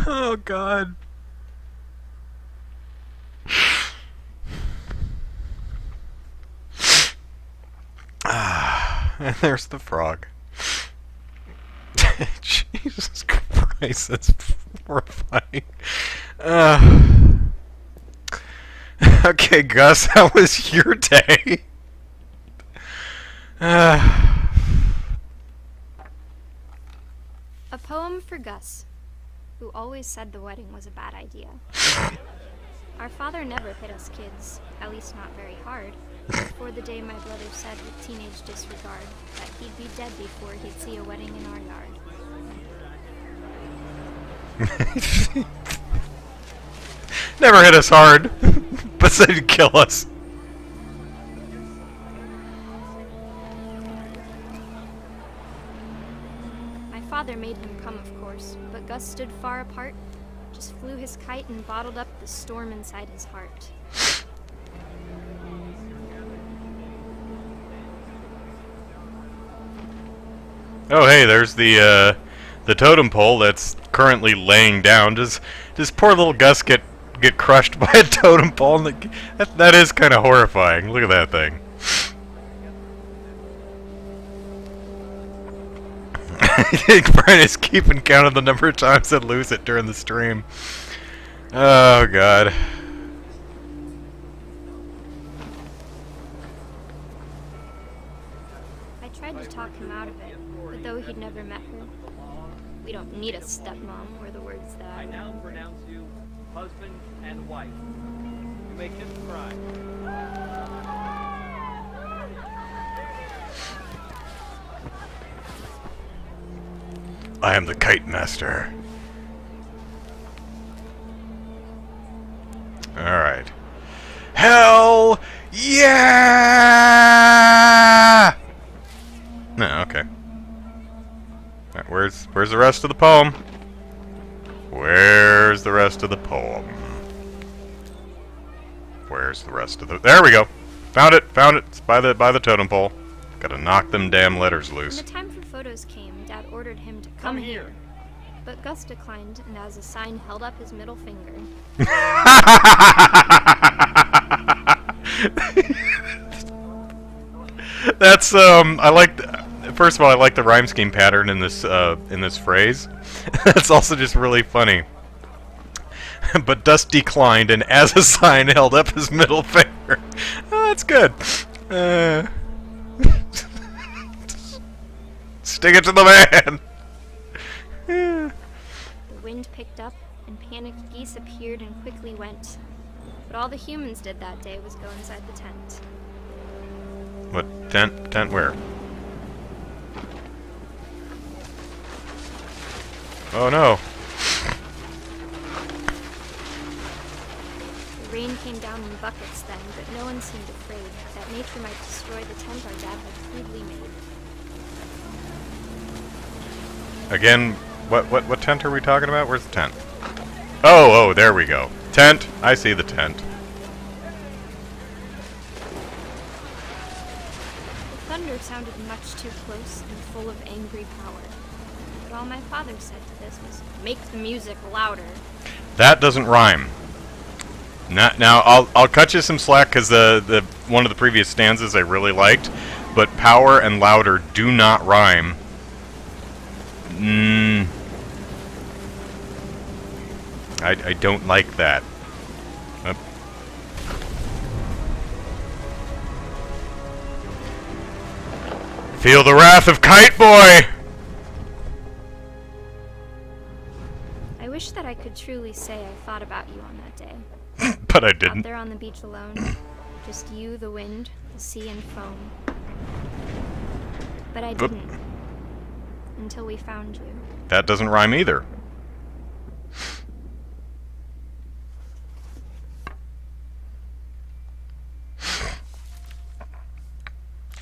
Oh, God. And there's the frog. Jesus Christ, that's horrifying. Okay, Gus, how was your day? A poem for Gus, who always said the wedding was a bad idea. Our father never hit us kids, at least not very hard, before the day my brother said with teenage disregard that he'd be dead before he'd see a wedding in our yard. Never hit us hard, but said he'd kill us. My father made him come, of course, but Gus stood far apart, just flew his kite and bottled up the storm inside his heart. Oh, hey, there's the totem pole that's currently laying down. Does poor little Gus get crushed by a totem pole? That is kind of horrifying. Look at that thing. Brian is keeping count of the number of times I lose it during the stream. Oh, God. I tried to talk him out of it, but though he'd never met her, we don't need a stepmom, were the words that I now pronounce you husband and wife. You may kiss the bride. I am the kite master. Alright. Hell yeah! No, okay. Alright, where's the rest of the poem? Where's the rest of the poem? Where's the rest of the... There we go! Found it! Found it! It's by the totem pole. Gotta knock them damn letters loose. When the time for photos came, Dad ordered him to come here. But Gus declined, and as a sign held up his middle finger. That's I like. First of all, I like the rhyme scheme pattern in this phrase. That's also just really funny. But Dust declined, and as a sign held up his middle finger. Oh, that's good. Stick it to the man. The wind picked up, and panicked geese appeared and quickly went. But all the humans did that day was go inside the tent. What tent? Tent where? Oh no. The rain came down in buckets then, but no one seemed afraid that nature might destroy the tent our dad had crudely made. Again, what tent are we talking about? Where's the tent? Oh, there we go. Tent. I see the tent. The thunder sounded much too close and full of angry power. But all my father said to this was, "Make the music louder." That doesn't rhyme. Now I'll cut you some slack because the one of the previous stanzas I really liked, but power and louder do not rhyme. I don't like that. Feel the wrath of Kite Boy! I wish that I could truly say I thought about you on that day. But I didn't. Out there on the beach alone, just you, the wind, the sea, and foam. But I didn't. Until we found you. That doesn't rhyme either.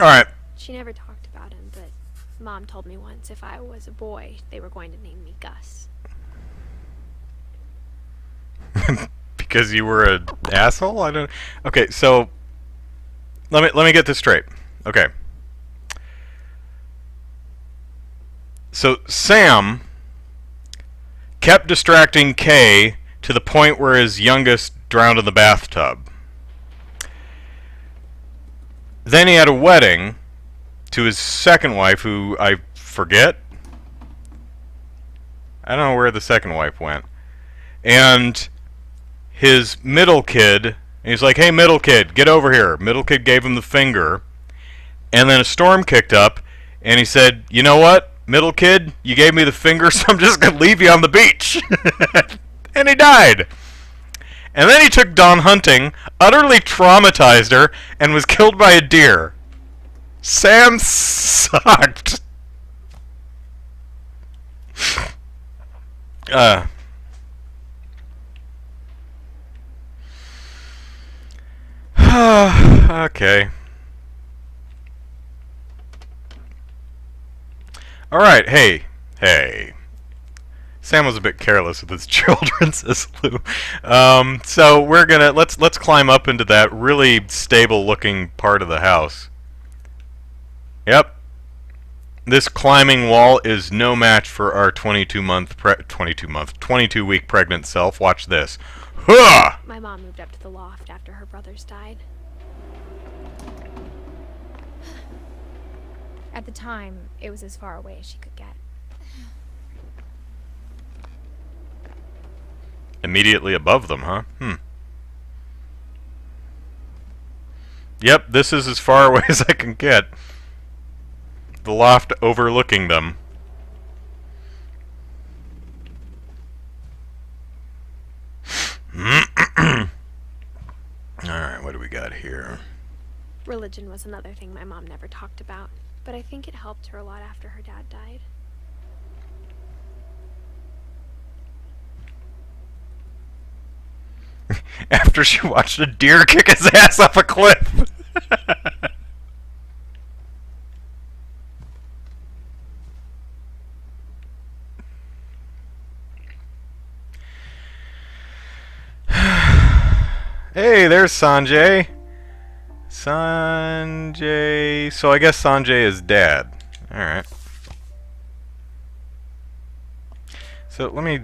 Alright. She never talked about him, but Mom told me once if I was a boy, they were going to name me Gus. Because you were an asshole? I don't... Okay, so... Let me get this straight. Okay. So, Sam kept distracting Kay to the point where his youngest drowned in the bathtub. Then he had a wedding to his second wife, who I forget. I don't know where the second wife went. And his middle kid, and he's like, "Hey, middle kid, get over here." Middle kid gave him the finger. And then a storm kicked up, and he said, "You know what? Middle kid, you gave me the finger, so I'm just going to leave you on the beach." And he died. And then he took Dawn hunting, utterly traumatized her, and was killed by a deer. Sam sucked. Okay. Alright, hey. Sam was a bit careless with his children, says Lou. So we're gonna let's climb up into that really stable looking part of the house. Yep. This climbing wall is no match for our 22-week pregnant self. Watch this. Huh! My mom moved up to the loft after her brothers died. At the time, it was as far away as she could get. immediately above them, huh? Yep, this is as far away as I can get. The loft overlooking them. Alright, what do we got here? Religion was another thing my mom never talked about, but I think it helped her a lot after her dad died. After she watched a deer kick his ass off a cliff. Hey, there's Sanjay. Sanjay. So I guess Sanjay is dad. Alright. So let me...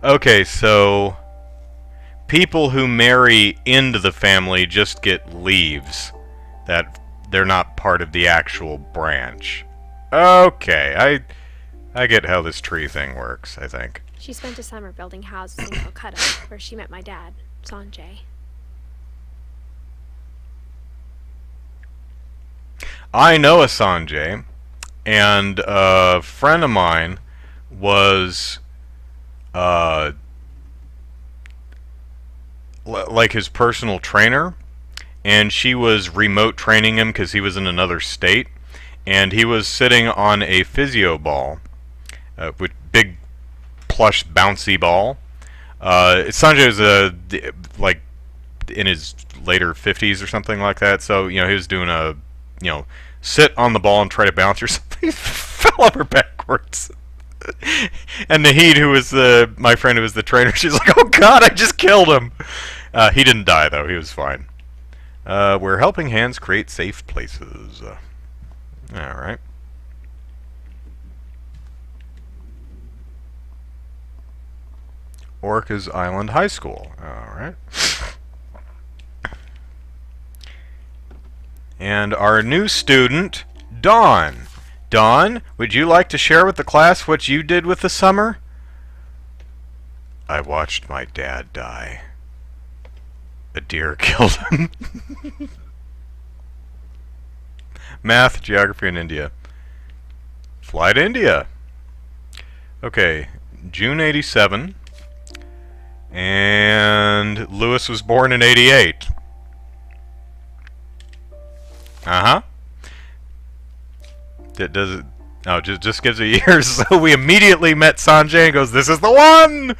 Okay, so people who marry into the family just get leaves. That they're not part of the actual branch. Okay, I get how this tree thing works, I think. She spent a summer building houses in Calcutta, where she met my dad, Sanjay. I know a Sanjay, and a friend of mine was like his personal trainer, and she was remote training him because he was in another state, and he was sitting on a physio ball, with big plush bouncy ball. Sanjay was like in his later 50s or something like that, so he was doing a sit on the ball and try to bounce or something. He fell over backwards. And Nahid, who was my friend who was the trainer, she's like, "Oh God, I just killed him." He didn't die though; he was fine. Where helping hands create safe places. All right. Orcas Island High School. All right. And our new student, Dawn. Dawn, would you like to share with the class what you did with the summer? I watched my dad die. A deer killed him. Math, geography, and India. Fly to India. Okay, June 87. And Lewis was born in 88. Uh-huh. That does it. Oh, just gives a year. So we immediately met Sanjay and goes, "This is the one!"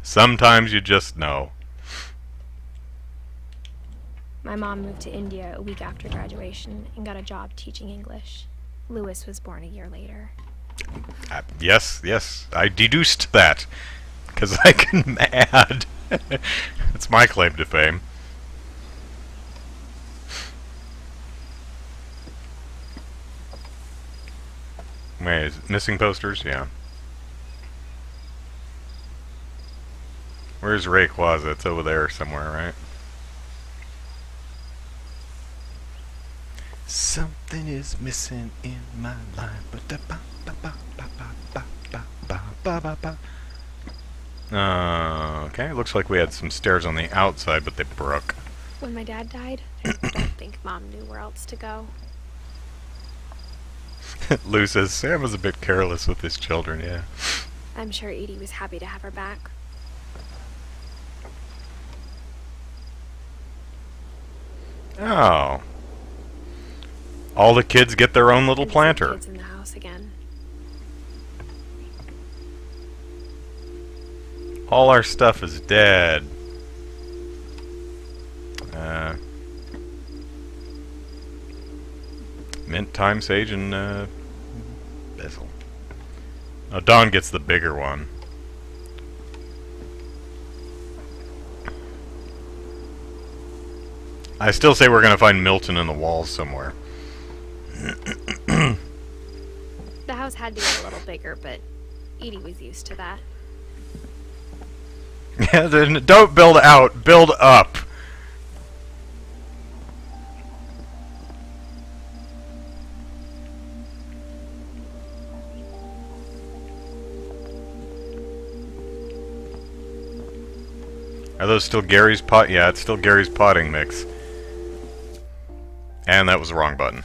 Sometimes you just know. My mom moved to India a week after graduation and got a job teaching English. Lewis was born a year later. Yes, I deduced that. Because I can add. That's my claim to fame. Wait, is it missing posters? Yeah. Where's Rayquaza? It's over there somewhere, right? Something is missing in my life. Okay, looks like we had some stairs on the outside, but they broke. When my dad died, I don't think Mom knew where else to go. Lou says, Sam was a bit careless with his children, yeah. I'm sure Edie was happy to have her back. Oh. All the kids get their own little planter. Kids in the house again. All our stuff is dead. Mint, thyme, sage, and basil. Oh, Dawn gets the bigger one. I still say we're gonna find Milton in the walls somewhere. The house had to get a little bigger, but Edie was used to that. Yeah, then don't build out, build up. Are those still Gary's pot? Yeah, it's still Gary's potting mix. And that was the wrong button.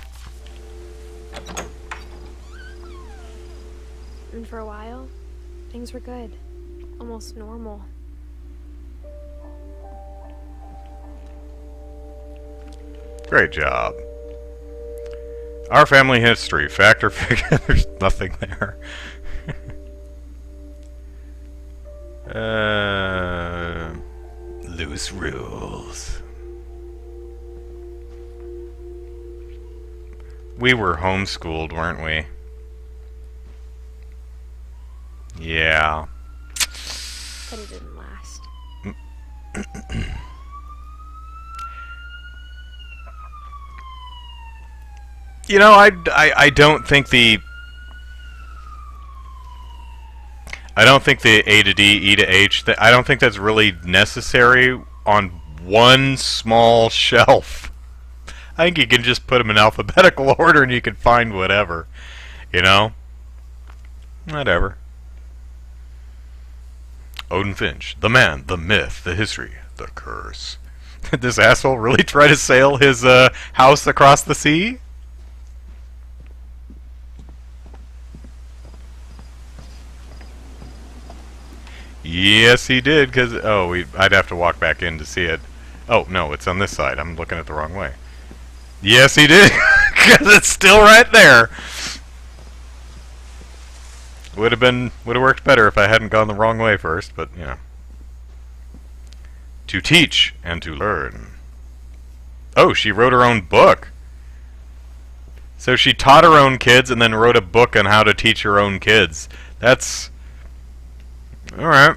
And for a while, things were good. Almost normal. Great job. Our family history. Fact or figure? There's nothing there. Loose rules. We were homeschooled, weren't we? Yeah. But it didn't last. You know, I don't think the A to D, E to H, I don't think that's really necessary on one small shelf. I think you can just put them in alphabetical order and you can find whatever. You know? Whatever. Odin Finch, the man, the myth, the history, the curse. Did this asshole really try to sail his house across the sea? Yes, he did, because... Oh, I'd have to walk back in to see it. Oh, no, it's on this side. I'm looking at the wrong way. Yes, he did, because it's still right there. Would have worked better if I hadn't gone the wrong way first, but, you know. To teach and to learn. Oh, she wrote her own book. So she taught her own kids and then wrote a book on how to teach her own kids. That's... Alright.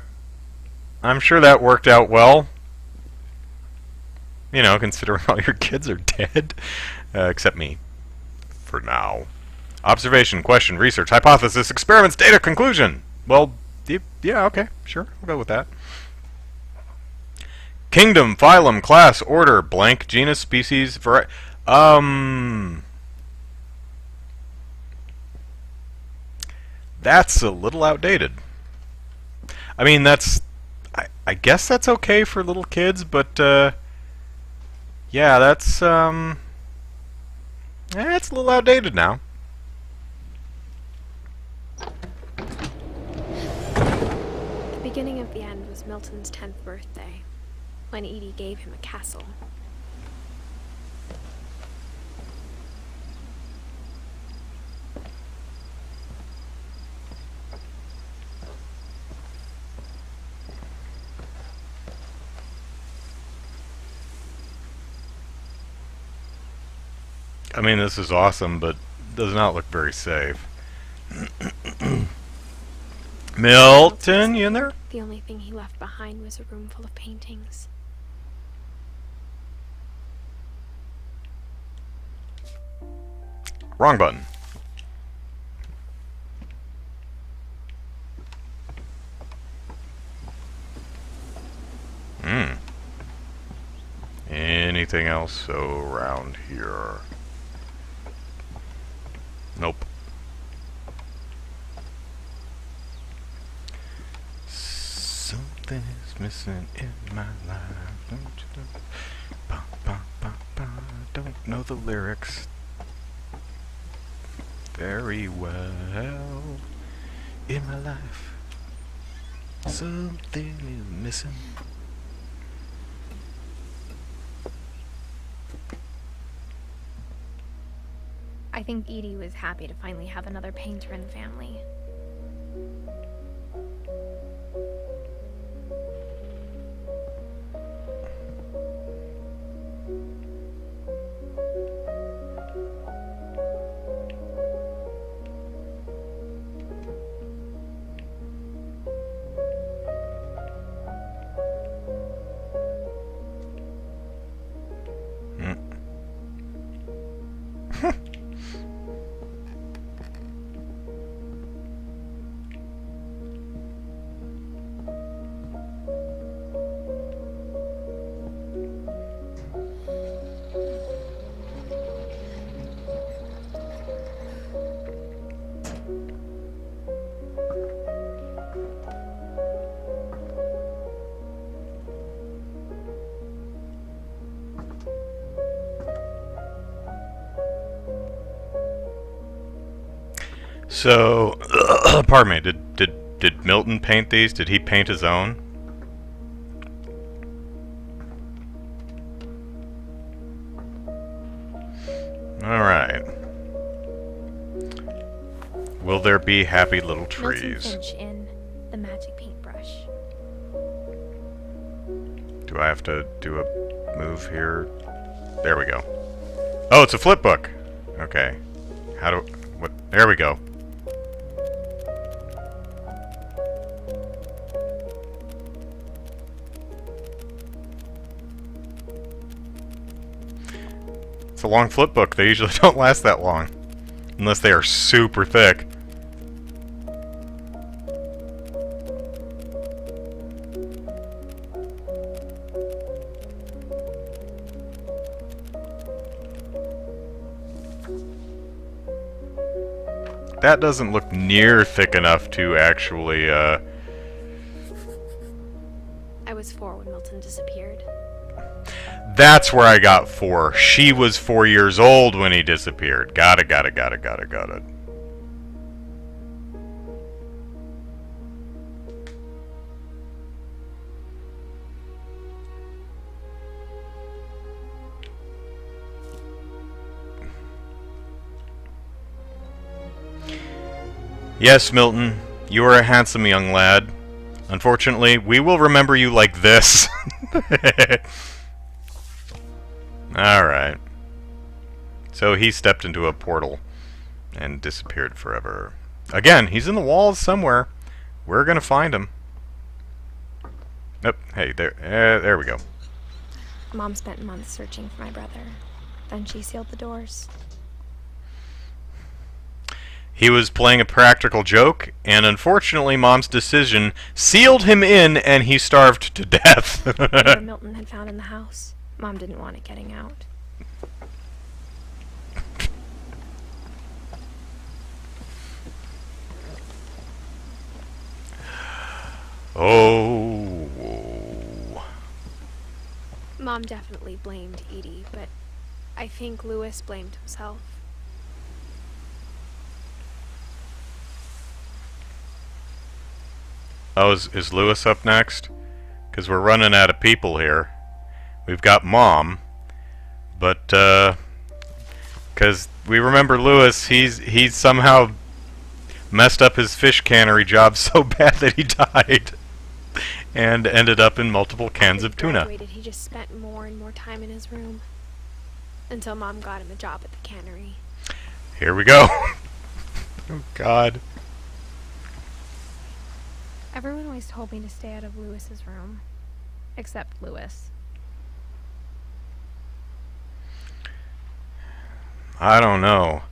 I'm sure that worked out well. You know, considering all your kids are dead. Except me. For now. Observation, question, research, hypothesis, experiments, data, conclusion. Well, yeah, okay, sure, I'll go with that. Kingdom, phylum, class, order, blank, genus, species, variety. That's a little outdated. I mean, that's... I guess that's okay for little kids, but, yeah, that's, it's a little outdated now. The beginning of the end was Milton's 10th birthday, when Edie gave him a castle. I mean, this is awesome, but does not look very safe. Milton, you in there? The only thing he left behind was a room full of paintings. Wrong button. Anything else around here? Nope. Something is missing in my life. Don't know the lyrics very well in my life. Something is missing. I think Edie was happy to finally have another painter in the family. So, pardon me, did Milton paint these? Did he paint his own? Alright. Will there be happy little trees? Milton Finch in the magic paintbrush. Do I have to do a move here? There we go. Oh, it's a flip book! Okay. How do... what? There we go. It's a long flip book. They usually don't last that long. Unless they are super thick. That doesn't look near thick enough to actually, I was 4 when Milton disappeared. That's where I got 4. She was 4 years old when he disappeared. Got it. Yes, Milton, you are a handsome young lad. Unfortunately, we will remember you like this. Alright. So he stepped into a portal and disappeared forever. Again, he's in the walls somewhere. We're gonna find him. Nope. Hey, there we go. Mom spent months searching for my brother. Then she sealed the doors. He was playing a practical joke, and unfortunately Mom's decision sealed him in and he starved to death. Whatever Milton had found in the house, Mom didn't want it getting out. Oh. Mom definitely blamed Edie, but I think Lewis blamed himself. Oh, is Lewis up next? Because we're running out of people here. We've got Mom, but because we remember Lewis, he's somehow messed up his fish cannery job so bad that he died, and ended up in multiple cans of tuna. He just spent more and more time in his room until Mom got him a job at the cannery. Here we go. Oh God. Everyone always told me to stay out of Lewis's room, except Lewis. I don't know.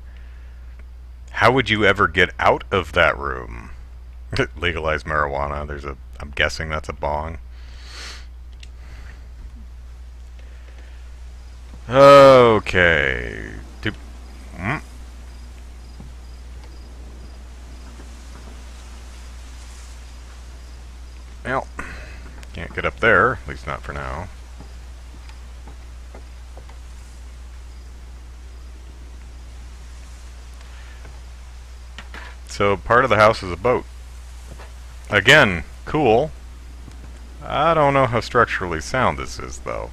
How would you ever get out of that room? Legalize marijuana. I'm guessing that's a bong. Okay. Well, can't get up there, at least not for now. So part of the house is a boat. Again, cool. I don't know how structurally sound this is, though.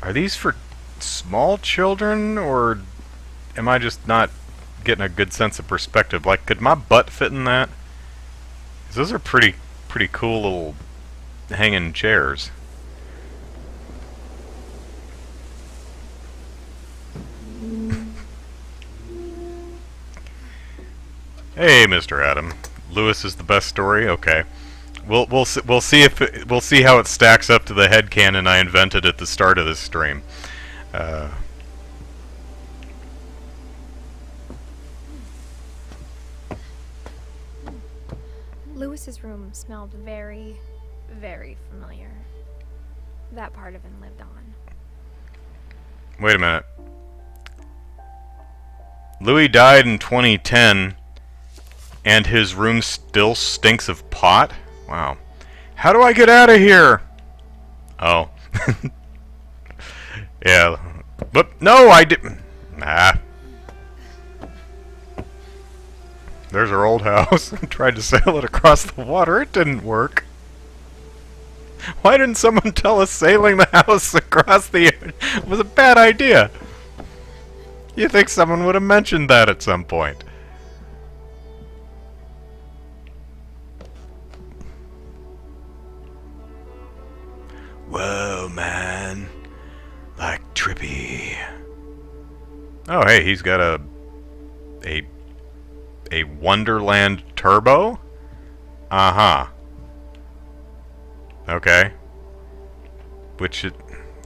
Are these for small children, or am I just not getting a good sense of perspective? Like, could my butt fit in that? 'Cause those are pretty cool little hanging chairs. Hey, Mr. Adam. Lewis is the best story. Okay, we'll see how it stacks up to the headcanon I invented at the start of this stream. Lewis's room smelled very, very familiar. That part of him lived on. Wait a minute. Louis died in 2010, and his room still stinks of pot? Wow. How do I get out of here? Oh. Yeah. But no, I didn't. Nah. There's her old house. I tried to sail it across the water. It didn't work. Why didn't someone tell us sailing the house across the was a bad idea? You think someone would have mentioned that at some point. Whoa, man. Like trippy. Oh, hey, he's got a Wonderland Turbo? Uh-huh. Okay.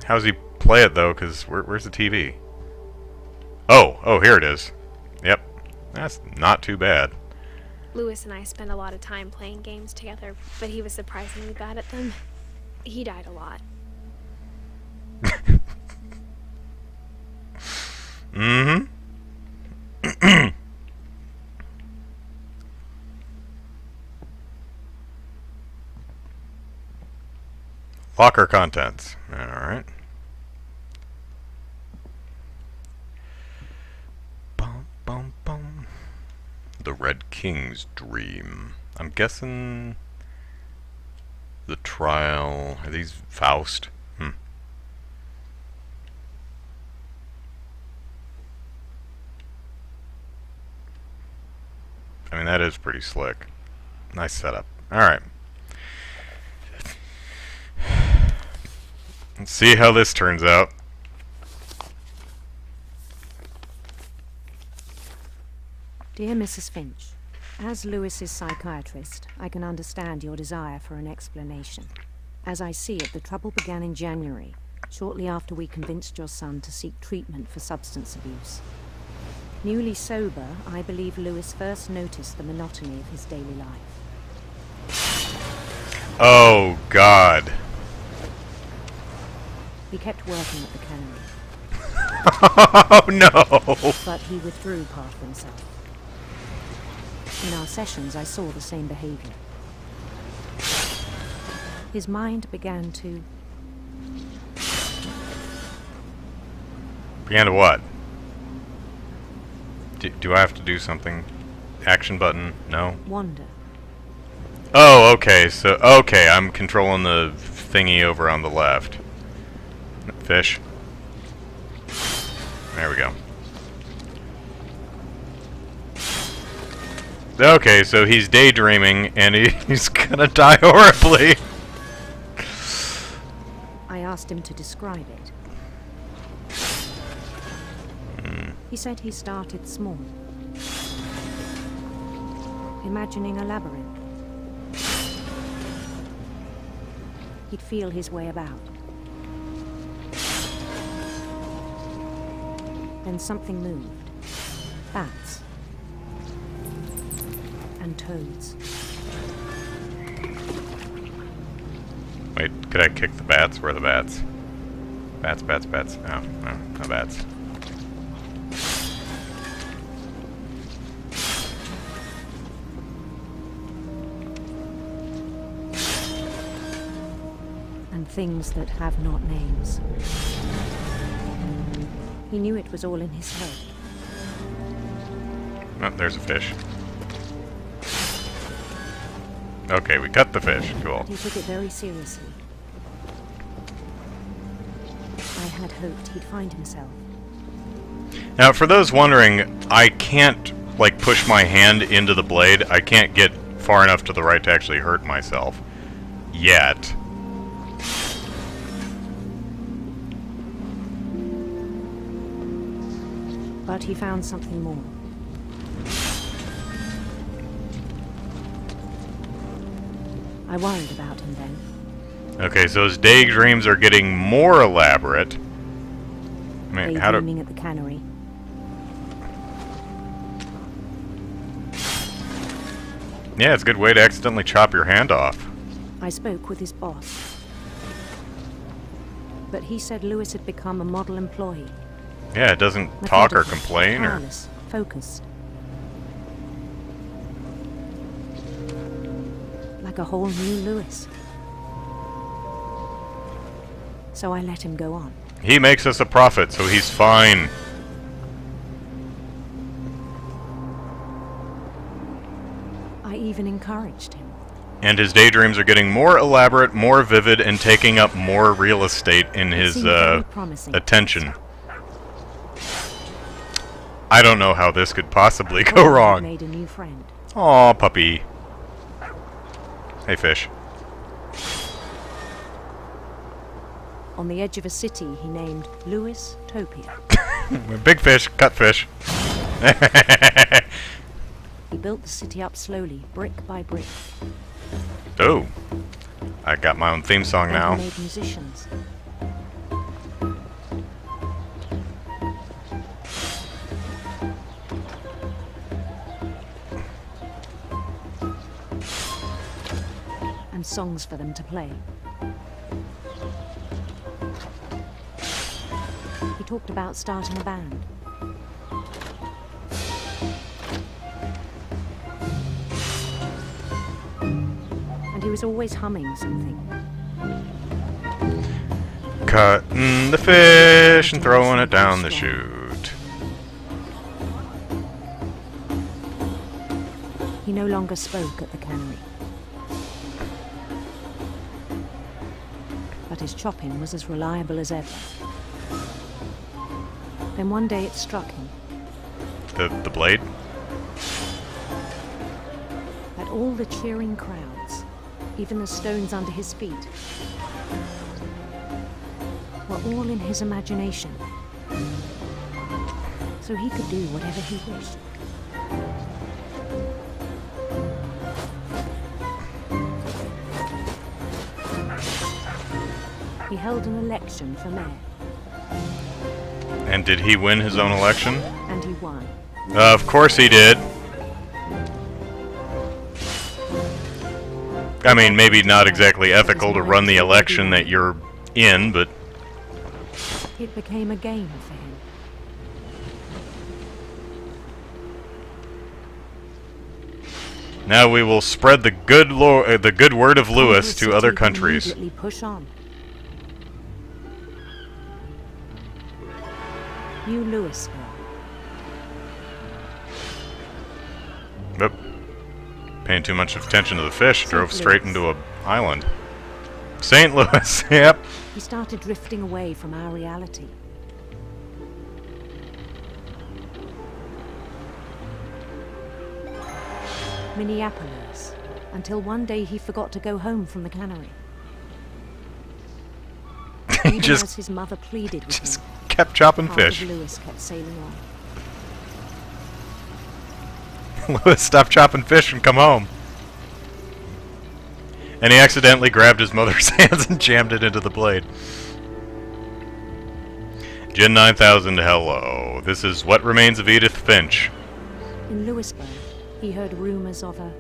How's he play it, though? Because where's the TV? Oh, here it is. Yep. That's not too bad. Lewis and I spent a lot of time playing games together, but he was surprisingly bad at them. He died a lot. Mm-hmm. Locker contents. Alright. Bum, bum, bum. The Red King's Dream. I'm guessing the trial. Are these Faust? I mean, that is pretty slick. Nice setup. Alright. Let's see how this turns out. Dear Mrs. Finch, as Lewis's psychiatrist, I can understand your desire for an explanation. As I see it, the trouble began in January, shortly after we convinced your son to seek treatment for substance abuse. Newly sober, I believe Lewis first noticed the monotony of his daily life. Oh, God. He kept working at the cannery. Oh, no! But he withdrew part of himself. In our sessions, I saw the same behavior. His mind began to... Began to what? Do I have to do something? Action button? No? wander. Oh, okay, so... Okay, I'm controlling the thingy over on the left. Fish. There we go. Okay, so he's daydreaming, and he's gonna die horribly. I asked him to describe it. He said he started small, imagining a labyrinth. He'd feel his way about. Then something moved. Bats. And toads. Wait, could I kick the bats? Where are the bats? Bats, bats, bats. Oh, no, no bats. And things that have not names. He knew it was all in his head. Oh, there's a fish. Okay, we cut the fish. Cool. But he took it very seriously. I had hoped he'd find himself. Now, for those wondering, I can't, like, push my hand into the blade. I can't get far enough to the right to actually hurt myself. Yet. But he found something more. I worried about him then. Okay, so his daydreams are getting more elaborate. I mean, how Daydreaming at the cannery. Yeah, it's a good way to accidentally chop your hand off. I spoke with his boss. But he said Lewis had become a model employee. Yeah, it doesn't talk or complain or... Tireless, focused. Like a whole new Lewis. so I let him go on. He makes us a profit, so he's fine. I even encouraged him. And his daydreams are getting more elaborate, more vivid, and taking up more real estate in his attention. I don't know how this could possibly go wrong. Made a new friend. Aw, puppy. Hey, fish. On the edge of a city he named Louis Topia. Big fish, cut fish. He built the city up slowly, brick by brick. Oh. I got my own theme song now. He made musicians. And songs for them to play. He talked about starting a band. And he was always humming something. Cutting the fish and throwing it down the chute. He no longer spoke at the cannery. But his chopping was as reliable as ever. Then one day it struck him. The blade? That all the cheering crowds, even the stones under his feet, were all in his imagination. So he could do whatever he wished. He held an election for mayor. And did he win his own election? And he won. Of course he did. I mean, maybe not exactly ethical to run the election that you're in, but... It became a game for him. Now we will spread the good word of Lewis to other countries. Immediately push on. New Louisville. Nope. Paying too much attention to the fish, drove straight into an island. St. Louis, yep. He started drifting away from our reality. Minneapolis, until one day he forgot to go home from the cannery. Even as his mother pleaded with him, kept chopping fish. Lewis kept sailing on. Lewis, stop chopping fish and come home. And he accidentally grabbed his mother's hands and jammed it into the blade. Gen 9000, hello. This is What Remains of Edith Finch. In Louisburg, he heard rumors of a...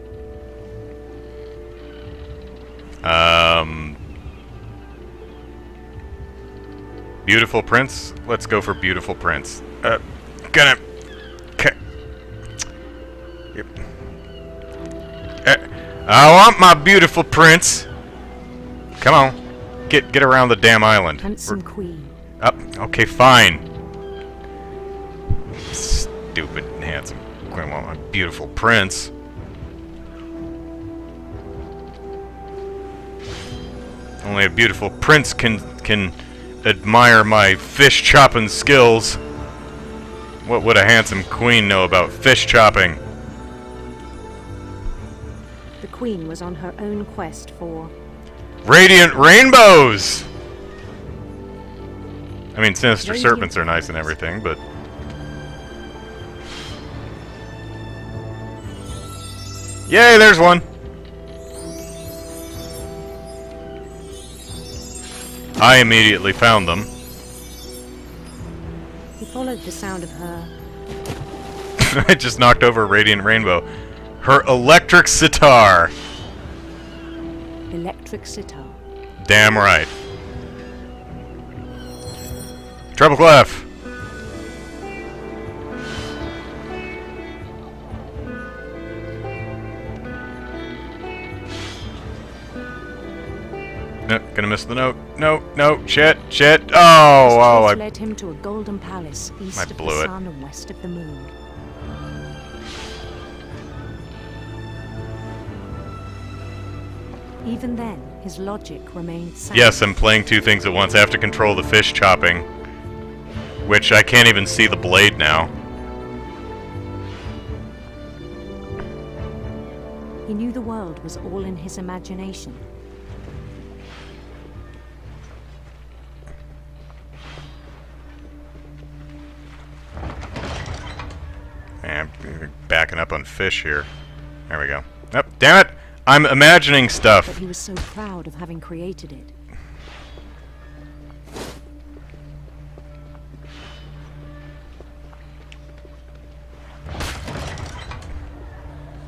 Beautiful Prince? Let's go for Beautiful Prince. Yep. I want my beautiful prince. Come on. Get around the damn island. Handsome queen. Okay, fine. Stupid handsome queen. I want my beautiful prince. Only a beautiful prince can admire my fish chopping skills. What would a handsome queen know about fish chopping? The queen was on her own quest for... Radiant rainbows! I mean, sinister serpents are nice and everything, but... Yay, there's one! I immediately found them. He followed the sound of her... I just knocked over a radiant rainbow. Her electric sitar. Electric sitar. Damn right. Treble clef. Gonna miss the note. No, no, shit. Oh, His led him to a golden palace east of the sun and west of the moon. Even then, his logic remained sound. Yes, I'm playing two things at once. I have to control the fish chopping, which I can't even see the blade now. He knew the world was all in his imagination. I'm backing up on fish here. There we go. Oh, damn it! I'm imagining stuff. But he was so proud of having created it.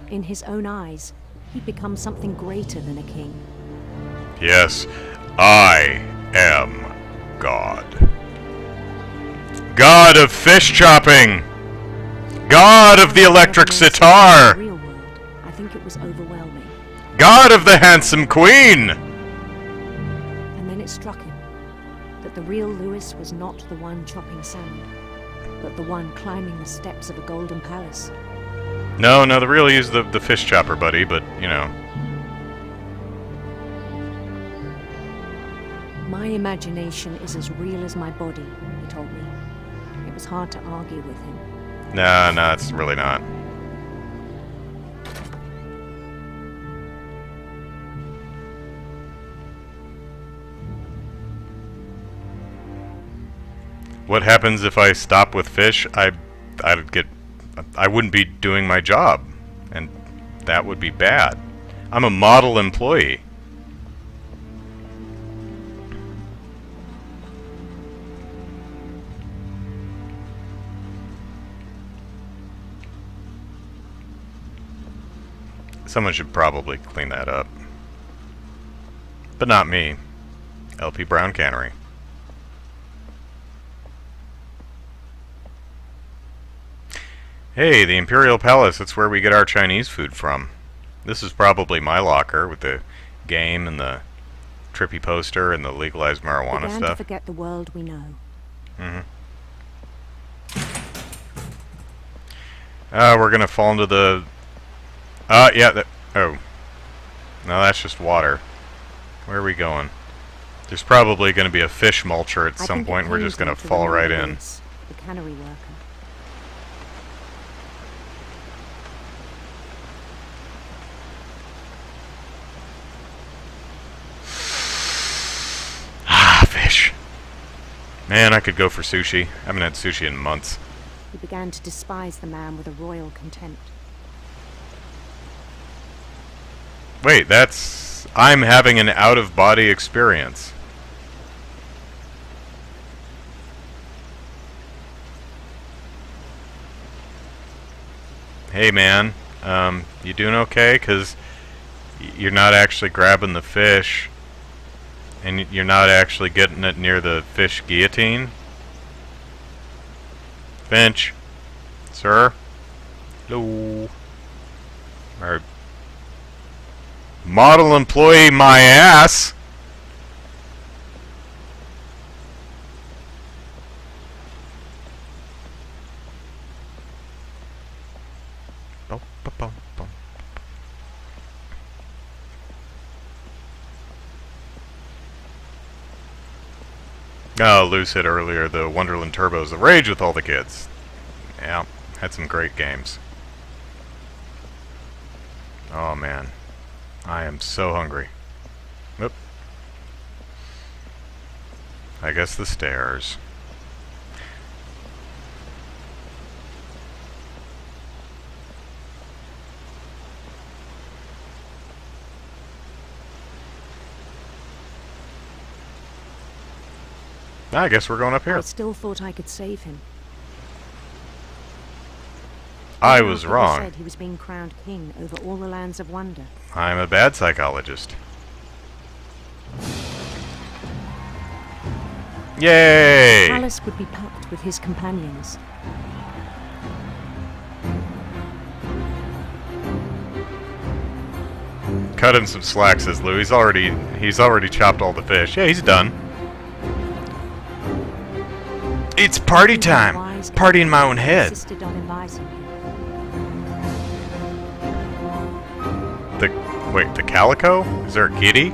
In his own eyes, he'd become something greater than a king. Yes, I am God. God of fish chopping! God of the electric sitar! In the real world, I think it was overwhelming. God of the handsome queen! And then it struck him that the real Lewis was not the one chopping salmon, but the one climbing the steps of a golden palace. No, the real is the fish chopper, buddy, but, you know. My imagination is as real as my body, he told me. It was hard to argue with him. No, it's really not. What happens if I stop with fish? I wouldn't be doing my job, and that would be bad. I'm a model employee. Someone should probably clean that up. But not me. LP Brown Cannery. Hey, the Imperial Palace, that's where we get our Chinese food from. This is probably my locker with the game and the trippy poster and the legalized marijuana Began stuff. to forget the world we know. We're gonna fall into the... yeah, oh. No, that's just water. Where are we going? There's probably gonna be a fish mulcher at some point. We're just gonna fall right in. The cannery worker. Fish. Man, I could go for sushi. I haven't had sushi in months. He began to despise the man with a royal contempt. Wait, that's... I'm having an out-of-body experience. Hey, man. You doing okay? 'Cause you're not actually grabbing the fish. And you're not actually getting it near the fish guillotine? Finch. Sir? Hello? Or model employee my ass! Oh, Lou said earlier, the Wonderland Turbo's the rage with all the kids. Yeah, had some great games. Oh man, I am so hungry. Oop. I guess the stairs. I guess we're going up here. I still thought I could save him. I was wrong. He said he was being crowned king over all the lands of wonder. I'm a bad psychologist. Yay! The palace would be packed with his companions. cut him some slack, says Lou. He's already chopped all the fish. Yeah, he's done. It's party time. Party in my own head. Wait, the calico? Is there a kitty?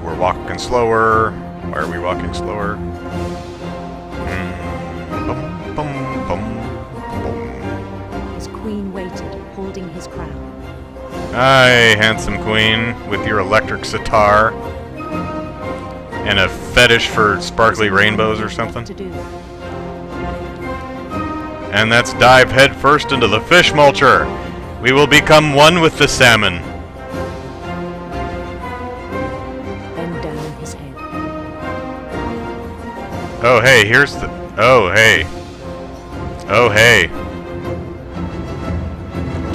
We're walking slower. Why are we walking slower? Bum, bum, bum, bum. His queen waited, holding his crown. Hi, handsome queen, with your electric sitar and a fetish for sparkly rainbows or something. And let's dive headfirst into the fish mulcher. We will become one with the salmon. Bend down his head. Oh hey, here's the. Oh hey. Oh hey.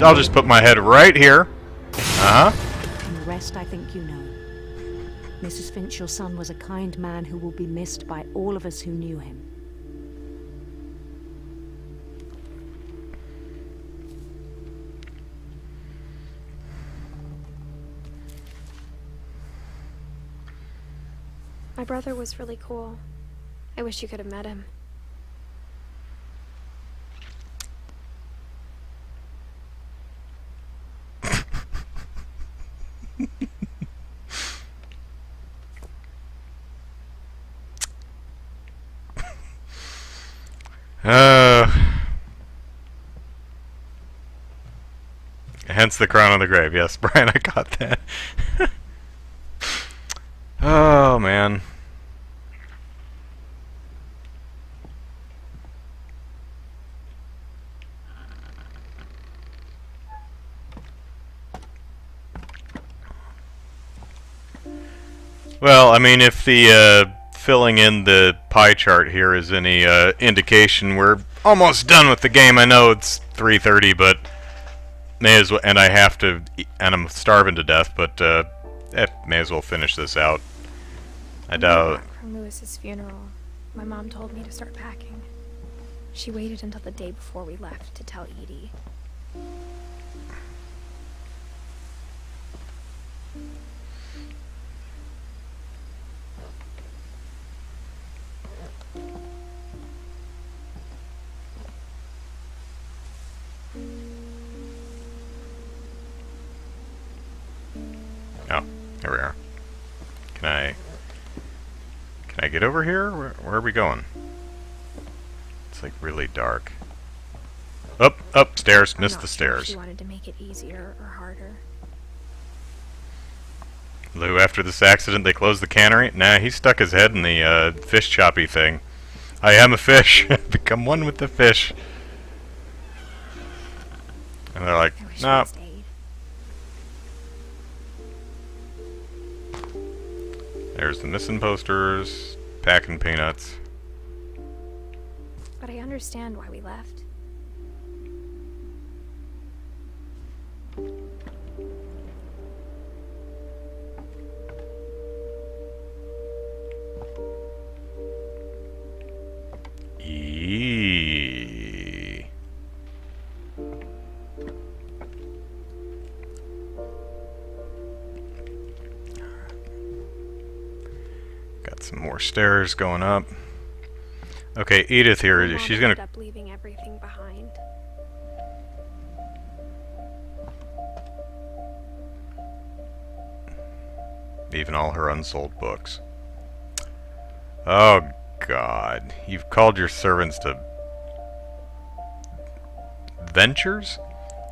I'll just put my head right here. And the rest I think you know. Mrs. Finch, your son was a kind man who will be missed by all of us who knew him. My brother was really cool. I wish you could have met him. Hence the crown on the grave. Yes, Brian, I got that. Oh, man. Well, I mean, if the filling in the pie chart here is any indication, we're almost done with the game. I know it's 3:30, but may as well, and I have to, and I'm starving to death, but may as well finish this out. I doubt. From Lewis's funeral, my mom told me to start packing. She waited until the day before we left to tell Edie. Oh, here we are. Can I get over here? Where are we going? It's like really dark. Up, stairs. Missed the stairs. She wanted to make it easier or harder. Lou, after this accident, they closed the cannery? Nah, he stuck his head in the fish choppy thing. I am a fish. Become one with the fish. And they're like, no. There's the missing posters, packing peanuts. But I understand why we left. Got some more stairs going up. Okay, Edith here. She's gonna ended up leaving everything behind. even all her unsold books. Oh God, you've called your servants to ventures,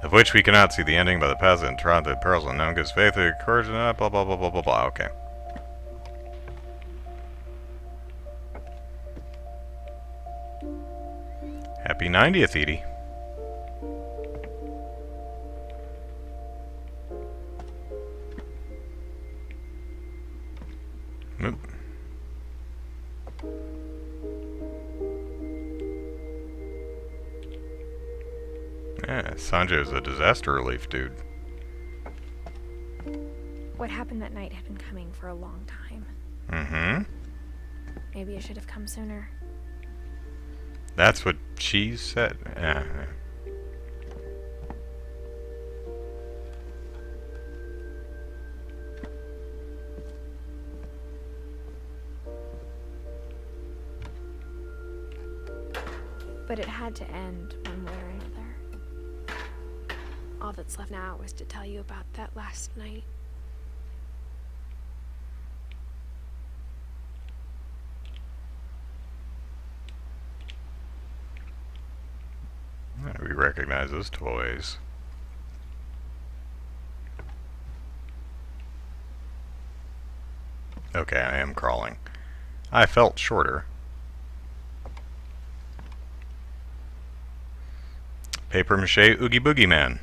of which we cannot see the ending by the passage and trod the perils unknown, gives faith, courage, and blah blah blah blah blah blah. Okay. Happy 90th, Edie. Oop. Yeah, Sanjo's a disaster relief dude. What happened that night had been coming for a long time. Mm-hmm. Maybe I should have come sooner. That's what she said. But it had to end one way or another. All that's left now was to tell you about that last night. We recognize those toys. Okay, I am crawling. I felt shorter. Paper mache Oogie Boogie Man.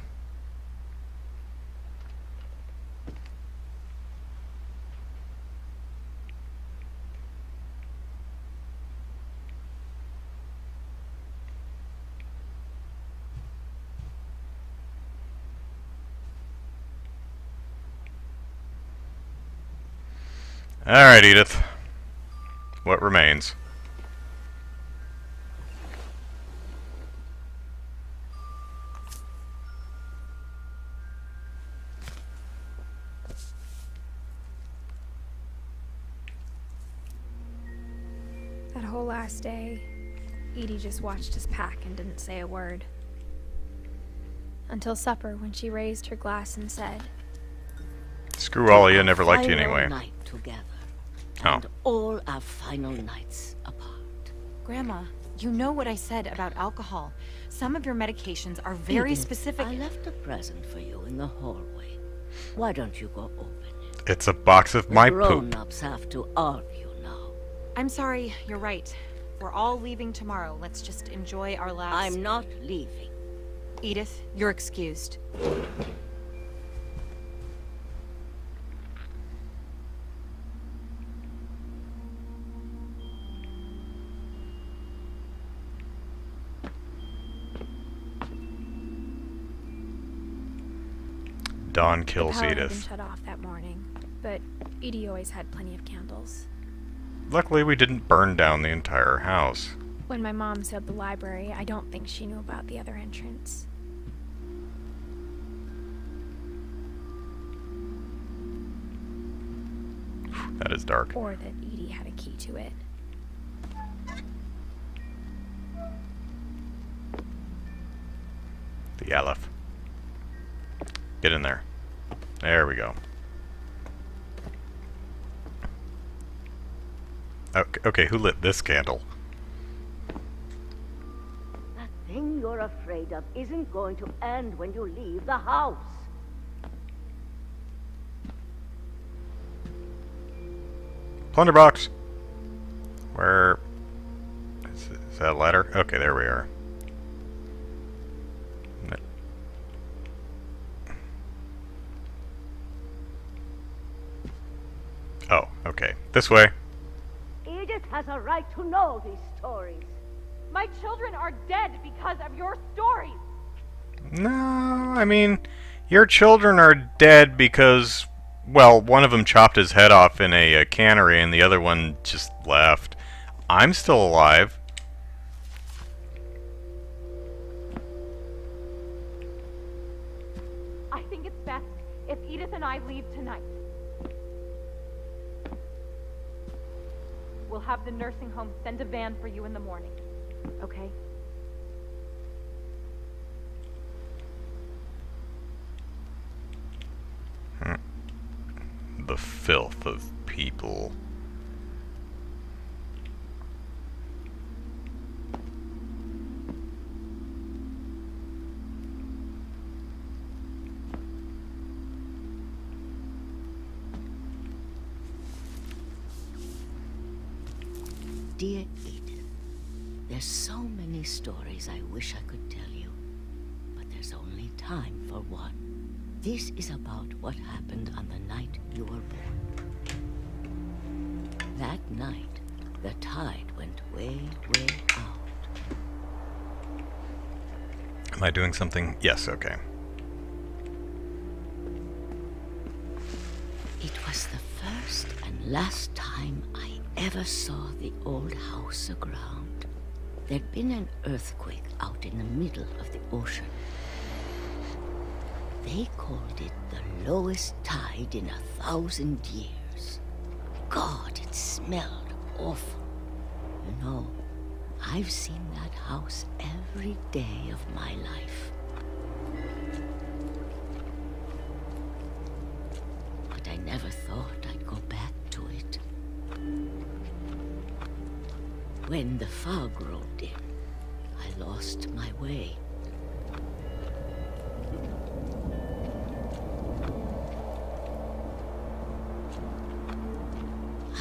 Alright, Edith. What remains? That whole last day, Edie just watched us pack and didn't say a word. Until supper, when she raised her glass and said, "Screw all of you, never liked you anyway." Night together, Oh. and all our final nights apart. Grandma, you know what I said about alcohol. Some of your medications are very Edith, specific. I left a present for you in the hallway. Why don't you go open it? It's a box of my The poop. grown-ups have to argue now. I'm sorry, you're right. We're all leaving tomorrow. Let's just enjoy our last... I'm not leaving. Edith, you're excused. Dawn the kills power had been Edith. shut off that morning, but Edie always had plenty of candles. Luckily, we didn't burn down the entire house. When my mom sealed the library, I don't think she knew about the other entrance. That is dark. Or that Edie had a key to it. The Aleph. Get in there. There we go. Okay, who lit this candle? That thing you're afraid of isn't going to end when you leave the house. Plunderbox! Where... Is that a ladder? Okay, there we are. Oh, okay. This way. Edith has a right to know these stories. My children are dead because of your stories. No, I mean, your children are dead because, well, one of them chopped his head off in a cannery and the other one just left. I'm still alive. I think it's best if Edith and I leave tonight. We'll have the nursing home send a van for you in the morning, okay? The filth of people. Dear Edith, there's so many stories I wish I could tell you, but there's only time for one. This is about what happened on the night you were born. That night, the tide went way, way out. Am I doing something? Yes, okay. It was the first and last time I ever saw the old house aground. There'd been an earthquake out in the middle of the ocean. They called it the lowest tide in 1,000 years. God, it smelled awful. You know, I've seen that house every day of my life. But I never thought I'd go back to it. When the fog rolled in, I lost my way.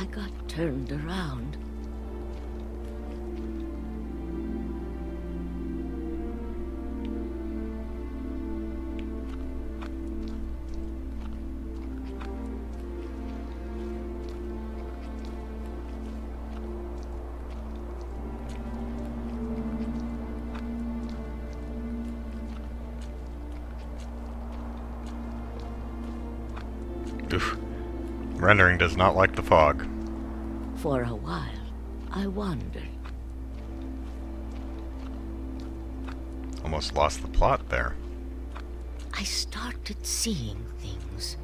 I got turned around. Oof. Rendering does not like the fog. For a while, I wandered. Almost lost the plot there. I started seeing things.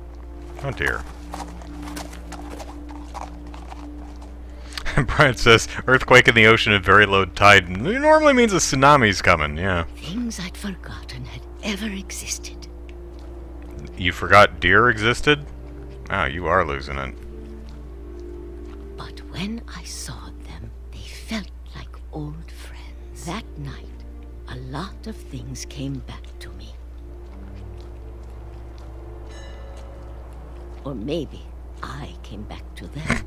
Oh dear. Brian says, earthquake in the ocean at very low tide normally means a tsunami's coming, yeah. Things I'd forgotten had ever existed. You forgot deer existed? Wow, you are losing it. But when I saw them, they felt like old friends. That night, a lot of things came back to me. Or maybe I came back to them.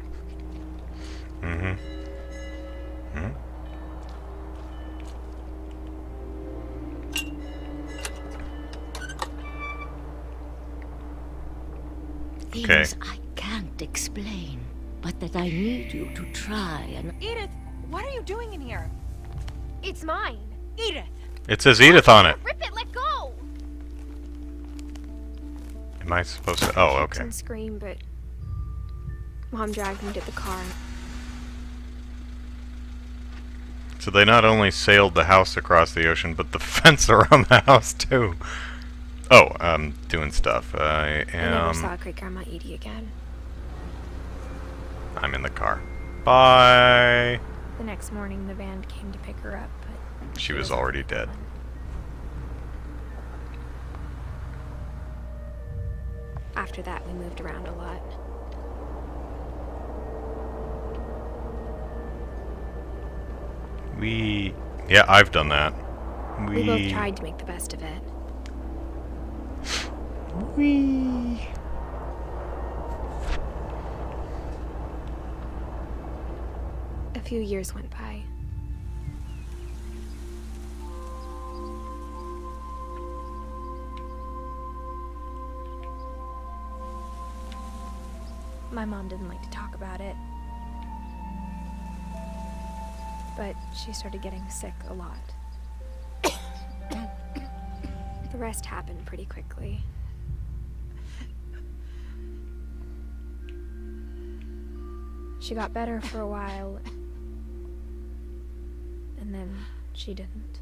Things I can't explain, but that I need you to try and... Edith, what are you doing in here? It's mine. Edith! It says Edith on it. Rip it, let go! Am I supposed to... Oh, okay. I scream, but Mom dragged me to the car. So they not only sailed the house across the ocean, but the fence around the house, too. Oh, I'm doing stuff. I never saw Great Grandma Edie again. I'm in the car. Bye! The next morning, the van came to pick her up, but... She was already dead. After that, we moved around a lot. Yeah, I've done that. We both tried to make the best of it. A few years went by. My mom didn't like to talk about it. But she started getting sick a lot. The rest happened pretty quickly. She got better for a while, and then she didn't.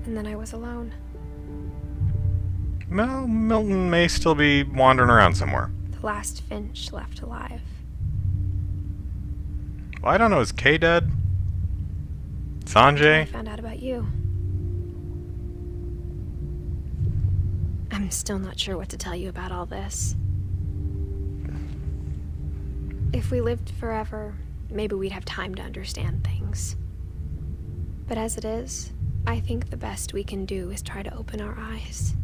And then I was alone. Well, Milton may still be wandering around somewhere. The last Finch left alive. Well, I don't know, is Kay dead? I Sanjay? found out about you. I'm still not sure what to tell you about all this. If we lived forever, maybe we'd have time to understand things. But as it is, I think the best we can do is try to open our eyes.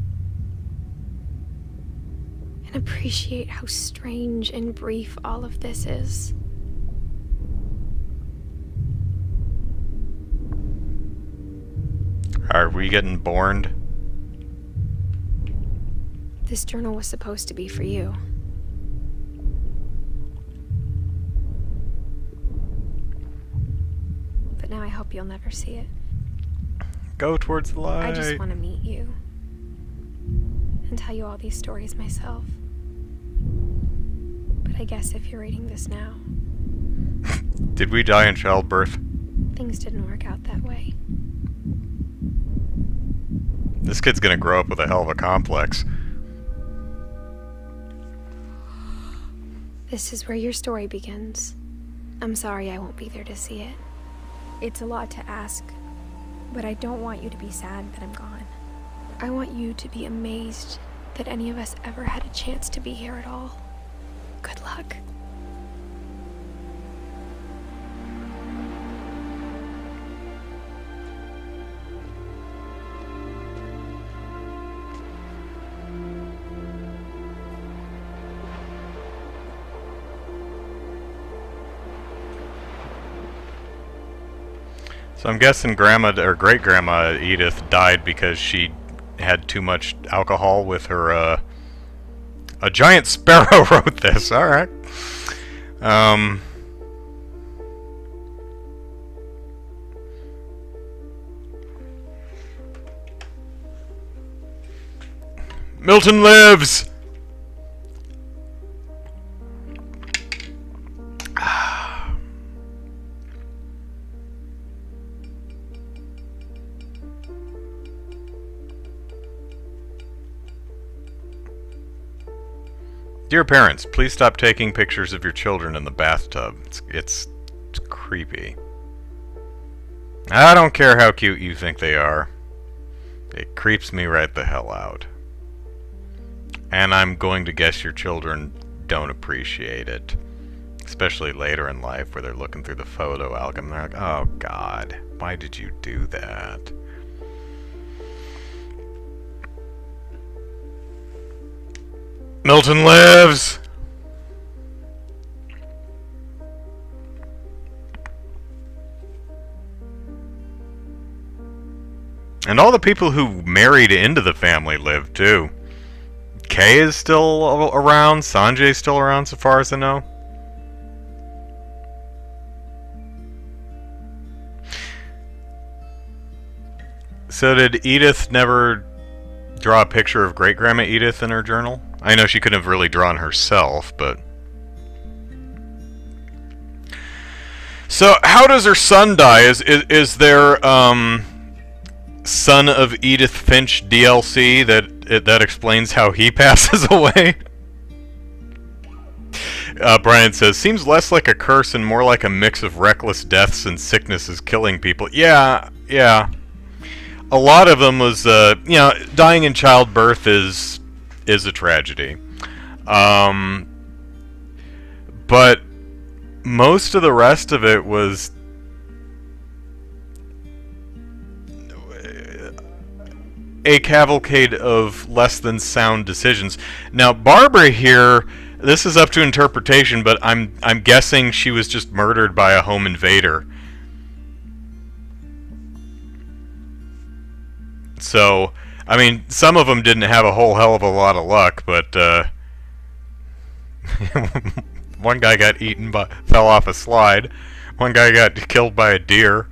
And appreciate how strange and brief all of this is. Are we getting borned? This journal was supposed to be for you. But now I hope you'll never see it. Go towards the light. I just want to meet you. And tell you all these stories myself. But But I guess if you're reading this now... Did we die in childbirth? Things didn't work out that way. This kid's gonna grow up with a hell of a complex. This is where your story begins. I'm sorry I won't be there to see it. It's a lot to ask, but I don't want you to be sad that I'm gone. I want you to be amazed that any of us ever had a chance to be here at all. Good luck. So I'm guessing Grandma or Great-Grandma Edith died because she had too much alcohol with her, A Giant Sparrow wrote this, alright. Milton lives! Dear parents, please stop taking pictures of your children in the bathtub. It's creepy. I don't care how cute you think they are. It creeps me right the hell out. And I'm going to guess your children don't appreciate it. Especially later in life where they're looking through the photo album and they're like, oh God, why did you do that? Milton lives! And all the people who married into the family live too. Kay is still around, Sanjay's still around so far as I know. So did Edith never draw a picture of Great-Grandma Edith in her journal? I know she couldn't have really drawn herself, but... So, how does her son die? Is there, Son of Edith Finch DLC that explains how he passes away? Brian says, seems less like a curse and more like a mix of reckless deaths and sicknesses killing people. Yeah. A lot of them was, you know, dying in childbirth is a tragedy. But most of the rest of it was a cavalcade of less than sound decisions. Now, Barbara here, this is up to interpretation, but I'm guessing she was just murdered by a home invader. So, I mean, some of them didn't have a whole hell of a lot of luck, but one guy got eaten by, fell off a slide. One guy got killed by a deer.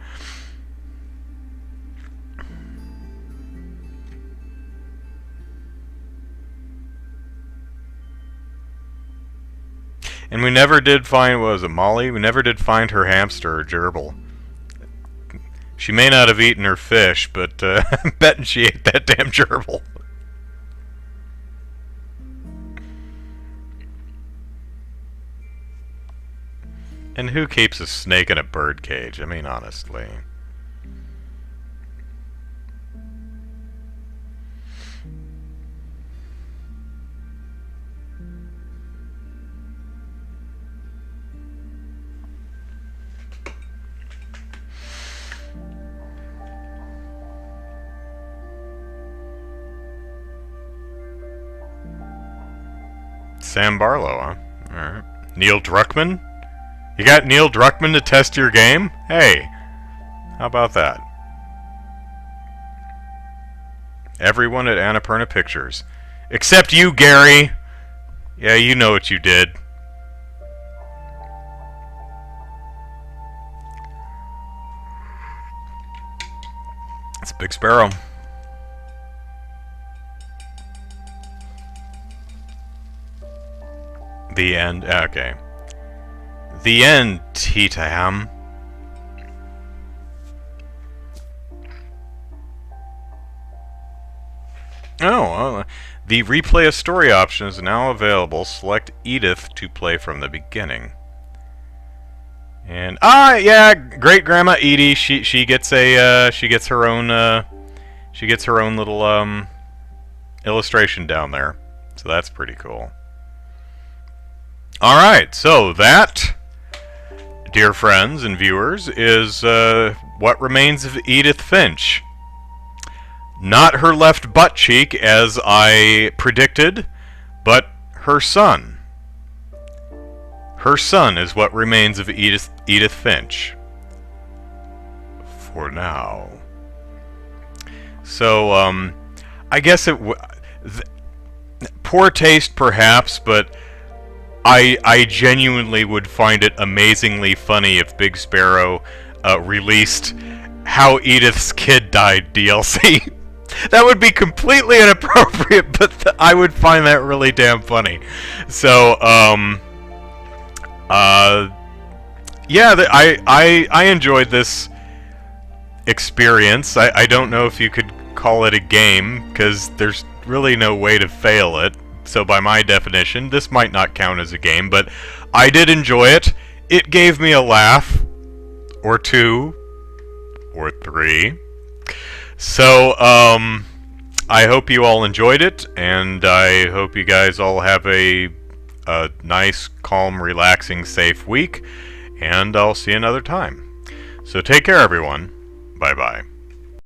And we never did find, what was it, Molly? We never did find her hamster or gerbil. She may not have eaten her fish, but I'm betting she ate that damn gerbil. And who keeps a snake in a bird cage? I mean, honestly. Sam Barlow, huh? Alright. Neil Druckmann? You got Neil Druckmann to test your game? Hey, how about that? Everyone at Annapurna Pictures. Except you, Gary! Yeah, you know what you did. It's Big Sparrow. The end. Okay. The end, T-Tam. Oh, the replay a story option is now available. Select Edith to play from the beginning. And yeah, great grandma Edie. She gets a she gets her own little illustration down there. So that's pretty cool. All right, so that, dear friends and viewers, is what remains of Edith Finch. Not her left butt cheek, as I predicted, but her son. Her son is what remains of Edith Finch. For now. So, I guess poor taste perhaps, but I genuinely would find it amazingly funny if Big Sparrow released How Edith's Kid Died DLC. That would be completely inappropriate, but I would find that really damn funny. So, yeah, I enjoyed this experience. I don't know if you could call it a game, because there's really no way to fail it. So by my definition, this might not count as a game, but I did enjoy it. It gave me a laugh, or two, or three. So, I hope you all enjoyed it, and I hope you guys all have a nice, calm, relaxing, safe week, and I'll see you another time. So take care, everyone. Bye-bye.